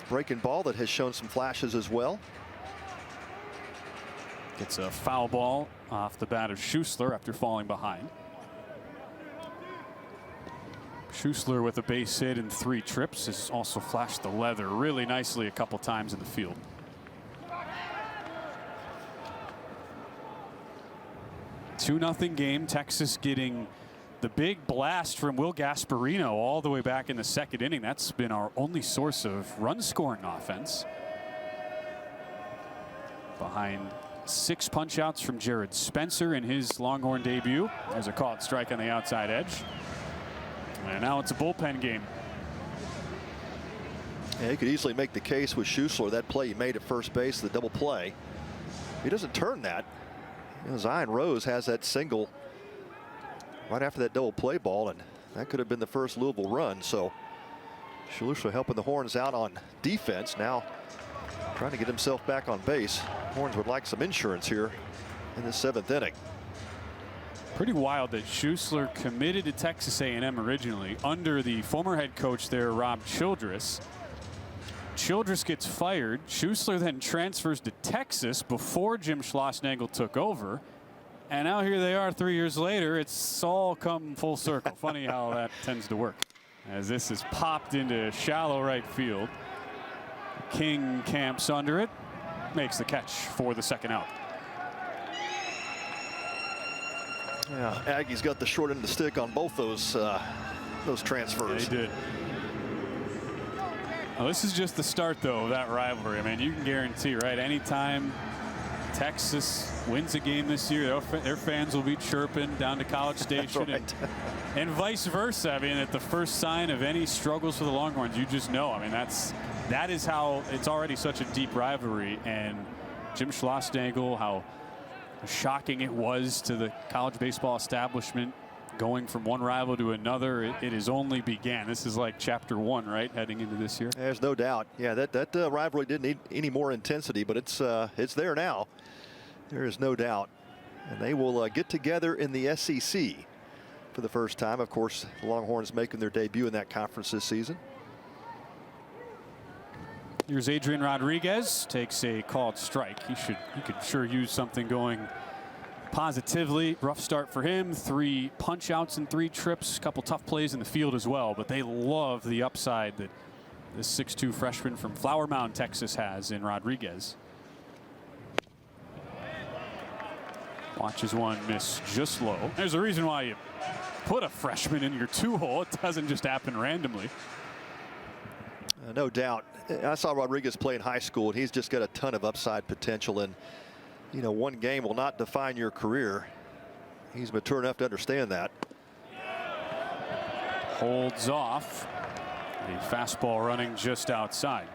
breaking ball that has shown some flashes as well. Gets a foul ball off the bat of Schuessler after falling behind. Schuessler with a base hit and 3 trips has also flashed the leather really nicely a couple times in the field. Two-0 game. Texas getting the big blast from Will Gasparino all the way back in the 2nd inning. That's been our only source of run scoring offense. Behind 6 punch outs from Jared Spencer in his Longhorn debut. There's a called strike on the outside edge. And now it's a bullpen game. Yeah, you could easily make the case with Schuessler, that play he made at first base, the double play. He doesn't turn that. You know, Zion Rose has that single right after that double play ball, and that could have been the first Louisville run. So Schuessler helping the Horns out on defense, now trying to get himself back on base. Horns would like some insurance here in the 7th inning. Pretty wild that Schuessler committed to Texas A&M originally under the former head coach there, Rob Childress. Childress gets fired. Schuessler then transfers to Texas before Jim Schlossnagle took over. And now here they are 3 years later. It's all come full circle. Funny how that tends to work. As this is popped into shallow right field. King camps under it. Makes the catch for the 2nd out. Yeah, Aggie's got the short end of the stick on both those transfers. Yeah, they did. Well, this is just the start, though, of that rivalry. I mean, you can guarantee, right, anytime Texas wins a game this year, their fans will be chirping down to College Station. Right. and vice versa. I mean, at the first sign of any struggles for the Longhorns, you just know. I mean, that is how it's already such a deep rivalry. And Jim Schlossnagle, how shocking it was to the college baseball establishment going from one rival to another. It has only began. This is like chapter 1, right, heading into this year. There's no doubt. Yeah, that rivalry didn't need any more intensity, but it's there now. There is no doubt. And they will get together in the SEC for the first time. Of course, the Longhorns making their debut in that conference this season. Here's Adrian Rodriguez, takes a called strike. He could sure use something going positively. Rough start for him. 3 punch outs and 3 trips. A couple tough plays in the field as well, but they love the upside that this 6'2" freshman from Flower Mound, Texas has in Rodriguez. Watches one miss just low. There's a reason why you put a freshman in your 2-hole. It doesn't just happen randomly. No doubt. I saw Rodriguez play in high school, and he's just got a ton of upside potential. And, you know, one game will not define your career. He's mature enough to understand that. Holds off. The fastball running just outside.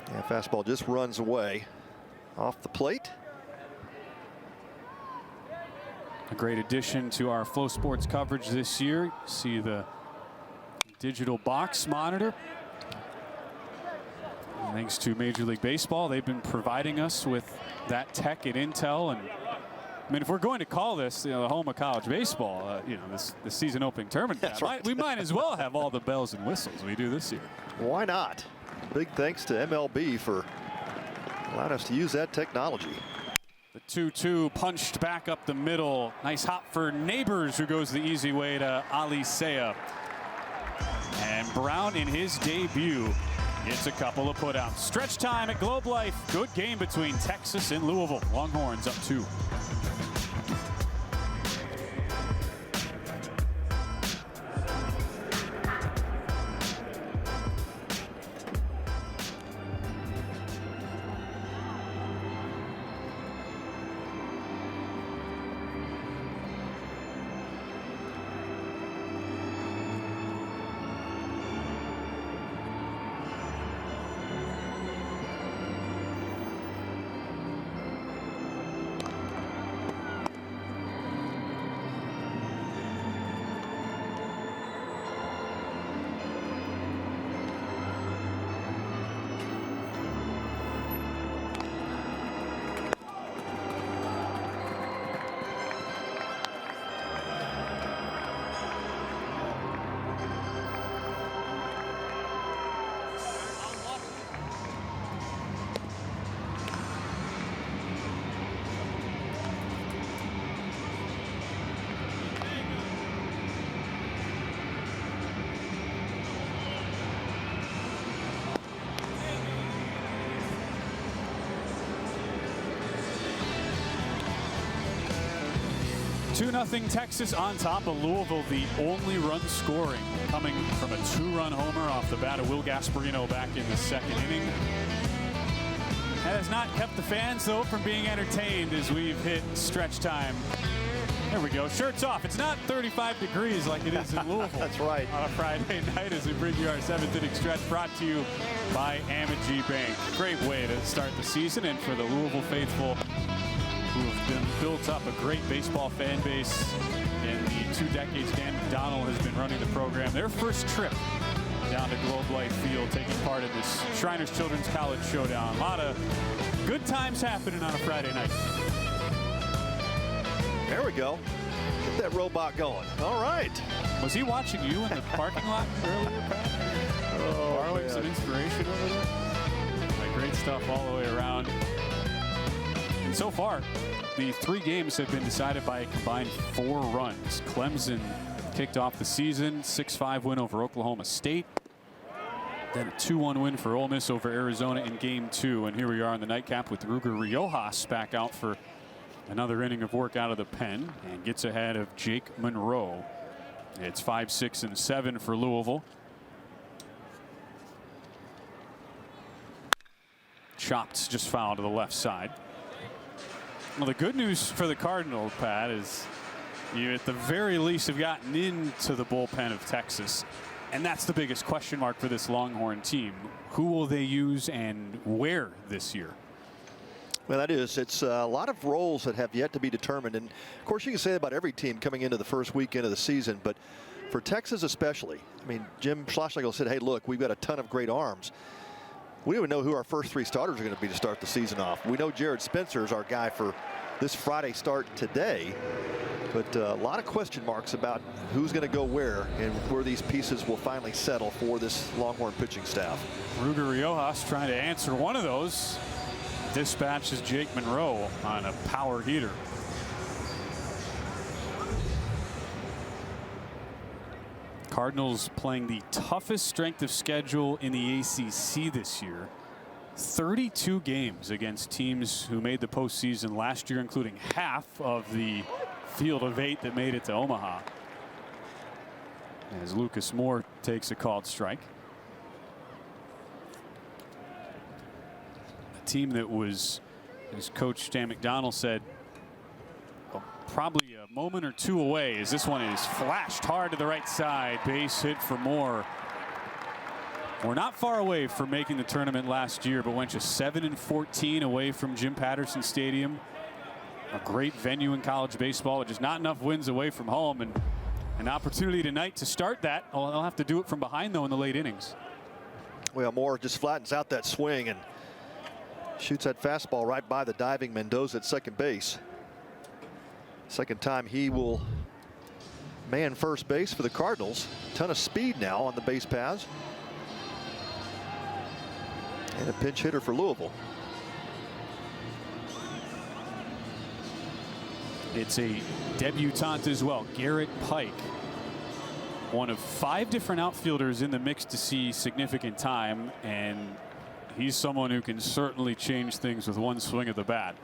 Yeah, fastball just runs away off the plate. A great addition to our Flow Sports coverage this year. See the digital box monitor. Thanks to Major League Baseball, they've been providing us with that tech at Intel. And I mean, if we're going to call this, you know, the home of college baseball, you know, this season opening tournament, That's right. we might as well have all the bells and whistles we do this year. Why not? Big thanks to MLB for allowing us to use that technology. The 2-2 punched back up the middle. Nice hop for Neighbors, who goes the easy way to Ali Seiya. And And Brown in his debut gets a couple of putouts. Stretch time at Globe Life. Good game between Texas and Louisville. Longhorns up 2. Two-0 Texas on top of Louisville. The only run scoring coming from a 2-run homer off the bat of Will Gasparino back in the 2nd inning. That has not kept the fans, though, from being entertained as we've hit stretch time. There we go. Shirts off. It's not 35 degrees like it is in Louisville. That's right. On a Friday night as we bring you our 7th inning stretch, brought to you by Amity Bank. Great way to start the season, and for the Louisville faithful who have been built up a great baseball fan base in the 2 decades Dan McDonnell has been running the program. Their first trip down to Globe Life Field, taking part in this Shriners Children's College Showdown. A lot of good times happening on a Friday night. There we go. Get that robot going. All right. Was he watching you in the parking lot earlier, Pat? Borrowing some inspiration over there? Great stuff all the way around. And so far, the 3 games have been decided by a combined 4 runs. Clemson kicked off the season, 6-5 win over Oklahoma State. Then a 2-1 win for Ole Miss over Arizona in Game 2. And here we are in the nightcap with Ruger Riojas back out for another inning of work out of the pen, and gets ahead of Jake Monroe. It's 5, 6, and 7 for Louisville. Chopped just foul to the left side. Well, the good news for the Cardinals, Pat, is you at the very least have gotten into the bullpen of Texas. And that's the biggest question mark for this Longhorn team. Who will they use and where this year? Well, that is. It's a lot of roles that have yet to be determined. And, of course, you can say that about every team coming into the first weekend of the season. But for Texas especially, I mean, Jim Schlossnagle said, hey, look, we've got a ton of great arms. We don't even know who our first 3 starters are going to be to start the season off. We know Jared Spencer is our guy for this Friday start today. But a lot of question marks about who's going to go where and where these pieces will finally settle for this Longhorn pitching staff. Ruger Riojas trying to answer one of those. Dispatches Jake Monroe on a power heater. Cardinals playing the toughest strength of schedule in the ACC this year. 32 games against teams who made the postseason last year, including half of the field of 8 that made it to Omaha. As Lucas Moore takes a called strike. A team that was, as Coach Stan McDonnell said, probably a moment or 2 away, as this one is flashed hard to the right side. Base hit for Moore. We're not far away from making the tournament last year, but went just 7-14 away from Jim Patterson Stadium. A great venue in college baseball, but just not enough wins away from home. And an opportunity tonight to start that. They'll have to do it from behind, though, in the late innings. Well, Moore just flattens out that swing and shoots that fastball right by the diving Mendoza at second base. Second time he will man first base for the Cardinals. Ton of speed now on the base paths. And a pinch hitter for Louisville. It's a debutante as well, Garrett Pike. one of 5 different outfielders in the mix to see significant time, and he's someone who can certainly change things with one swing of the bat.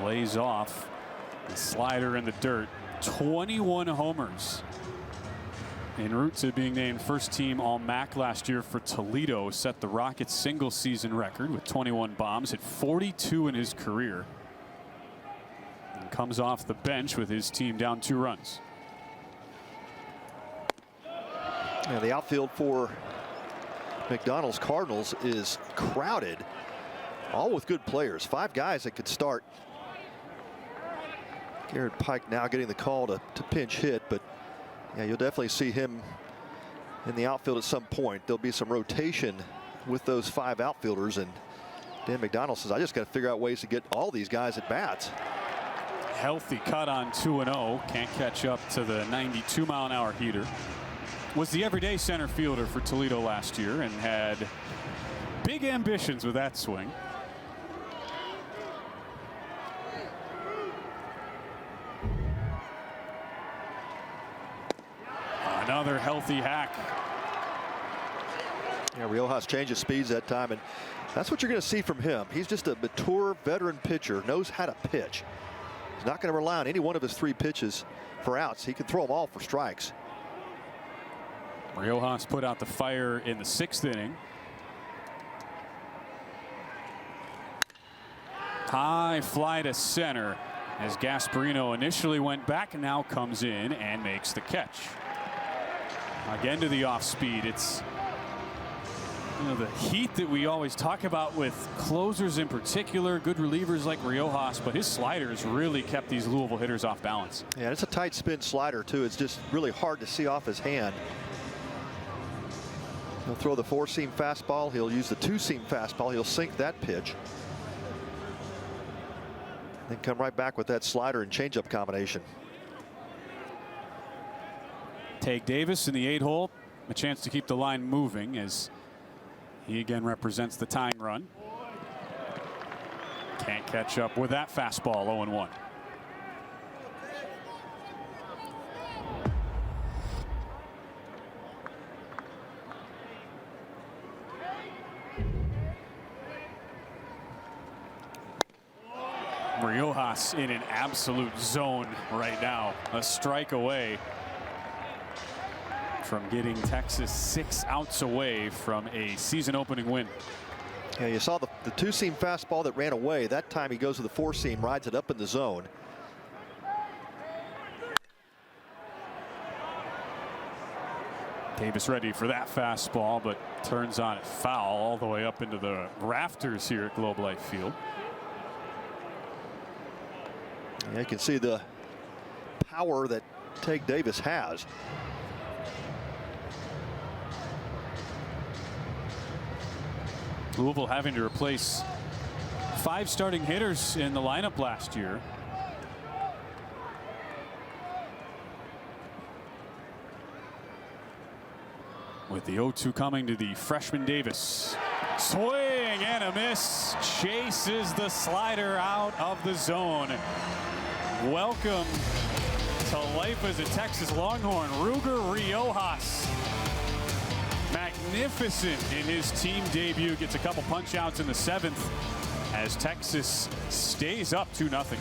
Lays off the slider in the dirt. 21 homers en route to being named first team All-MAC last year for Toledo. Set the Rockets single season record with 21 bombs, hit 42 in his career. And comes off the bench with his team down 2 runs. And the outfield for McDonald's Cardinals is crowded, all with good players. 5 guys that could start. Garrett Pike now getting the call to pinch hit, but yeah, you'll definitely see him in the outfield at some point. There'll be some rotation with those 5 outfielders, and Dan McDonald says, I just got to figure out ways to get all these guys at bats. Healthy cut on 2-0. Can't catch up to the 92-mile-an-hour heater. Was the everyday center fielder for Toledo last year and had big ambitions with that swing. Another healthy hack. Yeah, Riojas changes speeds that time, and that's what you're going to see from him. He's just a mature veteran pitcher, knows how to pitch. He's not going to rely on any one of his 3 pitches for outs. He can throw them all for strikes. Riojas put out the fire in the 6th inning. High fly to center as Gasparino initially went back and now comes in and makes the catch. Again to the off speed. It's the heat that we always talk about with closers in particular, good relievers like Riojas, but his sliders really kept these Louisville hitters off balance. Yeah, it's a tight spin slider too. It's just really hard to see off his hand. He'll throw the 4-seam fastball. He'll use the 2-seam fastball. He'll sink that pitch. Then come right back with that slider and changeup combination. Take Davis in the 8-hole. A chance to keep the line moving as he again represents the tying run. Can't catch up with that fastball. 0-1. Riojas in an absolute zone right now. A strike away from getting Texas 6 outs away from a season opening win. Yeah, you saw the 2-seam fastball that ran away. That time he goes with the 4-seam, rides it up in the zone. Davis ready for that fastball, but turns on it foul all the way up into the rafters here at Globe Life Field. Yeah, you can see the power that Take Davis has. Louisville having to replace 5 starting hitters in the lineup last year. With the 0-2 coming to the freshman Davis. Swing and a miss. Chases the slider out of the zone. Welcome to life as a Texas Longhorn, Ruger Riojas. Magnificent in his team debut. Gets a couple punch outs in the 7th as Texas stays up 2-0.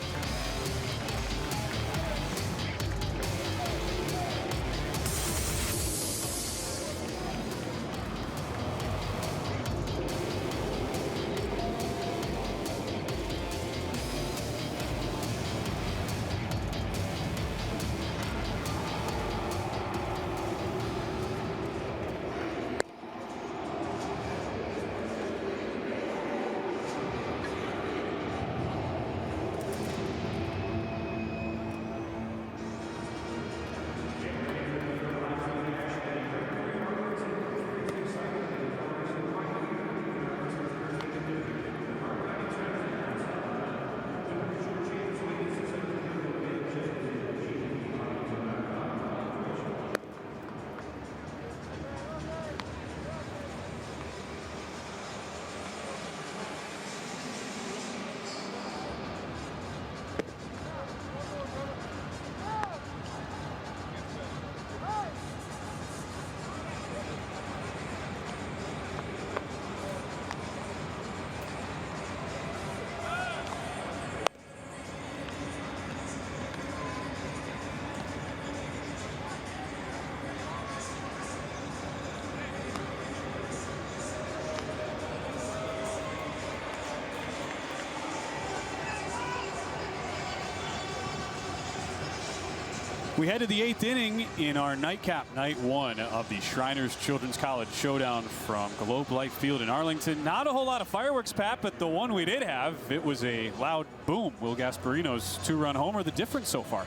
We head to the 8th inning in our nightcap, night 1 of the Shriners Children's College Showdown from Globe Life Field in Arlington. Not a whole lot of fireworks, Pat, but the one we did have, it was a loud boom. Will Gasparino's 2-run homer, the difference so far.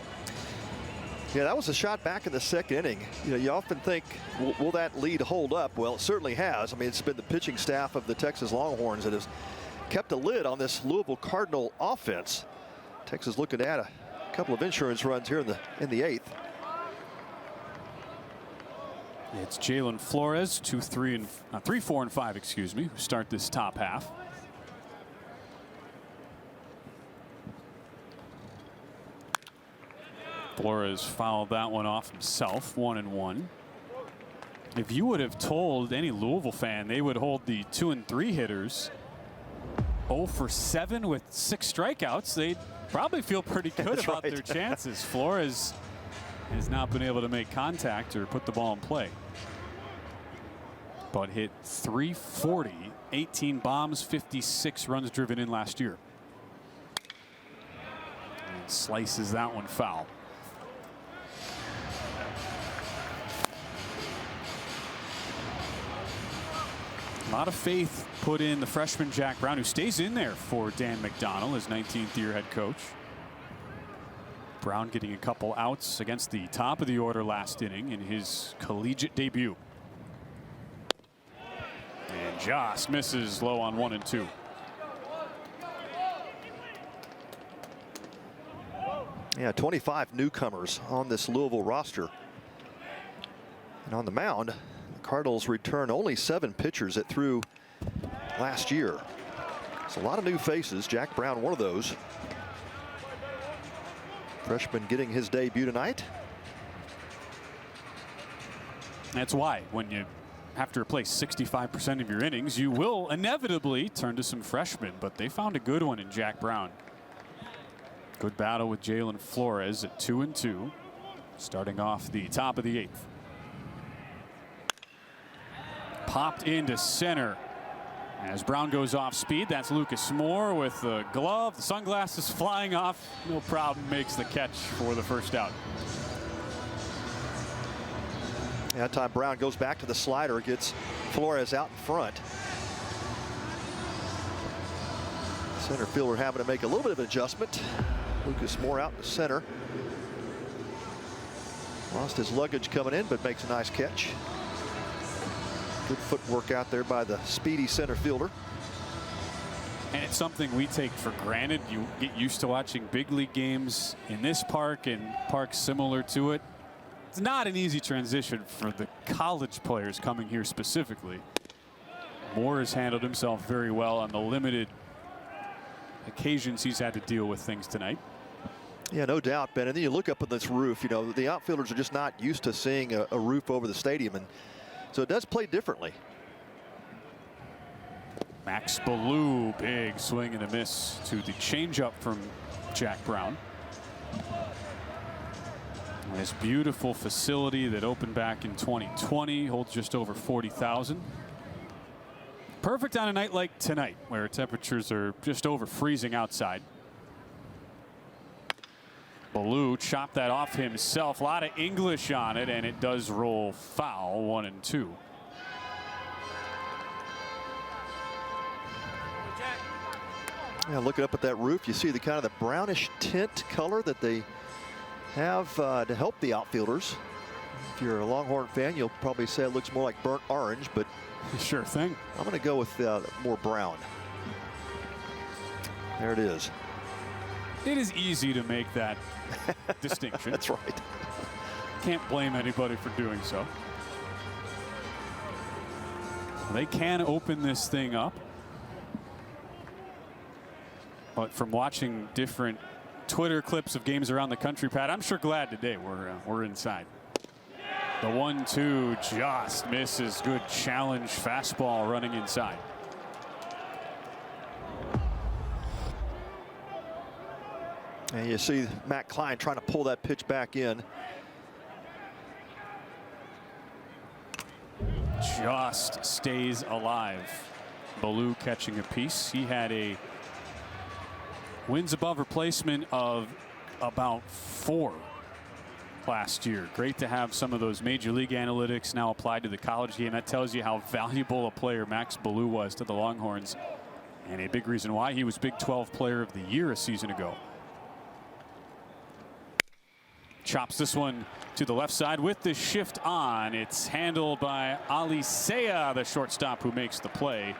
Yeah, that was a shot back in the 2nd inning. You know, you often think, will that lead hold up? Well, it certainly has. I mean, it's been the pitching staff of the Texas Longhorns that has kept a lid on this Louisville Cardinal offense. Texas looking at a couple of insurance runs here in the 8th. It's Jalen Flores, 3, 4, and 5, excuse me, who start this top half. Flores fouled that one off himself, 1-1. If you would have told any Louisville fan they would hold the 2 and 3 hitters 0 for 7 with 6 strikeouts, they'd probably feel pretty good about their chances. Flores has not been able to make contact or put the ball in play, but hit .340, 18 bombs, 56 runs driven in last year. And slices that one foul. A lot of faith put in the freshman Jack Brown, who stays in there for Dan McDonnell, his 19th year head coach. Brown getting a couple outs against the top of the order last inning in his collegiate debut. And Joss misses low on 1 and 2. Yeah, 25 newcomers on this Louisville roster. And on the mound, the Cardinals return only 7 pitchers that threw last year. It's a lot of new faces. Jack Brown, one of those. Freshman getting his debut tonight. That's why when you have to replace 65% of your innings, you will inevitably turn to some freshmen, but they found a good one in Jack Brown. Good battle with Jalen Flores at 2 and 2, starting off the top of the 8th. Popped into center as Brown goes off speed. That's Lucas Moore with the glove, the sunglasses flying off. No problem, makes the catch for the first out. That time Brown goes back to the slider, gets Flores out in front. Center fielder having to make a little bit of an adjustment. Lucas Moore out to center. Lost his luggage coming in, but makes a nice catch. Good footwork out there by the speedy center fielder. And it's something we take for granted. You get used to watching big league games in this park and parks similar to it. It's not an easy transition for the college players coming here specifically. Moore has handled himself very well on the limited occasions he's had to deal with things tonight. Yeah, no doubt, Ben. And then you look up at this roof, you know, the outfielders are just not used to seeing a roof over the stadium, and so it does play differently. Max Ballou, big swing and a miss to the changeup from Jack Brown. This beautiful facility that opened back in 2020 holds just over 40,000. Perfect on a night like tonight, where temperatures are just over freezing outside. Ballou chopped that off himself. A lot of English on it, and it does roll foul, 1 and 2. Yeah, looking up at that roof, you see the kind of the brownish tint color that they have to help the outfielders. If you're a Longhorn fan, you'll probably say it looks more like burnt orange, but sure thing. I'm going to go with more brown. There it is. It is easy to make that distinction. That's right. Can't blame anybody for doing so. They can open this thing up, but from watching different Twitter clips of games around the country, Pat, I'm sure glad today we're inside. The 1-2 just misses. Good challenge fastball running inside. And you see Matt Klein trying to pull that pitch back in. Just stays alive. Ballou catching a piece. He had a wins above replacement of about 4 last year. Great to have some of those major league analytics now applied to the college game. That tells you how valuable a player Max Ballou was to the Longhorns, and a big reason why he was Big 12 Player of the Year a season ago. Chops this one to the left side with the shift on. It's handled by Alisea, the shortstop, who makes the play.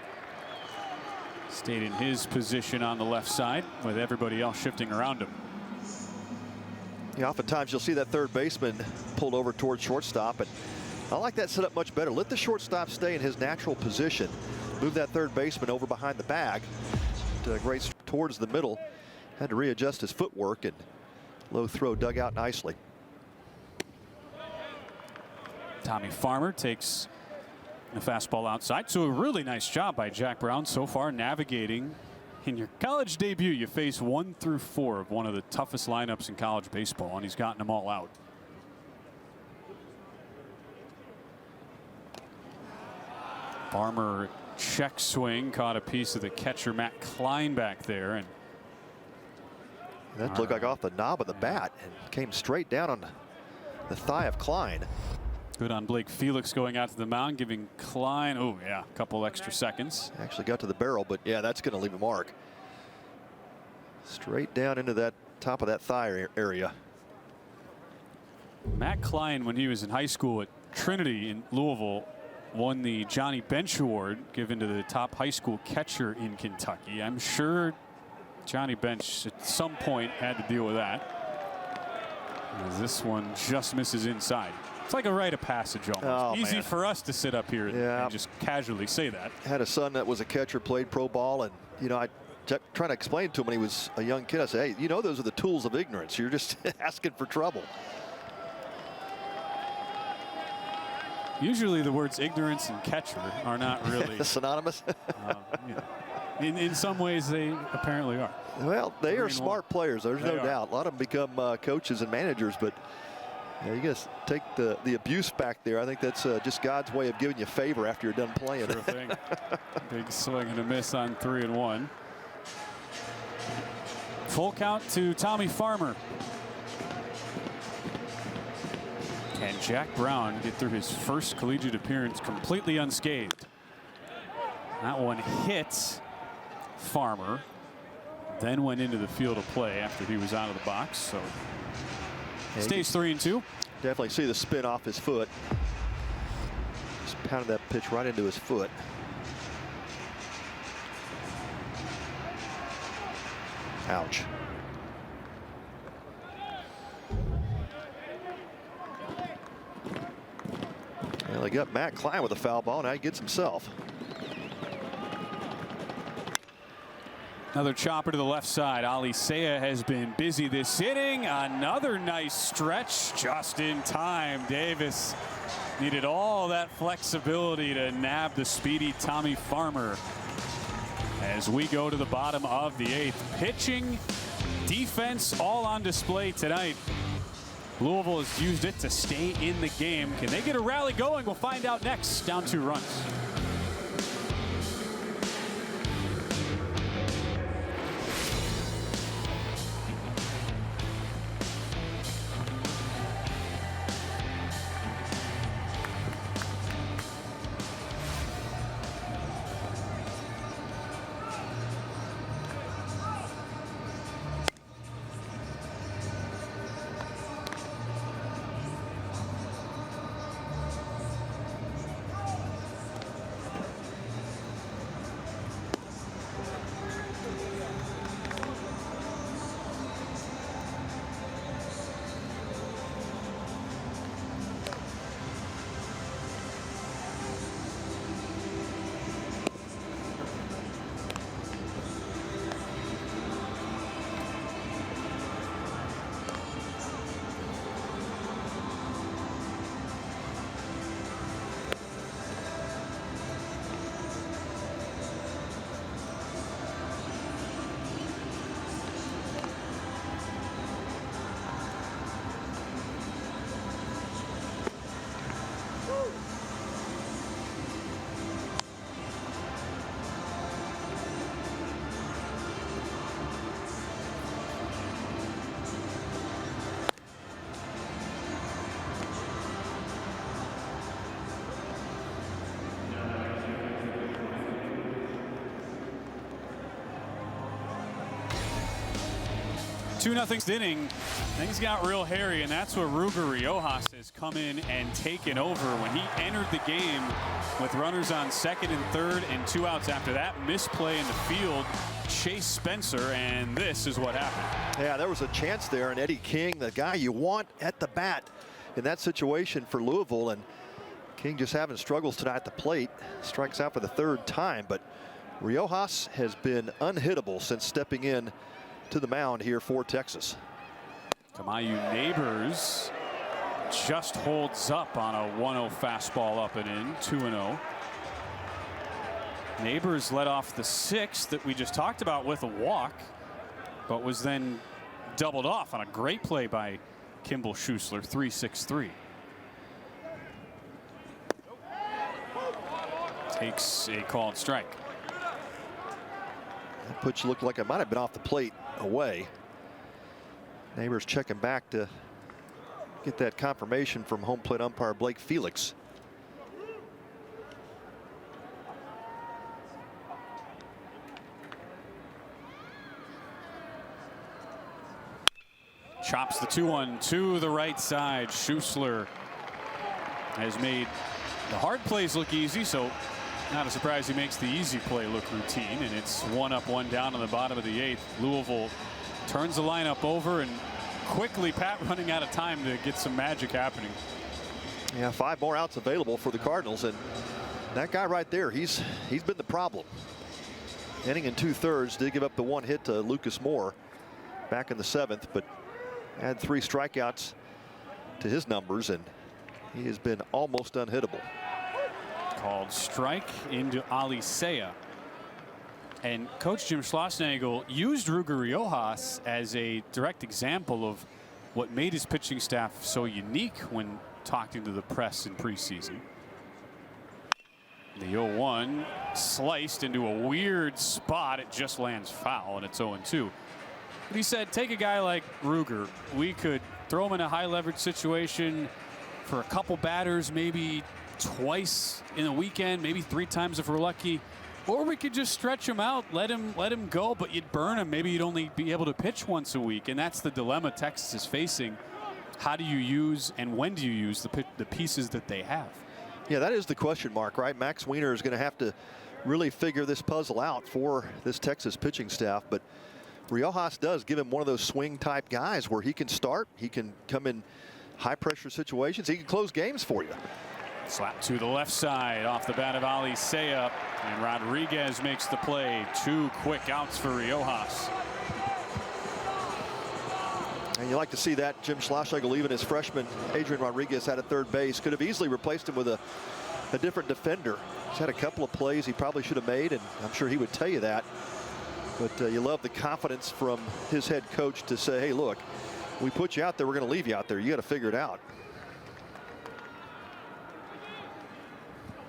Stayed in his position on the left side with everybody else shifting around him. Yeah, oftentimes you'll see that third baseman pulled over towards shortstop, and I like that setup much better. Let the shortstop stay in his natural position. Move that third baseman over behind the bag to race towards the middle. Had to readjust his footwork, and low throw dug out nicely. Tommy Farmer takes the fastball outside. So a really nice job by Jack Brown so far navigating. In your college debut, you face 1 through 4 of one of the toughest lineups in college baseball, and he's gotten them all out. Farmer check swing, caught a piece of the catcher Matt Klein back there, and that looked like off the knob of the bat and came straight down on the thigh of Klein. Good on Blake Felix going out to the mound, giving Klein, oh yeah, a couple extra seconds. Actually got to the barrel, but yeah, that's going to leave a mark. Straight down into that top of that thigh area. Matt Klein, when he was in high school at Trinity in Louisville, won the Johnny Bench Award given to the top high school catcher in Kentucky. I'm sure Johnny Bench at some point had to deal with that, as this one just misses inside. It's like a rite of passage almost. Oh, easy man. for us to sit up here and just casually say that. Had a son that was a catcher, played pro ball, and you know, I kept trying to explain to him when he was a young kid. I said, hey, you know, those are the tools of ignorance. You're just asking for trouble. Usually the words ignorance and catcher are not really synonymous. In some ways they apparently are. Well, they are smart players. There's no doubt. A lot of them become coaches and managers, but you guys take the abuse back there. I think that's just God's way of giving you a favor after you're done playing. Sure thing. Big swing and a miss on 3-1. Full count to Tommy Farmer. Can Jack Brown get through his first collegiate appearance completely unscathed? That one hit Farmer, then went into the field of play after he was out of the box. So stays 3-2. Definitely see the spin off his foot. Just pounded that pitch right into his foot. Ouch. Well, they got Matt Klein with a foul ball. Now he gets himself. Another chopper to the left side. Alisea has been busy this inning. Another nice stretch just in time. Davis needed all that flexibility to nab the speedy Tommy Farmer. As we go to the bottom of the 8th. Pitching, defense, all on display tonight. Louisville has used it to stay in the game. Can they get a rally going? We'll find out next. Down 2 runs. 2-0 inning, things got real hairy, and that's where Ruger Riojas has come in and taken over. When he entered the game with runners on second and third and 2 outs after that misplay in the field, Chase Spencer, and this is what happened. Yeah, there was a chance there, and Eddie King, the guy you want at the bat in that situation for Louisville, and King just having struggles tonight at the plate, strikes out for the 3rd time, but Riojas has been unhittable since stepping in to the mound here for Texas. Kamayu Neighbors just holds up on a 1-0 fastball up and in, 2-0. Neighbors led off the 6th that we just talked about with a walk, but was then doubled off on a great play by Kimball Schuessler, 3-6-3. Takes a called strike. That pitch looked like it might have been off the plate away. Neighbors checking back to get that confirmation from home plate umpire Blake Felix. Chops the 2-1 to the right side. Schuessler has made the hard plays look easy, so not a surprise he makes the easy play look routine, and it's 1 up, 1 down on the bottom of the 8th. Louisville turns the lineup over, and quickly Pat running out of time to get some magic happening. Yeah, 5 more outs available for the Cardinals, and that guy right there, he's been the problem. Inning in 2/3, did give up the 1 hit to Lucas Moore back in the 7th, but had 3 strikeouts to his numbers, and he has been almost unhittable. Called strike into Alicea. And Coach Jim Schlossnagle used Ruger Riojas as a direct example of what made his pitching staff so unique when talking to the press in preseason. The 0-1 sliced into a weird spot. It just lands foul, and it's 0-2. But he said, take a guy like Ruger. We could throw him in a high leverage situation for a couple batters, maybe twice in a weekend, maybe 3 times if we're lucky, or we could just stretch him out, let him go, but you'd burn him. Maybe you'd only be able to pitch once a week, and that's the dilemma Texas is facing. How do you use and when do you use the pieces that they have? Yeah, that is the question mark, right? Max Wiener is going to have to really figure this puzzle out for this Texas pitching staff, but Riojas does give him one of those swing type guys where he can start, he can come in high pressure situations, he can close games for you. Slap to the left side off the bat of Alicea, and Rodriguez makes the play. 2 quick outs for Riojas. And you like to see that. Jim Schlossnagle, even his freshman Adrian Rodriguez at third base, could have easily replaced him with a different defender. He's had a couple of plays he probably should have made, and I'm sure he would tell you that. But you love the confidence from his head coach to say, hey, look, we put you out there, we're going to leave you out there. You got to figure it out.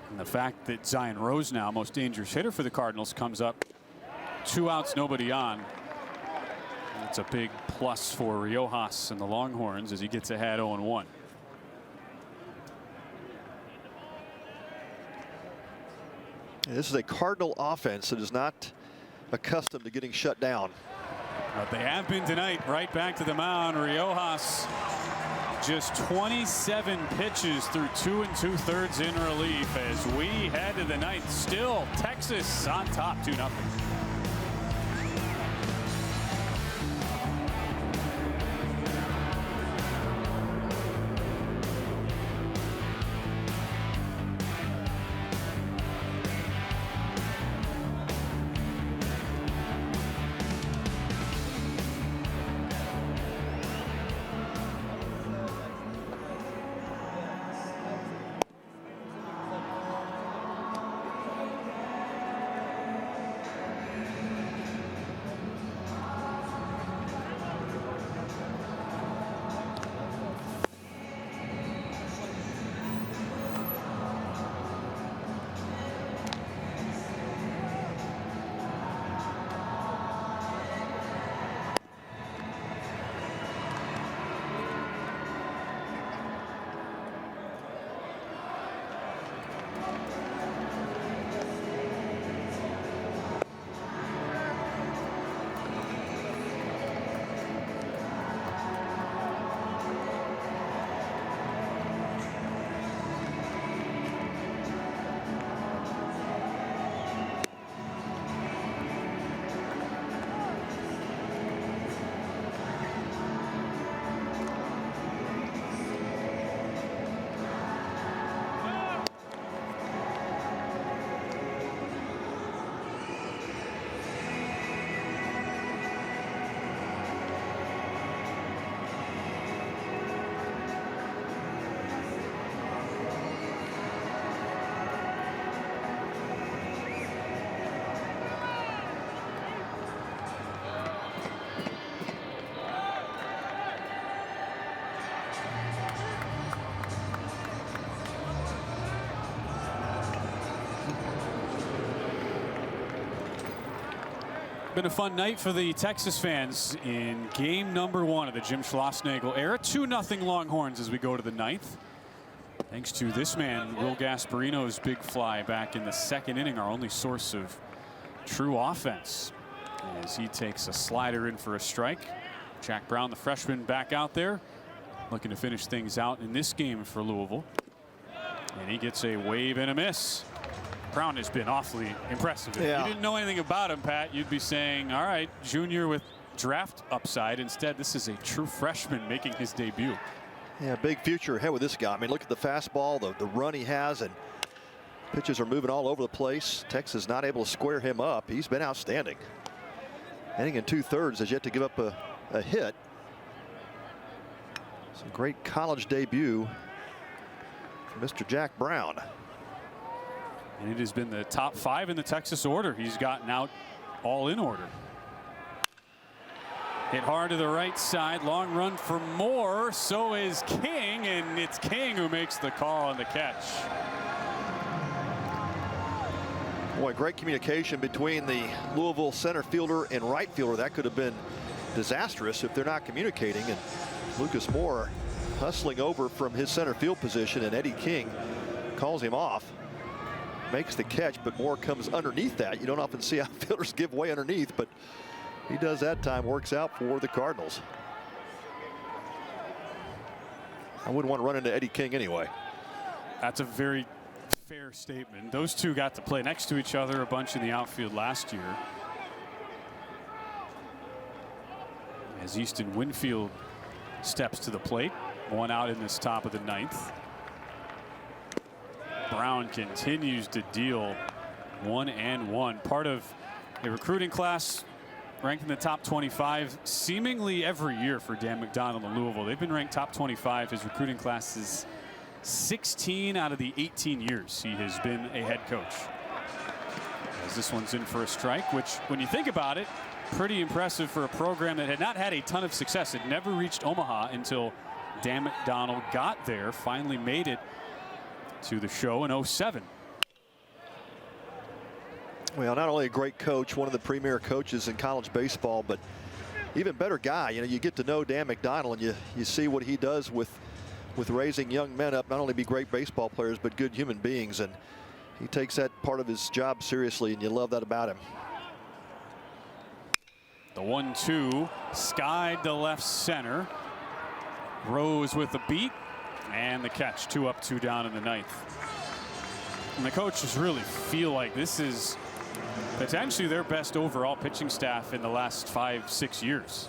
And the fact that Zion Rose, now most dangerous hitter for the Cardinals, comes up. 2 outs, nobody on. That's a big plus for Riojas and the Longhorns as he gets ahead 0-1. This is a Cardinal offense that is not accustomed to getting shut down. But they have been tonight. Right back to the mound. Riojas just 27 pitches through 2 2/3 in relief as we head to the ninth. Still Texas on top 2-0. Been a fun night for the Texas fans in game number 1 of the Jim Schlossnagle era. 2-0 Longhorns as we go to the 9th. Thanks to this man, Will Gasparino's big fly back in the 2nd inning, our only source of true offense, as he takes a slider in for a strike. Jack Brown, the freshman, back out there, looking to finish things out in this game for Louisville. And he gets a wave and a miss. Brown has been awfully impressive. If you didn't know anything about him, Pat, you'd be saying, all right, junior with draft upside. Instead, this is a true freshman making his debut. Yeah, big future ahead with this guy. I mean, look at the fastball, the run he has, and pitches are moving all over the place. Texas not able to square him up. He's been outstanding. Inning in 2/3, has yet to give up a hit. It's a great college debut for Mr. Jack Brown. And it has been the top 5 in the Texas order. He's gotten out all in order. Hit hard to the right side. Long run for more. So is King. And it's King who makes the call on the catch. Boy, great communication between the Louisville center fielder and right fielder. That could have been disastrous if they're not communicating. And Lucas Moore hustling over from his center field position. And Eddie King calls him off. Makes the catch, but Moore comes underneath that. You don't often see outfielders give way underneath, but he does that time. Works out for the Cardinals. I wouldn't want to run into Eddie King anyway. That's a very fair statement. Those two got to play next to each other a bunch in the outfield last year. As Easton Winfield steps to the plate, 1 out in this top of the 9th. Brown continues to deal 1-1. Part of a recruiting class ranked in the top 25 seemingly every year for Dan McDonald in Louisville. They've been ranked top 25. His recruiting class is 16 out of the 18 years he has been a head coach. As this one's in for a strike, which when you think about it, pretty impressive for a program that had not had a ton of success. It never reached Omaha until Dan McDonald got there, finally made it to the show in 07. Well, not only a great coach, one of the premier coaches in college baseball, but even better guy. You know, you get to know Dan McDonald and you see what he does with raising young men up, not only be great baseball players, but good human beings. And he takes that part of his job seriously, and you love that about him. The 1-2 skied to left center. Rose with the beat. And the catch, 2 up, 2 down in the 9th. And the coaches really feel like this is potentially their best overall pitching staff in the last 5-6 years,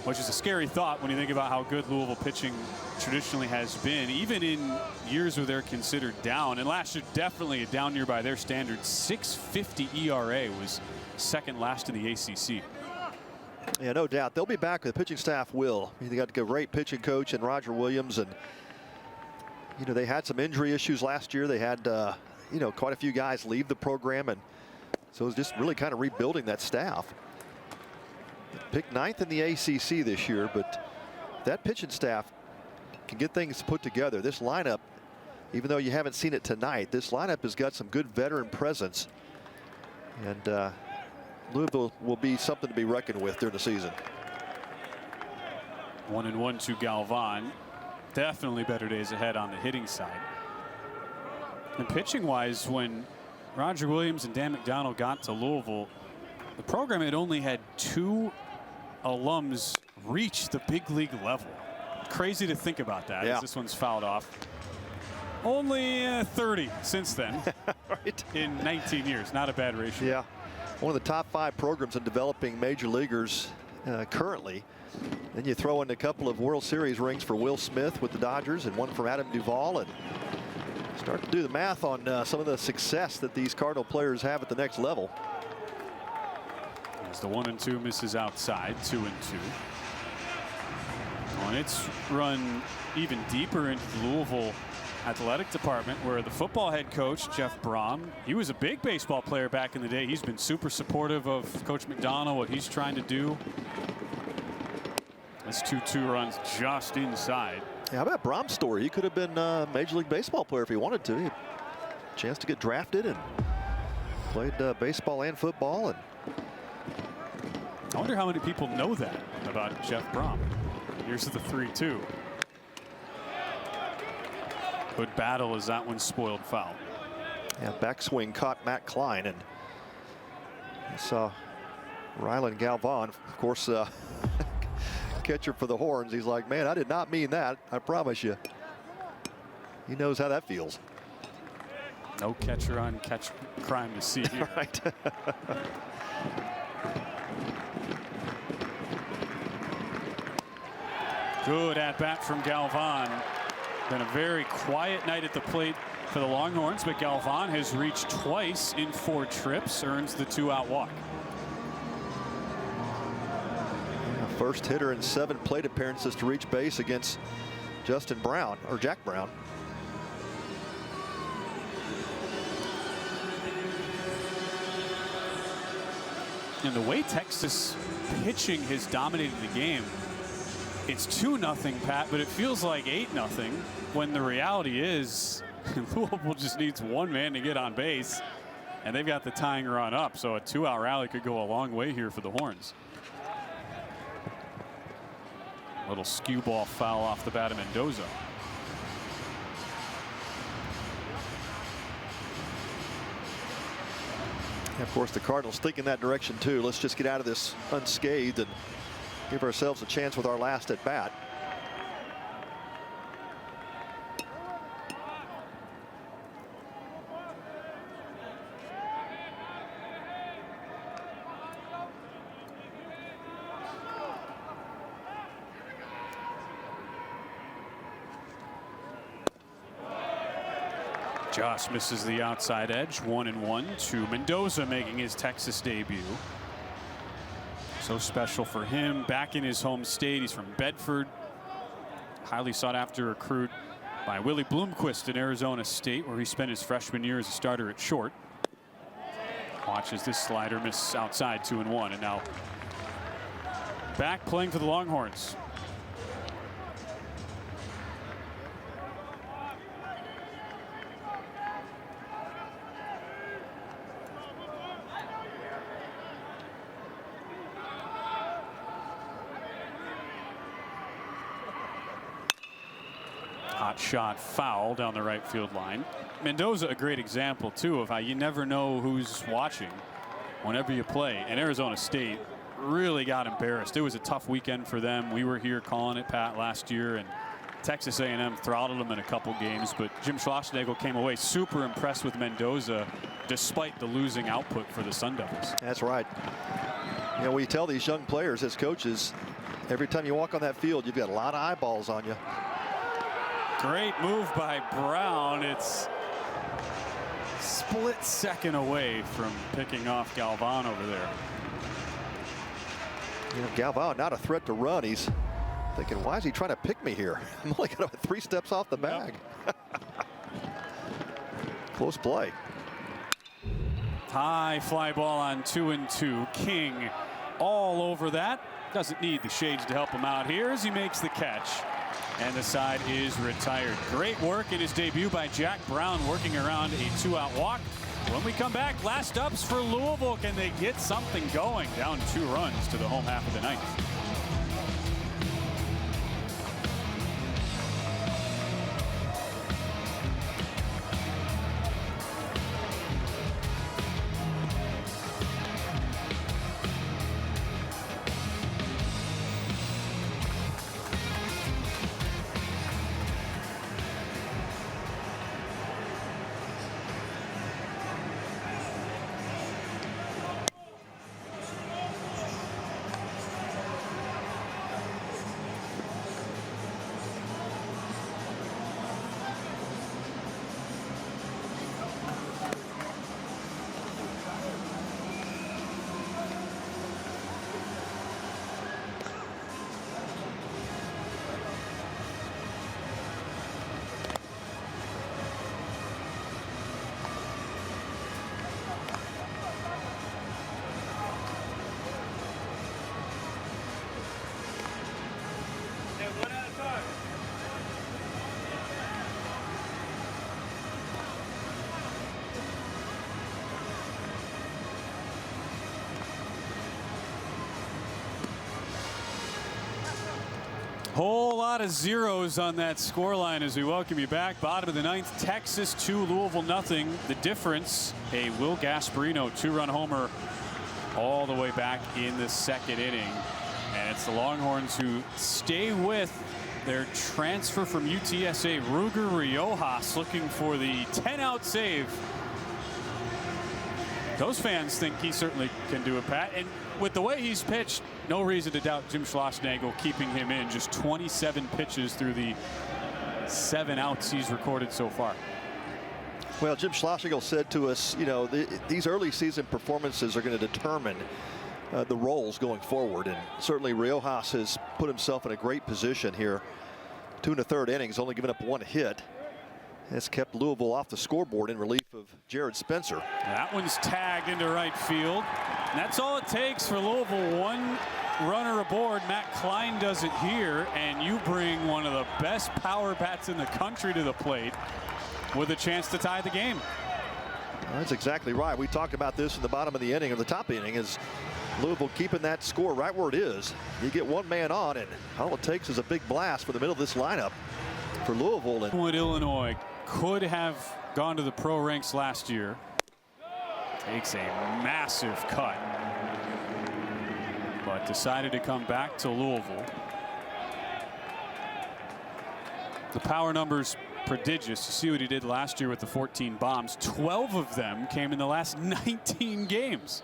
which is a scary thought when you think about how good Louisville pitching traditionally has been, even in years where they're considered down. And last year, definitely a down year by their standards. 6.50 ERA was second last in the ACC. Yeah, no doubt. They'll be back. The pitching staff will. They got a great pitching coach in Roger Williams, and you know, they had some injury issues last year. They had, you know, quite a few guys leave the program, and so it was just really kind of rebuilding that staff. Picked 9th in the ACC this year, but that pitching staff can get things put together. This lineup, even though you haven't seen it tonight, this lineup has got some good veteran presence, and Louisville will be something to be reckoned with during the season. 1-1 to Galvan. Definitely better days ahead on the hitting side. And pitching wise, when Roger Williams and Dan McDonald got to Louisville, the program had only had 2 alums reach the big league level. Crazy to think about that, as this one's fouled off. Only 30 since then. Right. In 19 years. Not a bad ratio. Yeah. One of the top 5 programs in developing major leaguers currently. Then you throw in a couple of World Series rings for Will Smith with the Dodgers and one from Adam Duvall, and start to do the math on some of the success that these Cardinal players have at the next level. As the 1-2 misses outside, 2-2. And it's run even deeper into the Louisville athletic department, where the football head coach, Jeff Brom, he was a big baseball player back in the day. He's been super supportive of Coach McDonald, what he's trying to do. This 2-2 runs just inside. Yeah, how about Brom's story? He could have been a Major League Baseball player if he wanted to. He had a chance to get drafted and played baseball and football, and I wonder how many people know that about Jeff Brom. Here's the 3-2. Good battle as that one spoiled foul. Yeah, backswing caught Matt Klein, and you saw Rylan Galvan, of course, catcher for the Horns. He's like, man, I did not mean that. I promise you. He knows how that feels. No catcher on catch crime to see here. Right. Good at bat from Galvan. Been a very quiet night at the plate for the Longhorns, but Galvan has reached twice in 4 trips, earns the 2-out walk. First hitter in 7 plate appearances to reach base against Justin Brown, or Jack Brown. And the way Texas pitching has dominated the game, it's 2-0, Pat, but it feels like 8-0 when the reality is Louisville just needs 1 man to get on base, and they've got the tying run up. So a 2-out rally could go a long way here for the Horns. Little skew ball foul off the bat of Mendoza. And of course, the Cardinals think in that direction too. Let's just get out of this unscathed and give ourselves a chance with our last at bat. Josh misses the outside edge. 1-1 to Mendoza making his Texas debut. So special for him. Back in his home state. He's from Bedford. Highly sought after recruit by Willie Bloomquist in Arizona State, where he spent his freshman year as a starter at short. Watches this slider miss outside. 2-1, and now back playing for the Longhorns. Hot shot foul down the right field line. Mendoza, a great example too of how you never know who's watching whenever you play. And Arizona State really got embarrassed. It was a tough weekend for them. We were here calling it, Pat, last year, and Texas A&M throttled them in a couple games, but Jim Schlossnagle came away super impressed with Mendoza despite the losing output for the Sun Devils. That's right. You know, we tell these young players as coaches, every time you walk on that field, you've got a lot of eyeballs on you. Great move by Brown. It's split second away from picking off Galvan over there. You know, Galvan not a threat to run. He's thinking, why is he trying to pick me here? I'm only got 3 steps off the bag. Close play. High fly ball on 2-2. King all over that. Doesn't need the shades to help him out here as he makes the catch. And the side is retired. Great work in his debut by Jack Brown, working around a 2-out walk. When we come back, last ups for Louisville. Can they get something going? Down 2 runs to the home half of the ninth. Whole lot of zeros on that scoreline as we welcome you back. Bottom of the ninth, Texas 2, Louisville nothing. The difference, a Will Gasparino 2-run homer all the way back in the second inning. And it's the Longhorns who stay with their transfer from UTSA, Ruger Riojas, looking for the 10-out save. Those fans think he certainly can do it, Pat. And with the way he's pitched, no reason to doubt Jim Schlossnagle keeping him in. Just 27 pitches through the 7 outs he's recorded so far. Well, Jim Schlossnagle said to us, you know, these early season performances are going to determine the roles going forward. And certainly Riojas has put himself in a great position here. 2 1/3 innings, only giving up 1 hit. Has kept Louisville off the scoreboard in relief of Jared Spencer. That one's tagged into right field. And that's all it takes for Louisville. 1 runner aboard. Matt Klein does it here, and you bring one of the best power bats in the country to the plate with a chance to tie the game. That's exactly right. We talked about this in the bottom of the inning, or the top inning, is Louisville keeping that score right where it is. You get 1 man on, and all it takes is a big blast for the middle of this lineup for Louisville. And Illinois could have gone to the pro ranks last year. Takes a massive cut, but decided to come back to Louisville. The power numbers prodigious. You see what he did last year with the 14 bombs. 12 of them came in the last 19 games.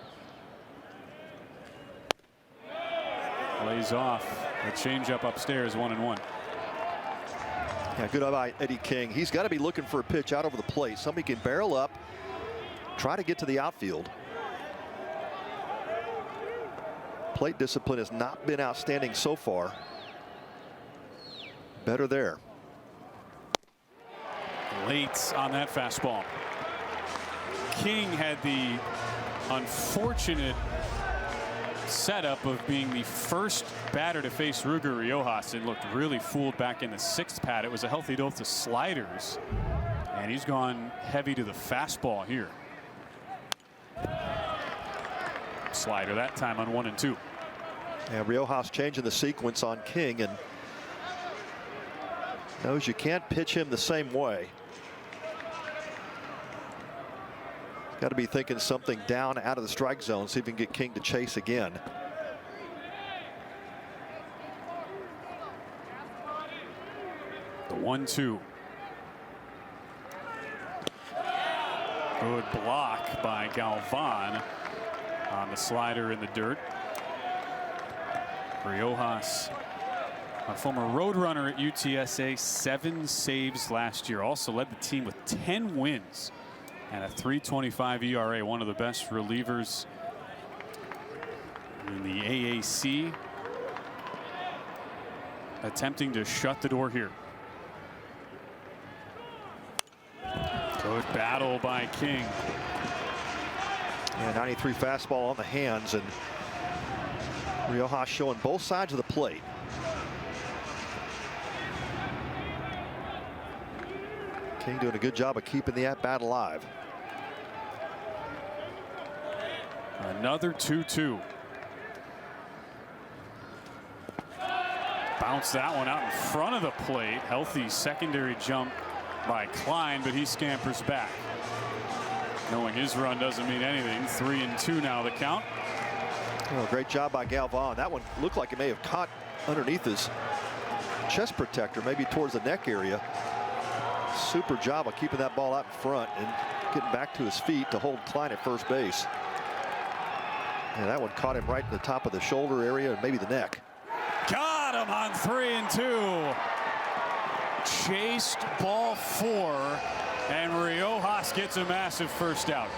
Lays off. A changeup upstairs, 1-1. Yeah, good by Eddie King. He's got to be looking for a pitch out over the plate. Somebody can barrel up, try to get to the outfield. Plate discipline has not been outstanding so far. Better there. Late on that fastball. King had the unfortunate setup of being the first batter to face Ruger Riojas and looked really fooled back in the 6th pad. It was a healthy dose of sliders, and he's gone heavy to the fastball here. Slider that time on 1 and 2. Yeah, Riojas changing the sequence on King and knows you can't pitch him the same way. Got to be thinking something down out of the strike zone, see if he can get King to chase again. The 1-2. Good block by Galvan on the slider in the dirt. Riojas, a former Roadrunner at UTSA, 7 saves last year. Also led the team with 10 wins and a 3.25 ERA. One of the best relievers in the AAC. Attempting to shut the door here. Good battle by King. Yeah, 93 fastball on the hands, and Riojas showing both sides of the plate. King doing a good job of keeping the at-bat alive. Another 2-2. Bounce that one out in front of the plate. Healthy secondary jump by Klein, but he scampers back. Knowing his run doesn't mean anything. 3-2 now the count. Oh, great job by Galvan. That one looked like it may have caught underneath his chest protector, maybe towards the neck area. Super job of keeping that ball out in front and getting back to his feet to hold Klein at first base. And that one caught him right in the top of the shoulder area and maybe the neck. Got him on 3-2. Chased ball 4, and Riojas gets a massive first out.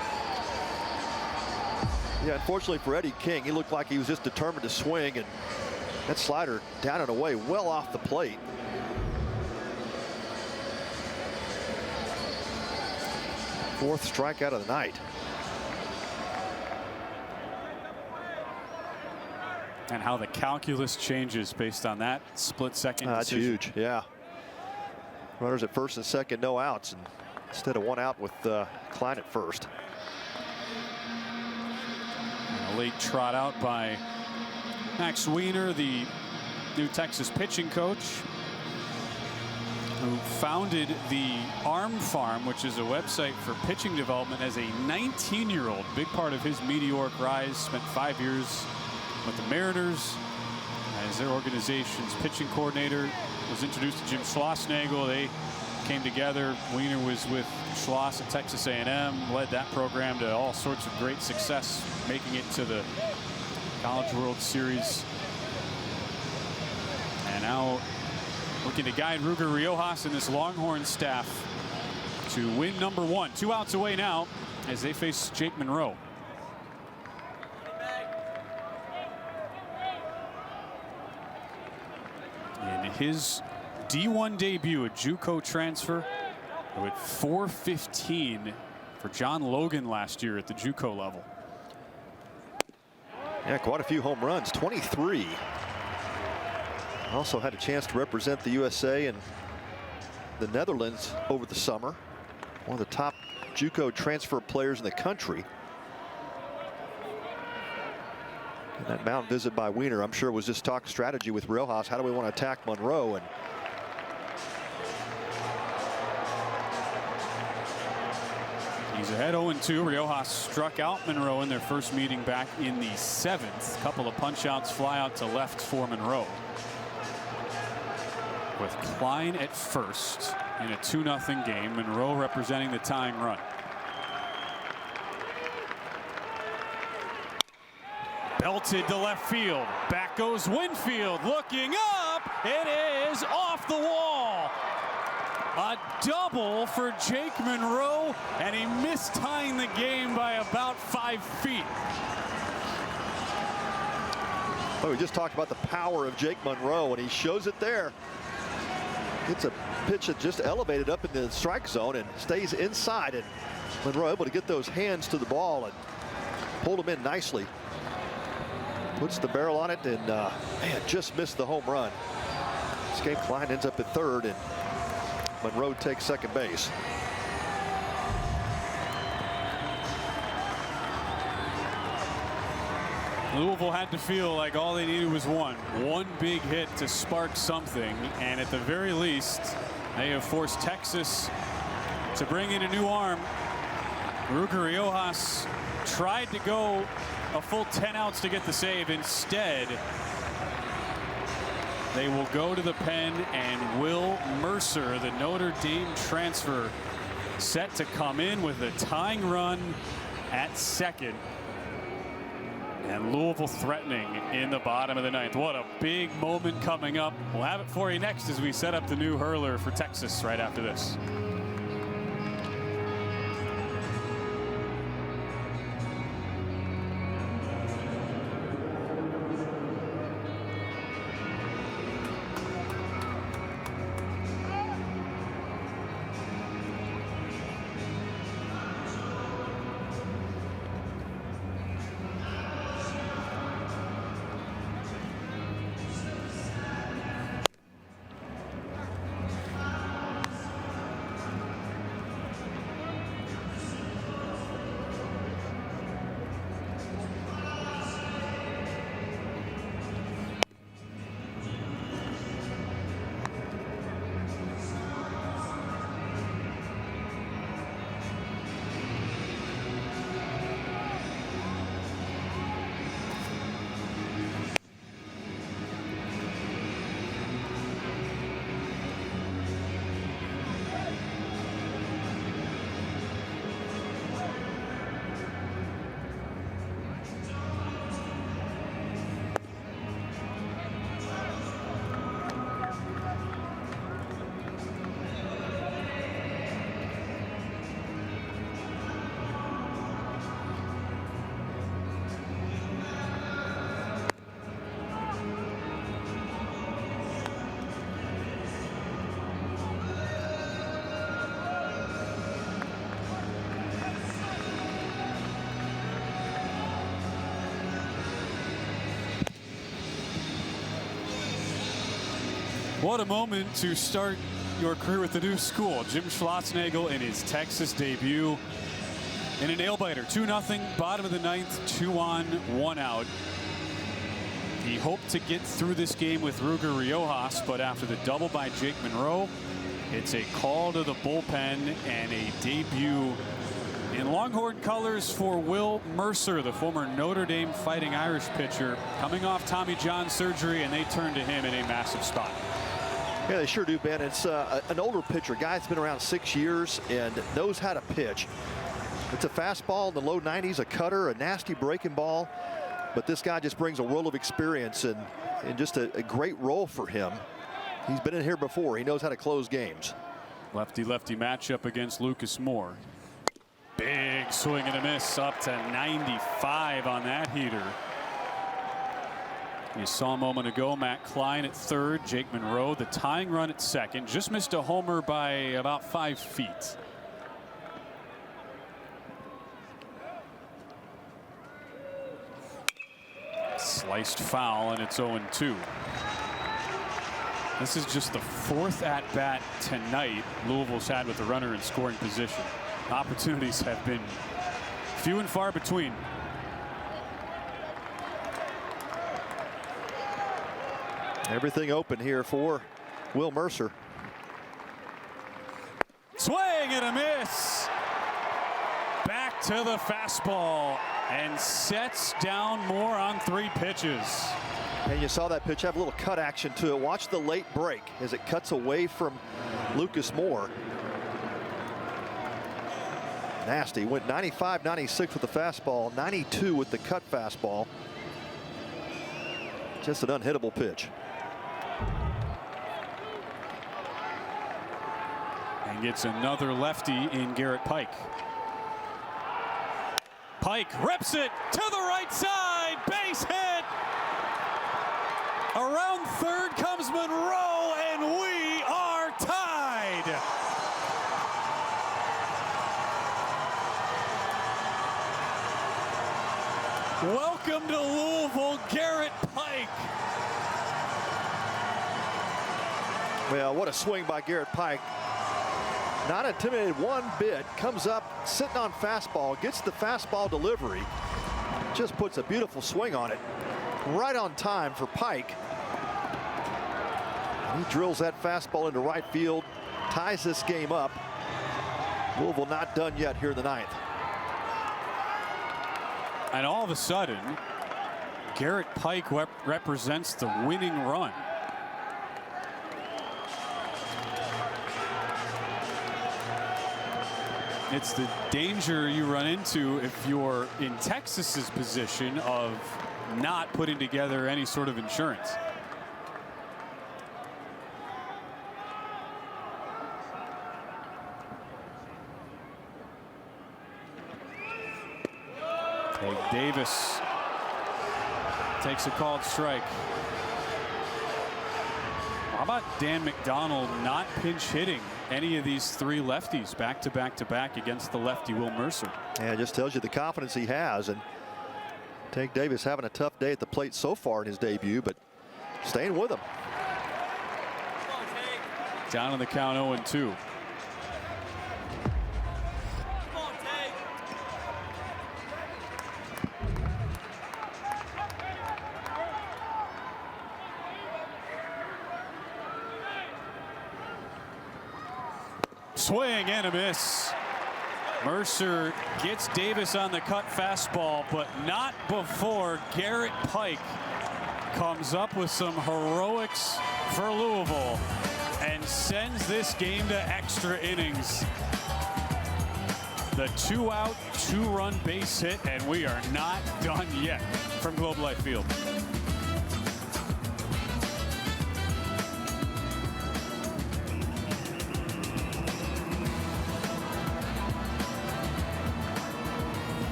Yeah, unfortunately for Eddie King, he looked like he was just determined to swing, and that slider down and away, well off the plate. Fourth strikeout of the night. And how the calculus changes based on that split-second That's decision. huge, yeah. Runners at first and second, no outs, and instead of 1 out with Klein at first. And a late trot out by Max Wiener, the new Texas pitching coach, who founded the Arm Farm, which is a website for pitching development as a 19-year-old. Big part of his meteoric rise. Spent 5 years with the Mariners as their organization's pitching coordinator. Was introduced to Jim Schlossnagle. They came together. Wiener was with Schloss at Texas A&M, led that program to all sorts of great success, making it to the College World Series. And now looking to guide Ruger Riojas and this Longhorn staff to win #1. 2 outs away now as they face Jake Monroe. In his D1 debut, a JUCO transfer with .415 for John Logan last year at the JUCO level. Yeah, quite a few home runs, 23. Also had a chance to represent the USA and the Netherlands over the summer. One of the top JUCO transfer players in the country. And that mound visit by Wiener, I'm sure, was just talk strategy with Riojas. How do we want to attack Monroe? And he's ahead 0-2. Riojas struck out Monroe in their first meeting back in the 7th. Couple of punch outs, fly out to left for Monroe. With Klein at first in a 2-0 game. Monroe representing the tying run. Belted to left field. Back goes Winfield. Looking up. It is off the wall. A double for Jake Monroe, and he missed tying the game by about 5 feet. Well, we just talked about the power of Jake Monroe, and he shows it there. It's a pitch that just elevated up in the strike zone and stays inside, and Monroe able to get those hands to the ball and pulled him in nicely. Puts the barrel on it, and man, just missed the home run. Escape Klein ends up at third, and Monroe takes second base. Louisville had to feel like all they needed was one big hit to spark something, and at the very least they have forced Texas to bring in a new arm. Ruger Riojas tried to go a full 10 outs to get the save. Instead, they will go to the pen, and Will Mercer, the Notre Dame transfer, set to come in with a tying run at second. And Louisville threatening in the bottom of the 9th. What a big moment coming up. We'll have it for you next as we set up the new hurler for Texas right after this. What a moment to start your career with the new school. Jim Schlossnagle in his Texas debut in a nail-biter. 2-0, bottom of the 9th, 2 on, 1 out. He hoped to get through this game with Ruger Riojas, but after the double by Jake Monroe, it's a call to the bullpen and a debut in Longhorn colors for Will Mercer, the former Notre Dame Fighting Irish pitcher, coming off Tommy John surgery, and they turn to him in a massive spot. Yeah, they sure do, Ben. It's an older pitcher, guy that's been around 6 years and knows how to pitch. It's a fastball in the low 90s, a cutter, a nasty breaking ball. But this guy just brings a world of experience and just a great role for him. He's been in here before. He knows how to close games. Lefty-lefty matchup against Lucas Moore. Big swing and a miss, up to 95 on that heater. You saw a moment ago Matt Klein at third, Jake Monroe the tying run at second. Just missed a homer by about 5 feet. Sliced foul, and it's 0-2. This is just the 4th at-bat tonight Louisville's had with a runner in scoring position. Opportunities have been few and far between. Everything open here for Will Mercer. Swing and a miss. Back to the fastball and sets down Moore on 3 pitches. And you saw that pitch have a little cut action to it. Watch the late break as it cuts away from Lucas Moore. Nasty. Went 95, 96 with the fastball, 92 with the cut fastball. Just an unhittable pitch. And gets another lefty in Garrett Pike. Pike rips it to the right side. Base hit. Around third comes Monroe, and we are tied. Welcome to Louisville, Garrett Pike. Well, what a swing by Garrett Pike. Not intimidated one bit. Comes up, sitting on fastball, gets the fastball delivery. Just puts a beautiful swing on it. Right on time for Pike. He drills that fastball into right field, ties this game up. Louisville not done yet here in the 9th. And all of a sudden, Garrett Pike represents the winning run. It's the danger you run into if you're in Texas's position of not putting together any sort of insurance. Davis takes a called strike. How about Dan McDonald not pinch hitting any of these 3 lefties back to back to back against the lefty Will Mercer? Yeah, it just tells you the confidence he has. And Tank Davis having a tough day at the plate so far in his debut, but staying with him. Down on the count 0-2. Swing and a miss. Mercer gets Davis on the cut fastball, but not before Garrett Pike comes up with some heroics for Louisville and sends this game to extra innings. The 2-out, 2-run base hit, and we are not done yet from Globe Life Field.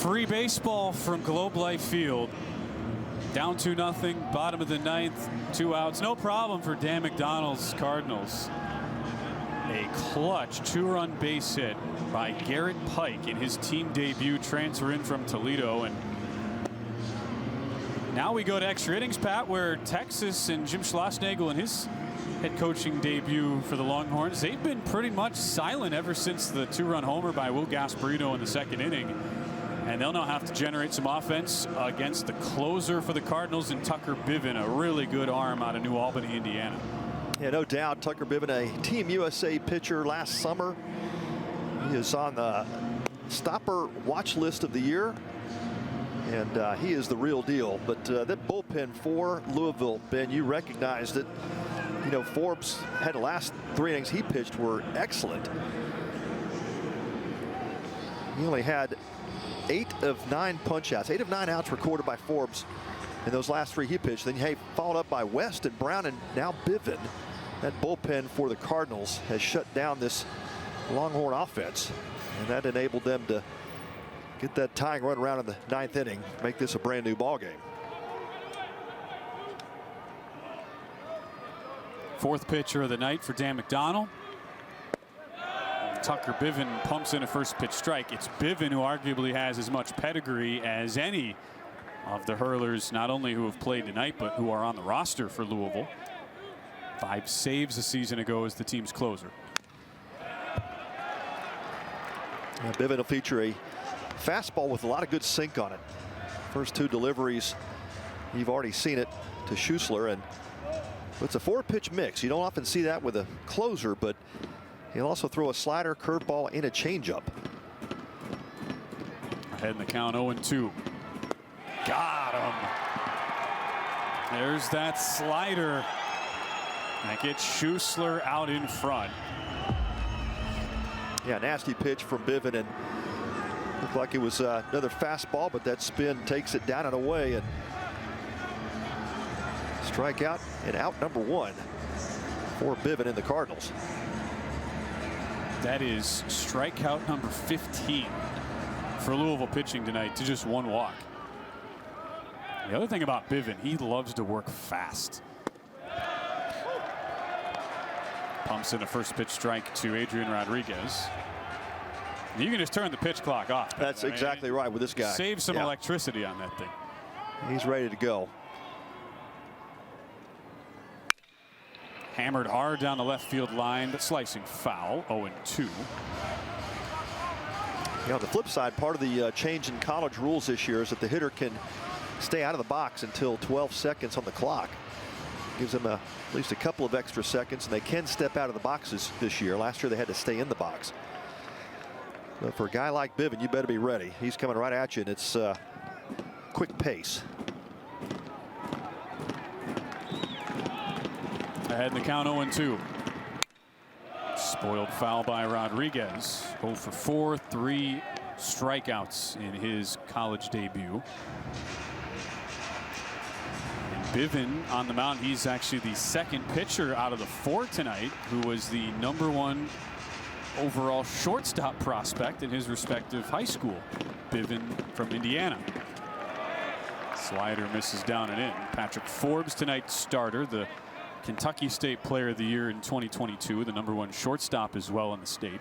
Free baseball from Globe Life Field. Down 2-0, bottom of the ninth, 2 outs. No problem for Dan McDonald's Cardinals. A clutch 2-run base hit by Garrett Pike in his team debut, transfer in from Toledo. And now we go to extra innings, Pat, where Texas and Jim Schlossnagle in his head coaching debut for the Longhorns, they've been pretty much silent ever since the 2-run homer by Will Gasparino in the second inning. And they'll now have to generate some offense against the closer for the Cardinals and Tucker Bivin, a really good arm out of New Albany, Indiana. Yeah, no doubt. Tucker Bivin, a Team USA pitcher last summer. He is on the stopper watch list of the year. And he is the real deal. But that bullpen for Louisville, Ben, you recognized it. You know, Forbes had the last 3 innings he pitched were excellent. He only had 8 of 9 punch outs. 8 of 9 outs recorded by Forbes in those last 3 he pitched. Then followed up by West and Brown, and now Bivin. That bullpen for the Cardinals has shut down this Longhorn offense, and that enabled them to get that tying run around in the 9th inning, make this a brand new ball game. 4th pitcher of the night for Dan McDonald. Tucker Bivin pumps in a first pitch strike. It's Bivin who arguably has as much pedigree as any of the hurlers, not only who have played tonight, but who are on the roster for Louisville. 5 saves a season ago as the team's closer. Bivin will feature a fastball with a lot of good sink on it. First 2 deliveries, you've already seen it to Schussler, and it's a 4-pitch mix. You don't often see that with a closer, but he'll also throw a slider, curveball, and a changeup. Ahead in the count, 0-2. Got him. There's that slider. That gets Schussler out in front. Yeah, nasty pitch from Bivin, and looked like it was another fastball, but that spin takes it down and away, and strikeout and out number 1 for Bivin and the Cardinals. That is strikeout number 15 for Louisville pitching tonight, to just 1 walk. The other thing about Bivin, he loves to work fast. Pumps in a first pitch strike to Adrian Rodriguez. You can just turn the pitch clock off. That's exactly right with this guy. Save some electricity on that thing. He's ready to go. Hammered hard down the left field line, but slicing foul. 0-2. On the flip side, part of the change in college rules this year is that the hitter can stay out of the box until 12 seconds on the clock. Gives them at least a couple of extra seconds, and they can step out of the boxes this year. Last year they had to stay in the box. But for a guy like Bivin, you better be ready. He's coming right at you, and it's quick pace. Ahead in the count, 0-2. Spoiled foul by Rodriguez. 0 for 4, 3 strikeouts in his college debut. And Bivin on the mound, he's actually the 2nd pitcher out of the 4 tonight who was the #1 overall shortstop prospect in his respective high school. Bivin from Indiana. Slider misses down and in. Patrick Forbes, tonight's starter, the Kentucky State Player of the Year in 2022, the #1 shortstop as well in the state.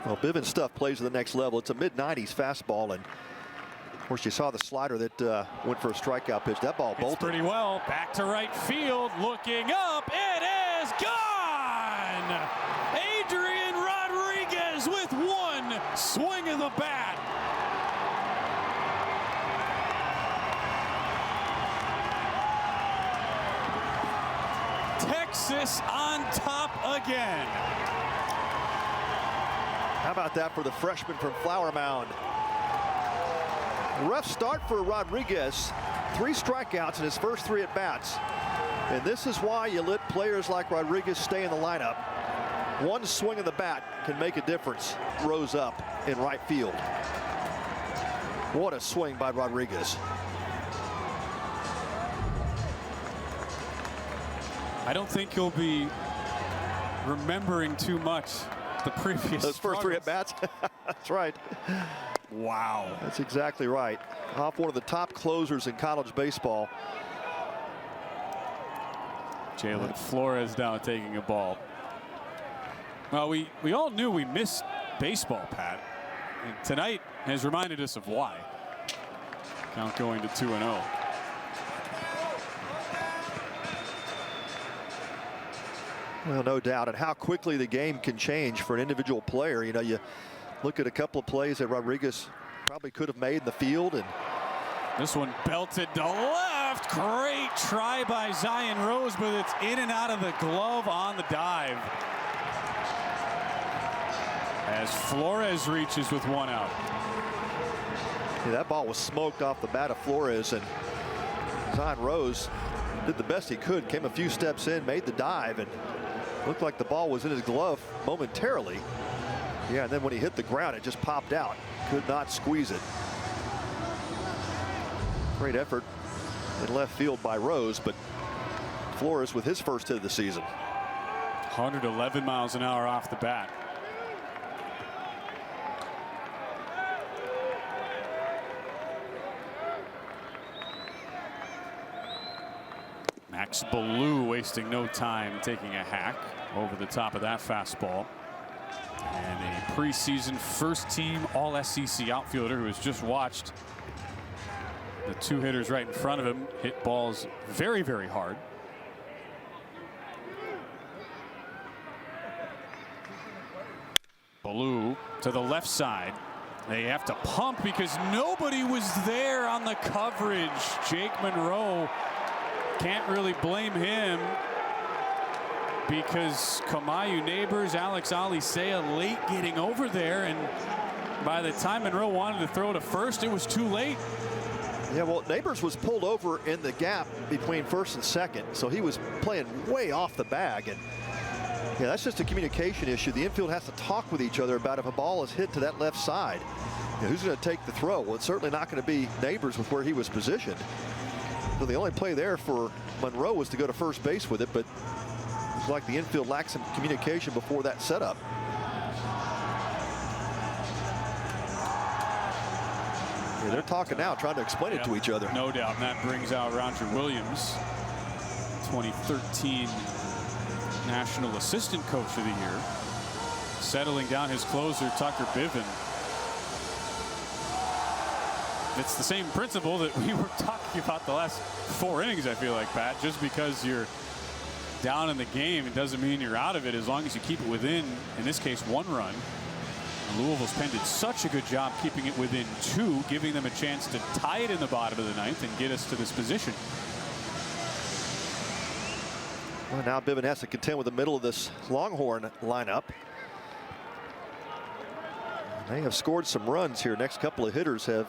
Well, Bivin's stuff plays to the next level. It's a mid-90s fastball, and of course you saw the slider that went for a strikeout pitch. That ball bolted. It's pretty well. Back to right field, looking up. It is gone! Adrian Rodriguez with 1 swing of the bat. Texas on top again. How about that for the freshman from Flower Mound? Rough start for Rodriguez. 3 strikeouts in his first 3 at-bats. And this is why you let players like Rodriguez stay in the lineup. 1 swing of the bat can make a difference. Rose up in right field. What a swing by Rodriguez. I don't think he'll be remembering too much the previous those first 3 at-bats. That's right. Wow. That's exactly right. Off one of the top closers in college baseball. Jalen Flores now taking a ball. Well, we all knew we missed baseball, Pat. And tonight has reminded us of why. Count going to 2-0. Well, no doubt. And how quickly the game can change for an individual player. You know, you look at a couple of plays that Rodriguez probably could have made in the field. And this one belted to left. Great try by Zion Rose, but it's in and out of the glove on the dive. As Flores reaches with 1 out. Yeah, that ball was smoked off the bat of Flores, and Zion Rose did the best he could, came a few steps in, made the dive, and looked like the ball was in his glove momentarily. Yeah, and then when he hit the ground, it just popped out. Could not squeeze it. Great effort in left field by Rose, but Flores with his first hit of the season. 111 miles an hour off the bat. Max Ballou wasting no time taking a hack over the top of that fastball. And a preseason first-team All-SEC outfielder who has just watched the 2 hitters right in front of him hit balls very, very hard. Ballou to the left side. They have to pump because nobody was there on the coverage. Jake Monroe, can't really blame him because Kamayu Neighbors, Alex Alisea late getting over there, and by the time Monroe wanted to throw to first, it was too late. Yeah, well, Neighbors was pulled over in the gap between first and second, so he was playing way off the bag, and yeah, that's just a communication issue. The infield has to talk with each other about if a ball is hit to that left side. You know, who's going to take the throw? Well, it's certainly not going to be Neighbors with where he was positioned. So the only play there for Monroe was to go to first base with it, but it's like the infield lacked some communication before that setup. Yeah, they're talking now, trying to explain it to each other. No doubt, and that brings out Roger Williams, 2013 National Assistant Coach of the Year, settling down his closer, Tucker Bivin. It's the same principle that we were talking about the last 4 innings, I feel like, Pat. Just because you're down in the game, it doesn't mean you're out of it as long as you keep it within, in this case, 1 run. And Louisville's pen did such a good job keeping it within 2, giving them a chance to tie it in the bottom of the 9th and get us to this position. Well, now Bivin has to contend with the middle of this Longhorn lineup. They have scored some runs here. Next couple of hitters have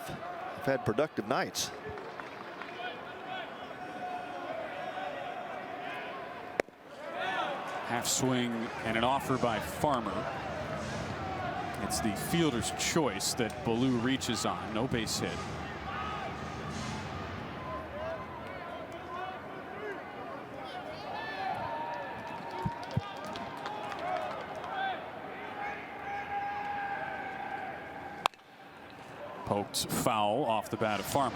had productive nights. Half swing and an offer by Farmer. It's the fielder's choice that Ballou reaches on. No base hit. Poked foul off the bat of Farmer.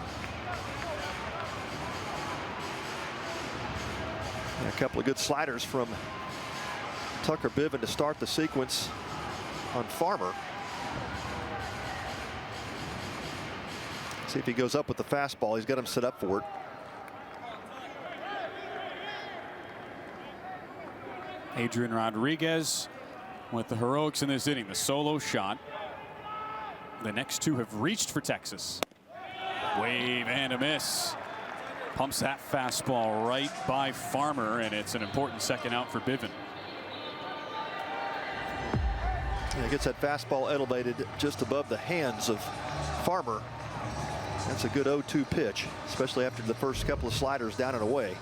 And a couple of good sliders from Tucker Bivin to start the sequence on Farmer. See if he goes up with the fastball. He's got him set up for it. Adrian Rodriguez with the heroics in this inning. The solo shot. The next 2 have reached for Texas. Wave and a miss. Pumps that fastball right by Farmer, and it's an important second out for Bivin. Yeah, gets that fastball elevated just above the hands of Farmer. That's a good 0-2 pitch, especially after the first couple of sliders down and away.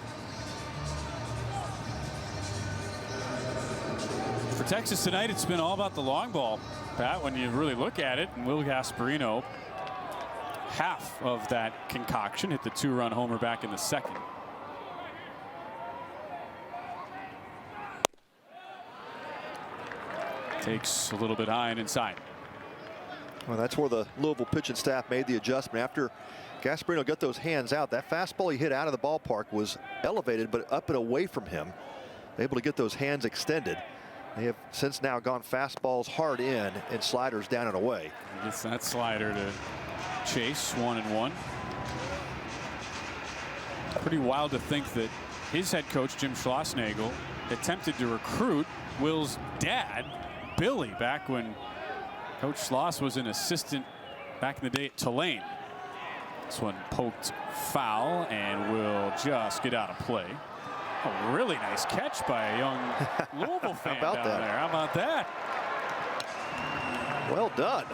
For Texas tonight, it's been all about the long ball, Pat, when you really look at it. And Will Gasparino, half of that concoction, hit the 2-run homer back in the 2nd. Takes a little bit high and inside. Well, that's where the Louisville pitching staff made the adjustment. After Gasparino got those hands out, that fastball he hit out of the ballpark was elevated, but up and away from him. Able to get those hands extended. They have since now gone fastballs hard in and sliders down and away. He gets that slider to chase 1-1. Pretty wild to think that his head coach, Jim Schlossnagle, attempted to recruit Will's dad, Billy, back when Coach Schloss was an assistant back in the day at Tulane. This one poked foul and will just get out of play. A really nice catch by a young Louisville fan down there. How about that? Well done.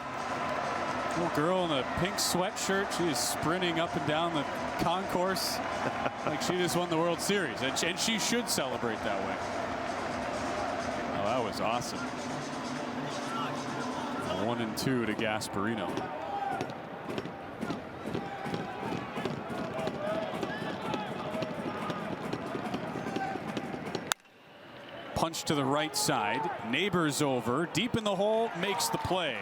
Little girl in a pink sweatshirt. She is sprinting up and down the concourse like she just won the World Series. And she should celebrate that way. Oh, that was awesome. 1-2 to Gasparino. Punch to the right side. Neighbors over. Deep in the hole. Makes the play.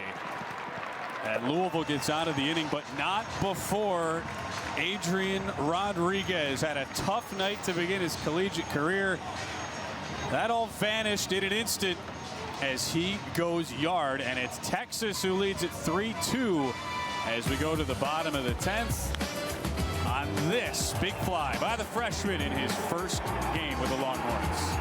And Louisville gets out of the inning, but not before Adrian Rodriguez had a tough night to begin his collegiate career. That all vanished in an instant as he goes yard, and it's Texas who leads it 3-2 as we go to the bottom of the 10th on this big fly by the freshman in his first game with the Longhorns.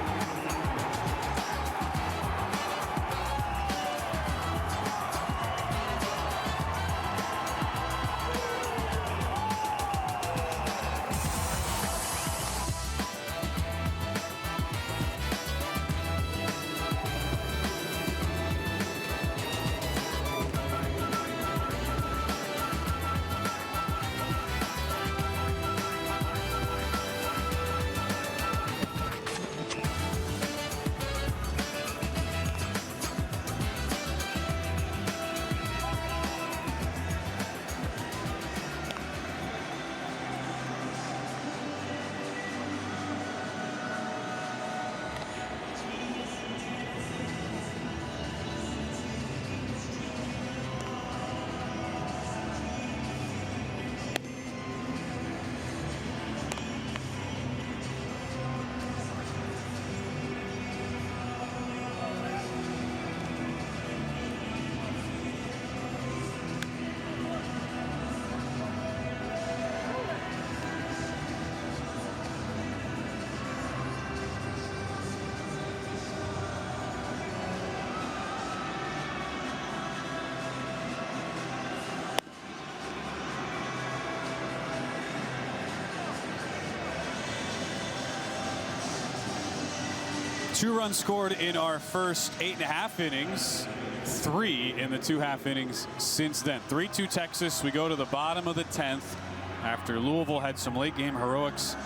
Two runs scored in our first 8.5 innings. 3 in the 2.5 innings since then. 3-2 Texas. We go to the bottom of the 10th after Louisville had some late game heroics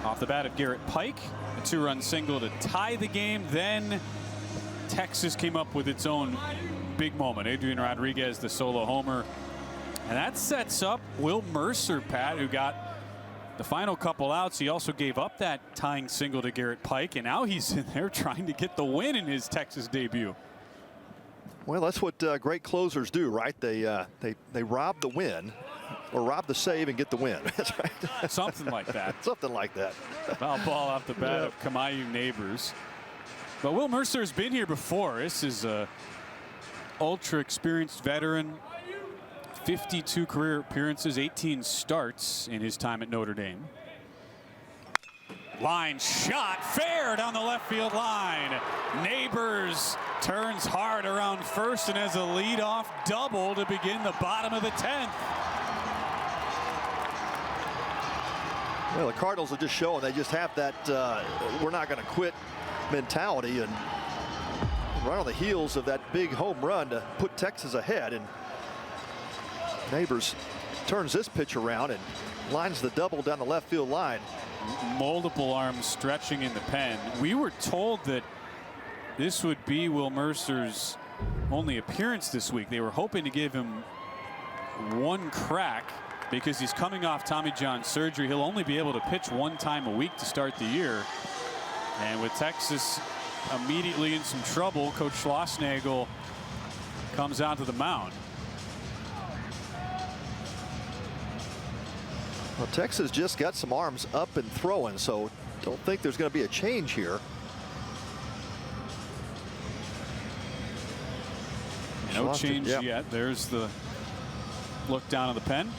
off the bat of Garrett Pike. A 2-run single to tie the game. Then Texas came up with its own big moment. Adrian Rodriguez, the solo homer. And that sets up Will Mercer, Pat, who got the final couple outs. He also gave up that tying single to Garrett Pike, and now he's in there trying to get the win in his Texas debut. Well, that's what great closers do, right? They rob the win, or rob the save and get the win. That's right. Something like that. Something like that. Foul ball off the bat of Kamayu Neighbors. But Will Mercer's been here before. This is a ultra experienced veteran. 52 career appearances, 18 starts in his time at Notre Dame. Line shot, fair down the left field line. Neighbors turns hard around first and has a leadoff double to begin the bottom of the 10th. Well, the Cardinals are just showing they just have that we're not going to quit mentality, and right on the heels of that big home run to put Texas ahead. And Neighbors turns this pitch around and lines the double down the left field line. Multiple arms stretching in the pen. We were told that this would be Will Mercer's only appearance this week. They were hoping to give him one crack because he's coming off Tommy John surgery. He'll only be able to pitch one time a week to start the year. And with Texas immediately in some trouble. Coach Schlossnagel comes out to the mound. Well, Texas just got some arms up and throwing, so don't think there's going to be a change here. No change yet. There's the look down at the pen.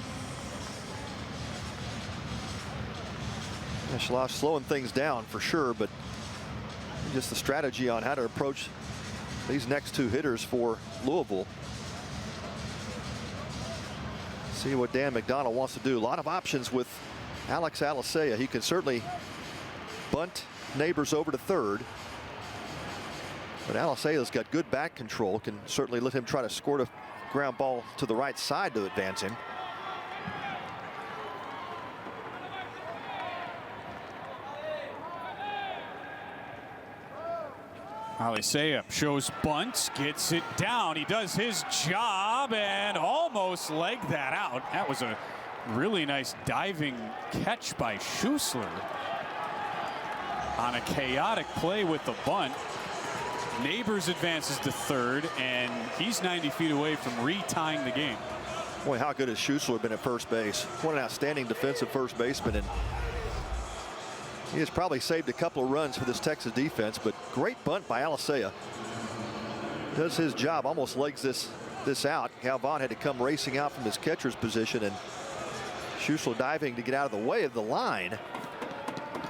Schloss slowing things down for sure, but just the strategy on how to approach these next two hitters for Louisville. See what Dan McDonald wants to do. A lot of options with Alex Alicea. He can certainly bunt Neighbors over to third. But Alicea's got good back control. Can certainly let him try to squirt a ground ball to the right side to advance him. Alicea shows bunt, gets it down. He does his job and almost legged that out. That was a really nice diving catch by Schussler on a chaotic play with the bunt. Neighbors advances to third, and he's 90 feet away from retying the game. Boy, how good has Schussler been at first base? What an outstanding defensive first baseman, and he has probably saved a couple of runs for this Texas defense, but great bunt by Alicea. Does his job, almost legs this out. Galvan had to come racing out from his catcher's position, and Schussler diving to get out of the way of the line,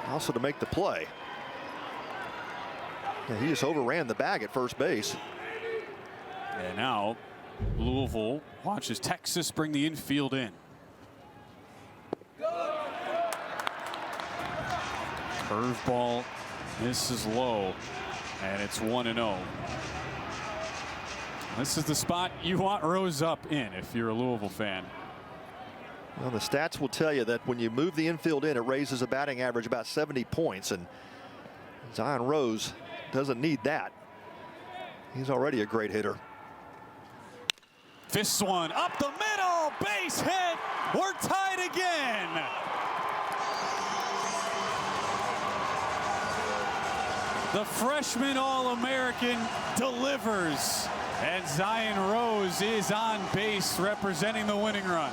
also to make the play. Yeah, he just overran the bag at first base. And now Louisville watches Texas bring the infield in. Curveball misses low, and it's 1-0. This is the spot you want Rose up in if you're a Louisville fan. Well, the stats will tell you that when you move the infield in, it raises a batting average about 70 points, and Zion Rose doesn't need that. He's already a great hitter. This one up the middle, base hit. We're tied again. The freshman All-American delivers, and Zion Rose is on base representing the winning run.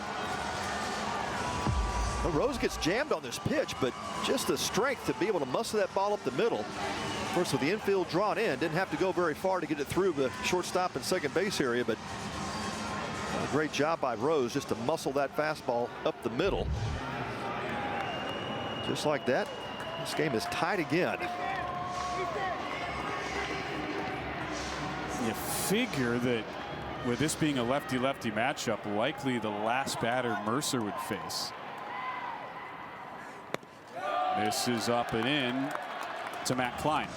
Well, Rose gets jammed on this pitch, but just the strength to be able to muscle that ball up the middle. Of course, with the infield drawn in, didn't have to go very far to get it through the shortstop and second base area, but a great job by Rose just to muscle that fastball up the middle. Just like that, this game is tied again. You figure that with this being a lefty-lefty matchup, likely the last batter Mercer would face. This is up and in to Matt Klein.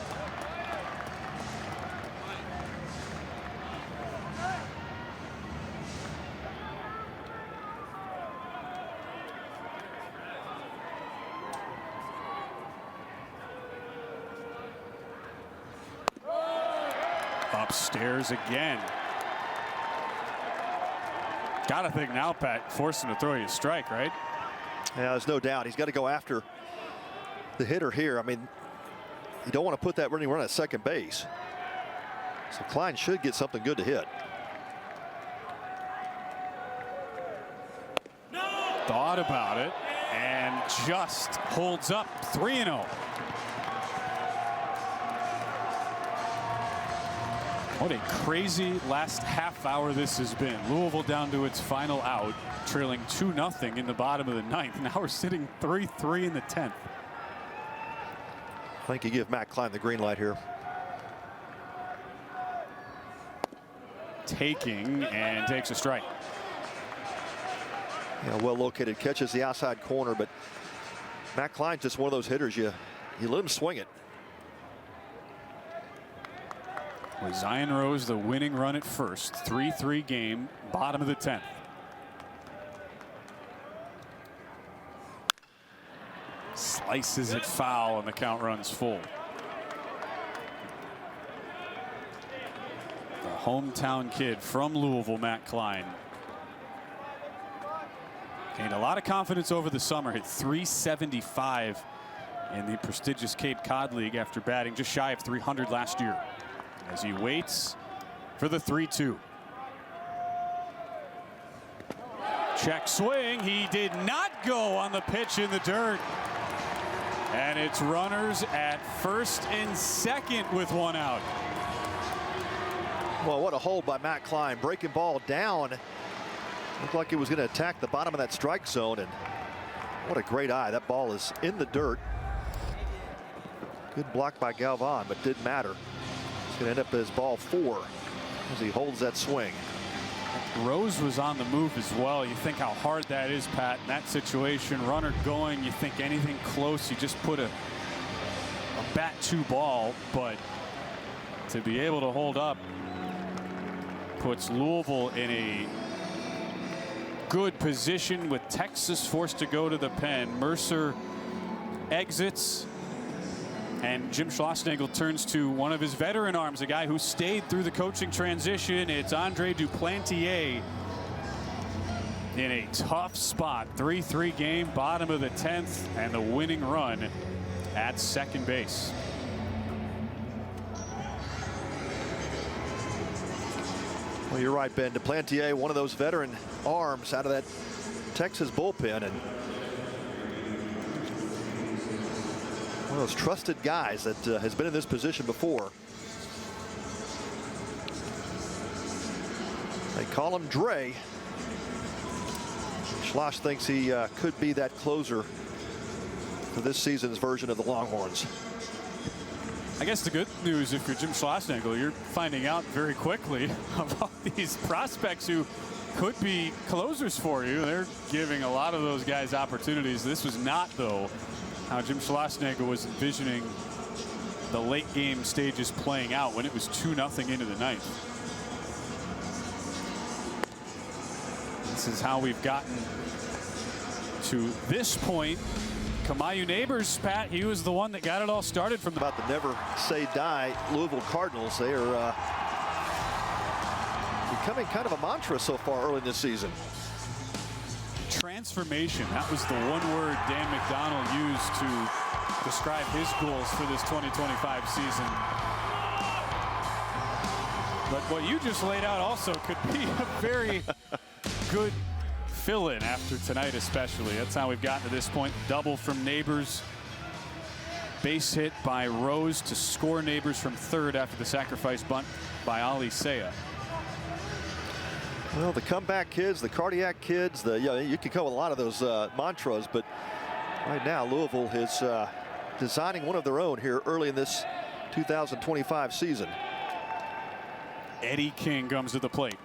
Upstairs again. Gotta think now, Pat, force him to throw you a strike, right? Yeah, there's no doubt. He's got to go after the hitter here. I mean, you don't want to put that running run at second base. So Klein should get something good to hit. Thought about it and just holds up. 3-0. What a crazy last half hour this has been. Louisville down to its final out, trailing 2-0 in the bottom of the ninth. Now we're sitting 3-3 in the 10th. I think you give Matt Klein the green light here. Taking and takes a strike. Yeah, well located, catches the outside corner, but Matt Klein's just one of those hitters you let him swing it. With Zion Rose the winning run at first. 3-3 game, bottom of the 10th. Slices it foul and the count runs full. The hometown kid from Louisville, Matt Klein. Gained a lot of confidence over the summer. Hit .375 in the prestigious Cape Cod League after batting just shy of 300 last year. As he waits for the 3-2. Check swing. He did not go on the pitch in the dirt. And it's runners at first and second with one out. Well, what a hold by Matt Klein. Breaking ball down. Looked like he was going to attack the bottom of that strike zone. And what a great eye. That ball is in the dirt. Good block by Galvan, but didn't matter. It's going to end up as ball 4 as he holds that swing. Rose was on the move as well. You think how hard that is, Pat, in that situation. Runner going, you think anything close, you just put a bat to ball, but to be able to hold up puts Louisville in a good position with Texas forced to go to the pen. Mercer exits, and Jim Schlossnagle turns to one of his veteran arms, a guy who stayed through the coaching transition. It's Andre Duplantier in a tough spot. 3-3 game, bottom of the 10th, and the winning run at second base. Well, you're right, Ben. Duplantier, one of those veteran arms out of that Texas bullpen, and one of those trusted guys that has been in this position before. They call him Dre. Schloss thinks he could be that closer for this season's version of the Longhorns. I guess the good news, if you're Jim Schlossnagle, you're finding out very quickly about these prospects who could be closers for you. They're giving a lot of those guys opportunities. This was not, though, how Jim Schlossnagle was envisioning the late game stages playing out when it was 2-0 into the ninth. This is how we've gotten to this point. Kamayu Neighbors, Pat, he was the one that got it all started from about the never say die Louisville Cardinals. They are becoming kind of a mantra so far early this season. Transformation, that was the one word Dan McDonald used to describe his goals for this 2025 season. But what you just laid out also could be a very good fill-in after tonight, especially. That's how we've gotten to this point. Double from Neighbors. Base hit by Rose to score Neighbors from third after the sacrifice bunt by Ali Saya. Well, the comeback kids, the cardiac kids, you could go with a lot of those mantras, but right now Louisville is designing one of their own here early in this 2025 season. Eddie King comes to the plate.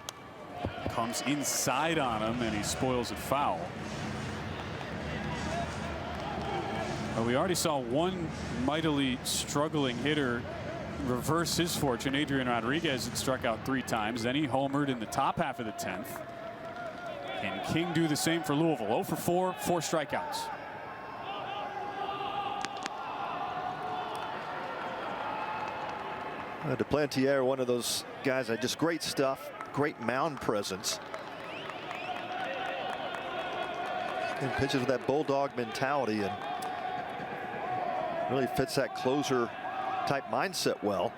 Comes inside on him, and he spoils it foul. Well, we already saw one mightily struggling hitter reverse his fortune. Adrian Rodriguez had struck out 3 times. Then he homered in the top half of the 10th. And King do the same for Louisville. 0 for 4, 4 strikeouts. Duplantier, one of those guys that just great stuff. Great mound presence. And pitches with that bulldog mentality and really fits that closer type mindset well.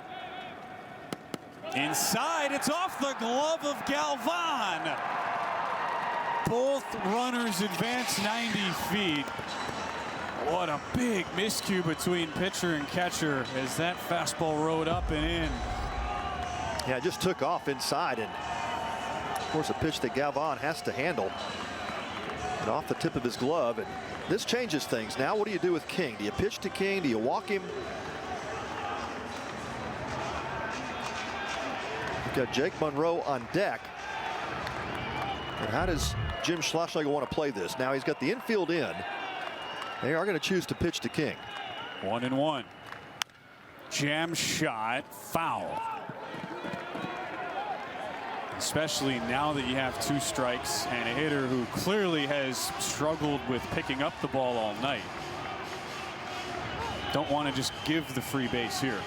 Inside, it's off the glove of Galvan. Both runners advance 90 feet. What a big miscue between pitcher and catcher as that fastball rode up and in. Yeah, it just took off inside, and of course a pitch that Galvan has to handle. And off the tip of his glove, and this changes things. Now what do you do with King? Do you pitch to King? Do you walk him? You've got Jake Monroe on deck. And how does Jim Schlossnagle want to play this? Now he's got the infield in. They are going to choose to pitch to King. 1-1. Jam shot, foul. Especially now that you have 2 strikes and a hitter who clearly has struggled with picking up the ball all night. Don't want to just give the free base here.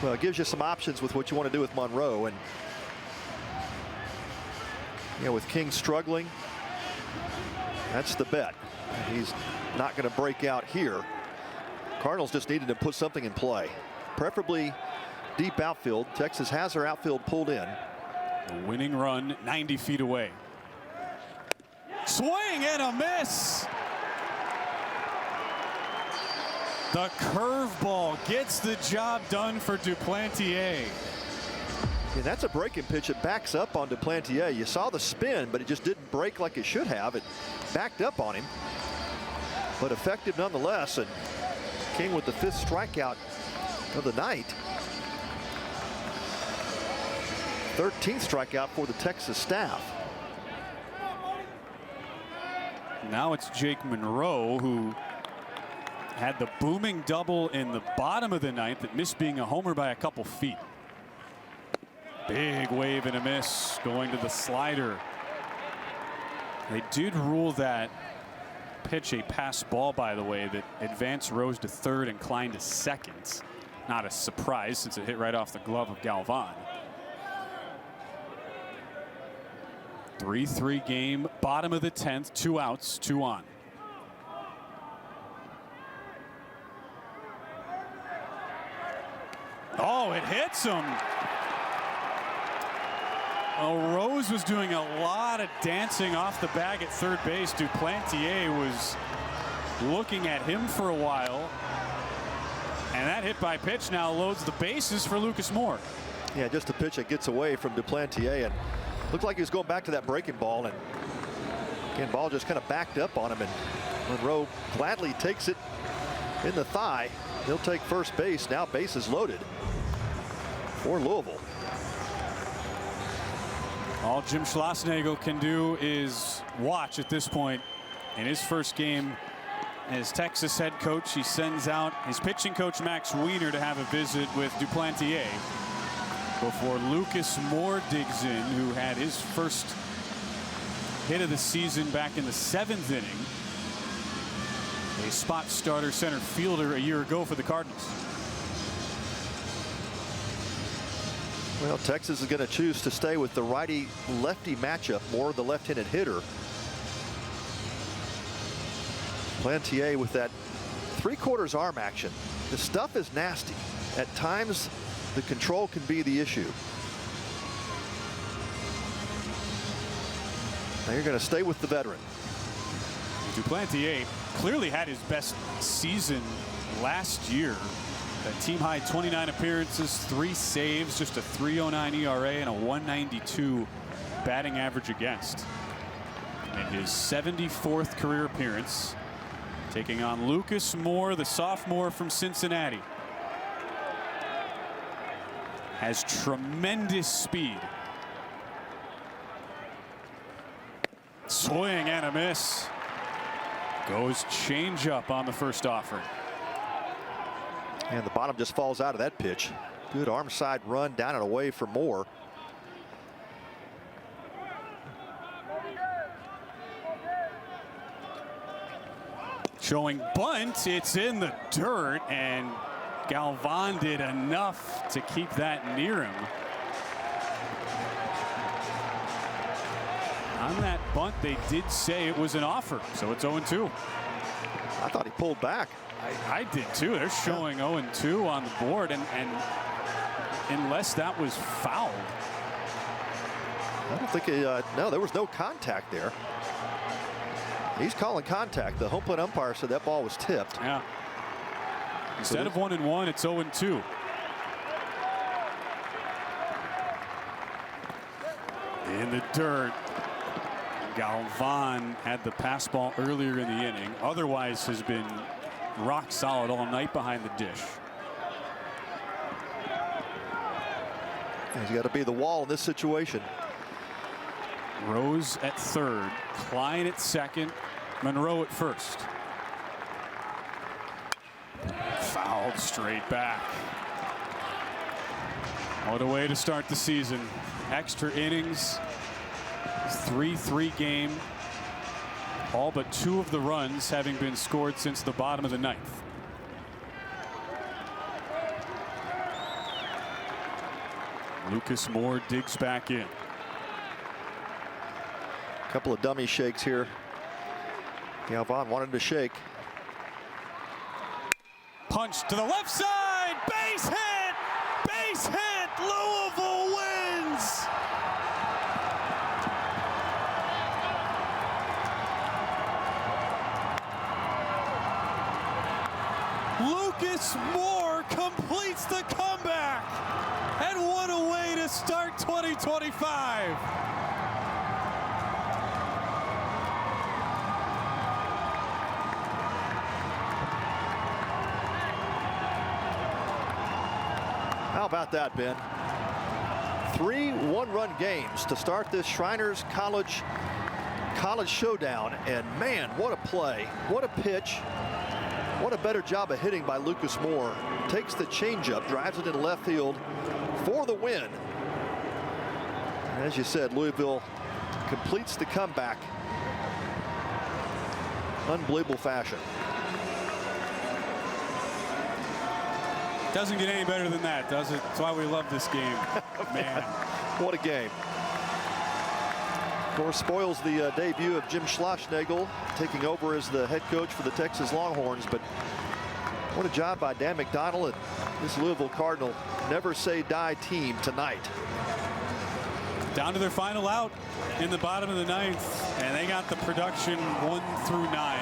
Well, it gives you some options with what you want to do with Monroe, and with King struggling, that's the bet. He's not going to break out here. Cardinals just needed to put something in play, preferably deep outfield. Texas has their outfield pulled in. A winning run 90 feet away. Swing and a miss. The curveball gets the job done for Duplantier. And that's a breaking pitch. It backs up on Duplantier. You saw the spin, but it just didn't break like it should have. It backed up on him, but effective nonetheless. And King with the 5th strikeout of the night. 13th strikeout for the Texas staff. Now it's Jake Monroe, who had the booming double in the bottom of the 9th that missed being a homer by a couple feet. Big wave and a miss going to the slider. They did rule that pitch a pass ball, by the way, that advanced Rose to 3rd and Klein to 2nd. Not a surprise since it hit right off the glove of Galvan. 3-3 game, bottom of the 10th, 2 outs, 2 on. Oh, it hits him. Well, Rose was doing a lot of dancing off the bag at 3rd base. Duplantier was looking at him for a while. And that hit by pitch now loads the bases for Lucas Moore. Yeah, just a pitch that gets away from Duplantier, and looked like he was going back to that breaking ball, and again, ball just kind of backed up on him, and Monroe gladly takes it in the thigh. He'll take first base. Now bases loaded for Louisville. All Jim Schlossnagle can do is watch at this point. In his first game as Texas head coach, he sends out his pitching coach Max Wiener to have a visit with Duplantier before Lucas Moore digs in, who had his first hit of the season back in the 7th inning. A spot starter center fielder a year ago for the Cardinals. Well, Texas is going to choose to stay with the righty-lefty matchup, more the left-handed hitter. Duplantier with that 3/4 arm action. The stuff is nasty. At times, the control can be the issue. Now you're going to stay with the veteran. Duplantier clearly had his best season last year. A team high 29 appearances, 3 saves, just a .309 ERA and a .192 batting average against. In his 74th career appearance, taking on Lucas Moore, the sophomore from Cincinnati. Has tremendous speed. Swing and a miss. Goes changeup on the first offering. And the bottom just falls out of that pitch. Good arm side run down and away for Moore. Showing bunt, it's in the dirt, and Galvan did enough to keep that near him. On that bunt, they did say it was an offer, so it's 0-2. I thought he pulled back. I did too. They're showing 0-2 on the board, and unless that was fouled. I don't think no, there was no contact there. He's calling contact. The home plate umpire said that ball was tipped. Yeah. Instead of 1-1, it's 0-2. In the dirt. Galvan had the pass ball earlier in the inning. Otherwise has been rock solid all night behind the dish. He's got to be the wall in this situation. Rose at 3rd, Klein at 2nd, Monroe at 1st. Fouled straight back. What a way to start the season. Extra innings, 3-3 game. All but 2 of the runs having been scored since the bottom of the 9th. Lucas Moore digs back in. A couple of dummy shakes here. Galvan wanted to shake. Punch to the left side, base hit! Base hit! Louisville wins! Lucas Moore completes the comeback, and what a way to start 2025. How about that, Ben? 3 one-run games to start this Shriners College Showdown, and man, what a play, what a pitch. What a better job of hitting by Lucas Moore. Takes the changeup, drives it in left field for the win. And as you said, Louisville completes the comeback. Unbelievable fashion. Doesn't get any better than that, does it? That's why we love this game. Man. What a game. Of course, spoils the debut of Jim Schlossnagle taking over as the head coach for the Texas Longhorns. But what a job by Dan McDonnell and this Louisville Cardinal never say die team tonight. Down to their final out in the bottom of the 9th, and they got the production 1 through 9.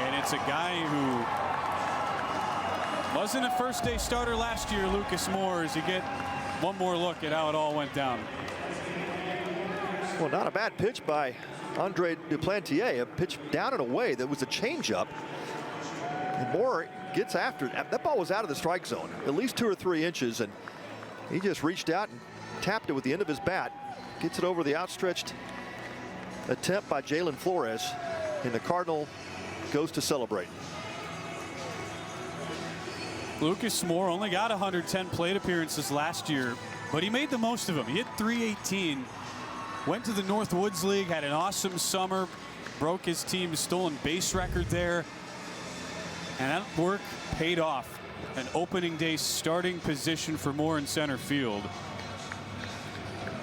And it's a guy who wasn't a first-day starter last year, Lucas Moore, as you get one more look at how it all went down. Well, not a bad pitch by Andre Duplantier. A pitch down and away that was a changeup. And Moore gets after it. That ball was out of the strike zone, at least 2 or 3 inches, and he just reached out and tapped it with the end of his bat. Gets it over the outstretched attempt by Jalen Flores, and the Cardinal goes to celebrate. Lucas Moore only got 110 plate appearances last year, but he made the most of them. He hit .318. Went to the Northwoods League, had an awesome summer, broke his team's stolen base record there, and that work paid off. An opening day starting position for Moore in center field.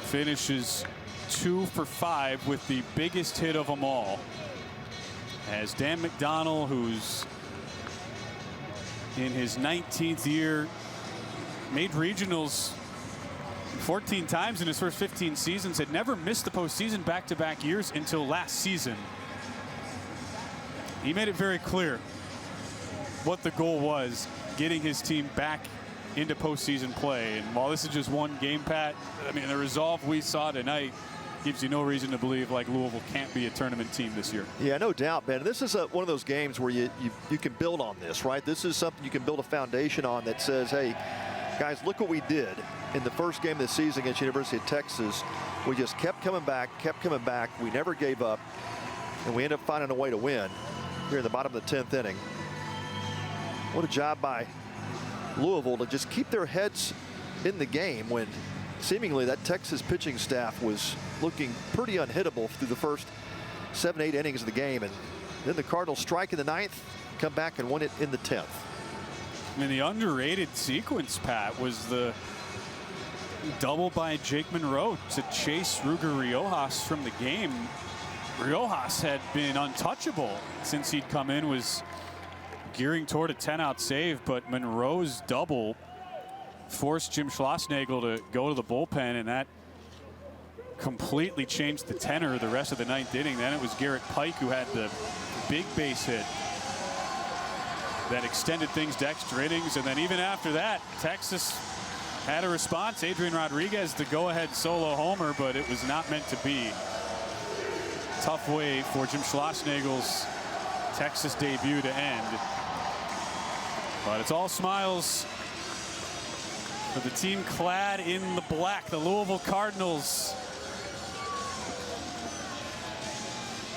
Finishes 2 for 5 with the biggest hit of them all. As Dan McDonnell, who's in his 19th year, made regionals 14 times in his first 15 seasons, had never missed the postseason back-to-back years until last season. He made it very clear what the goal was, getting his team back into postseason play. And while this is just one game, Pat, I mean, the resolve we saw tonight gives you no reason to believe like Louisville can't be a tournament team this year. Yeah, no doubt, Ben. This is one of those games where you can build on this, right? This is something you can build a foundation on that says, hey, guys, look what we did in the first game of the season against University of Texas. We just kept coming back. We never gave up, and we ended up finding a way to win here in the bottom of the 10th inning. What a job by Louisville to just keep their heads in the game when seemingly that Texas pitching staff was looking pretty unhittable through the first 7-8 innings of the game. And then the Cardinals strike in the 9th, come back and win it in the 10th. I mean, the underrated sequence, Pat, was the double by Jake Monroe to chase Ruger Riojas from the game. Riojas had been untouchable since he'd come in, was gearing toward a 10-out save, but Monroe's double forced Jim Schlossnagle to go to the bullpen, and that completely changed the tenor of the rest of the 9th inning. Then it was Garrett Pike who had the big base hit that extended things to extra innings, and then even after that, Texas had a response. Adrian Rodriguez, the go-ahead solo homer, but it was not meant to be. Tough way for Jim Schlossnagle's Texas debut to end. But it's all smiles for the team clad in the black, the Louisville Cardinals.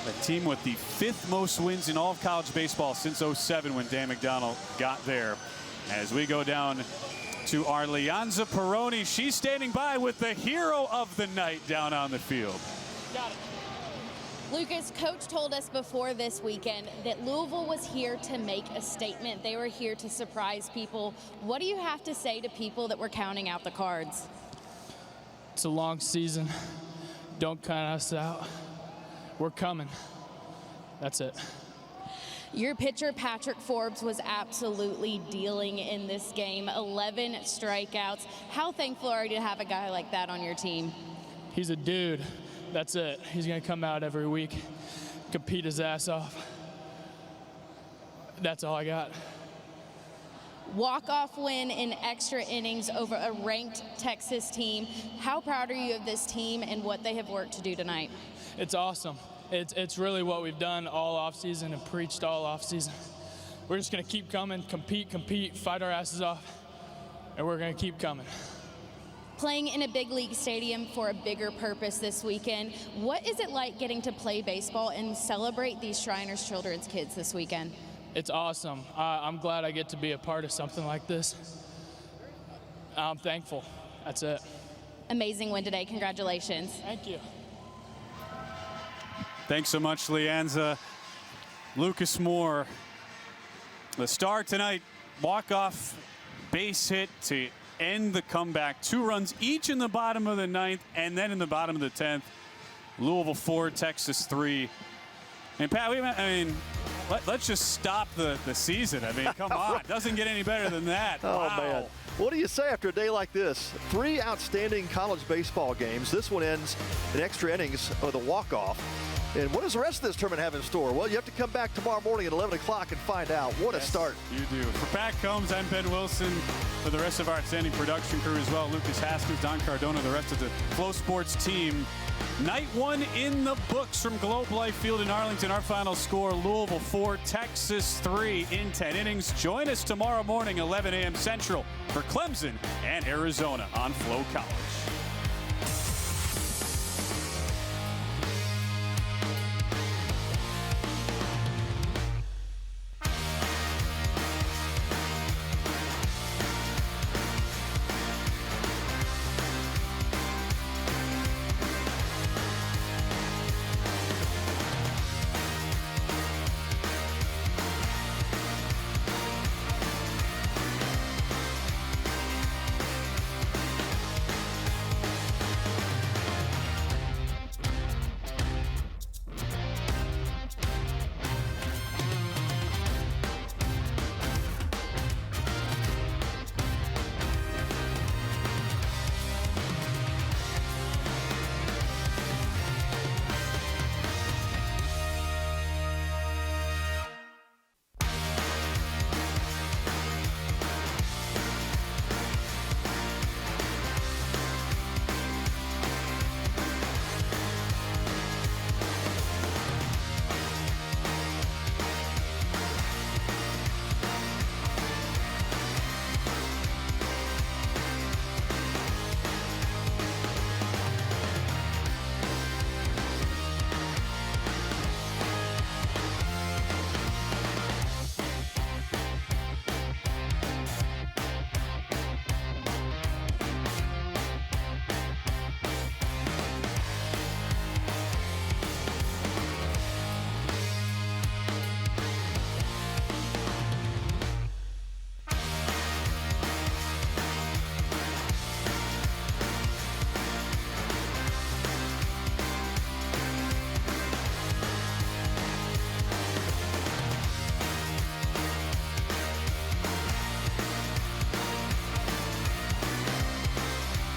A team with the 5th most wins in all of college baseball since '07 when Dan McDonnell got there. As we go down to our Leonza Peroni, she's standing by with the hero of the night down on the field. Got it. Lucas, Coach told us before this weekend that Louisville was here to make a statement. They were here to surprise people. What do you have to say to people that were counting out the cards? It's a long season. Don't count us out. We're coming. That's it. Your pitcher, Patrick Forbes, was absolutely dealing in this game. 11 strikeouts. How thankful are you to have a guy like that on your team? He's a dude. That's it. He's going to come out every week, compete his ass off. That's all I got. Walk-off win in extra innings over a ranked Texas team. How proud are you of this team and what they have worked to do tonight? It's awesome. It's really what we've done all offseason and preached all offseason. We're just going to keep coming, compete, fight our asses off, and we're going to keep coming. Playing in a big league stadium for a bigger purpose this weekend, what is it like getting to play baseball and celebrate these Shriners Children's kids this weekend? It's awesome. I'm glad I get to be a part of something like this. I'm thankful. That's it. Amazing win today. Congratulations. Thank you. Thanks so much, Leanza. Lucas Moore, the star tonight, walk-off base hit to end the comeback. 2 runs each in the bottom of the 9th and then in the bottom of the 10th. Louisville 4, Texas 3. And Pat, let's just stop the season. I mean, come on. It doesn't get any better than that. Oh, wow. man. What do you say after a day like this? 3 outstanding college baseball games. This one ends in extra innings with a walk-off. And what does the rest of this tournament have in store? Well, you have to come back tomorrow morning at 11 o'clock and find out. What a start. You do. For Pat Combs, I'm Ben Wilson. For the rest of our outstanding production crew as well, Lucas Haskins, Don Cardona, the rest of the Flow Sports team. Night 1 in the books from Globe Life Field in Arlington. Our final score, Louisville 4, Texas 3 in 10 innings. Join us tomorrow morning, 11 a.m. Central for Clemson and Arizona on Flow College.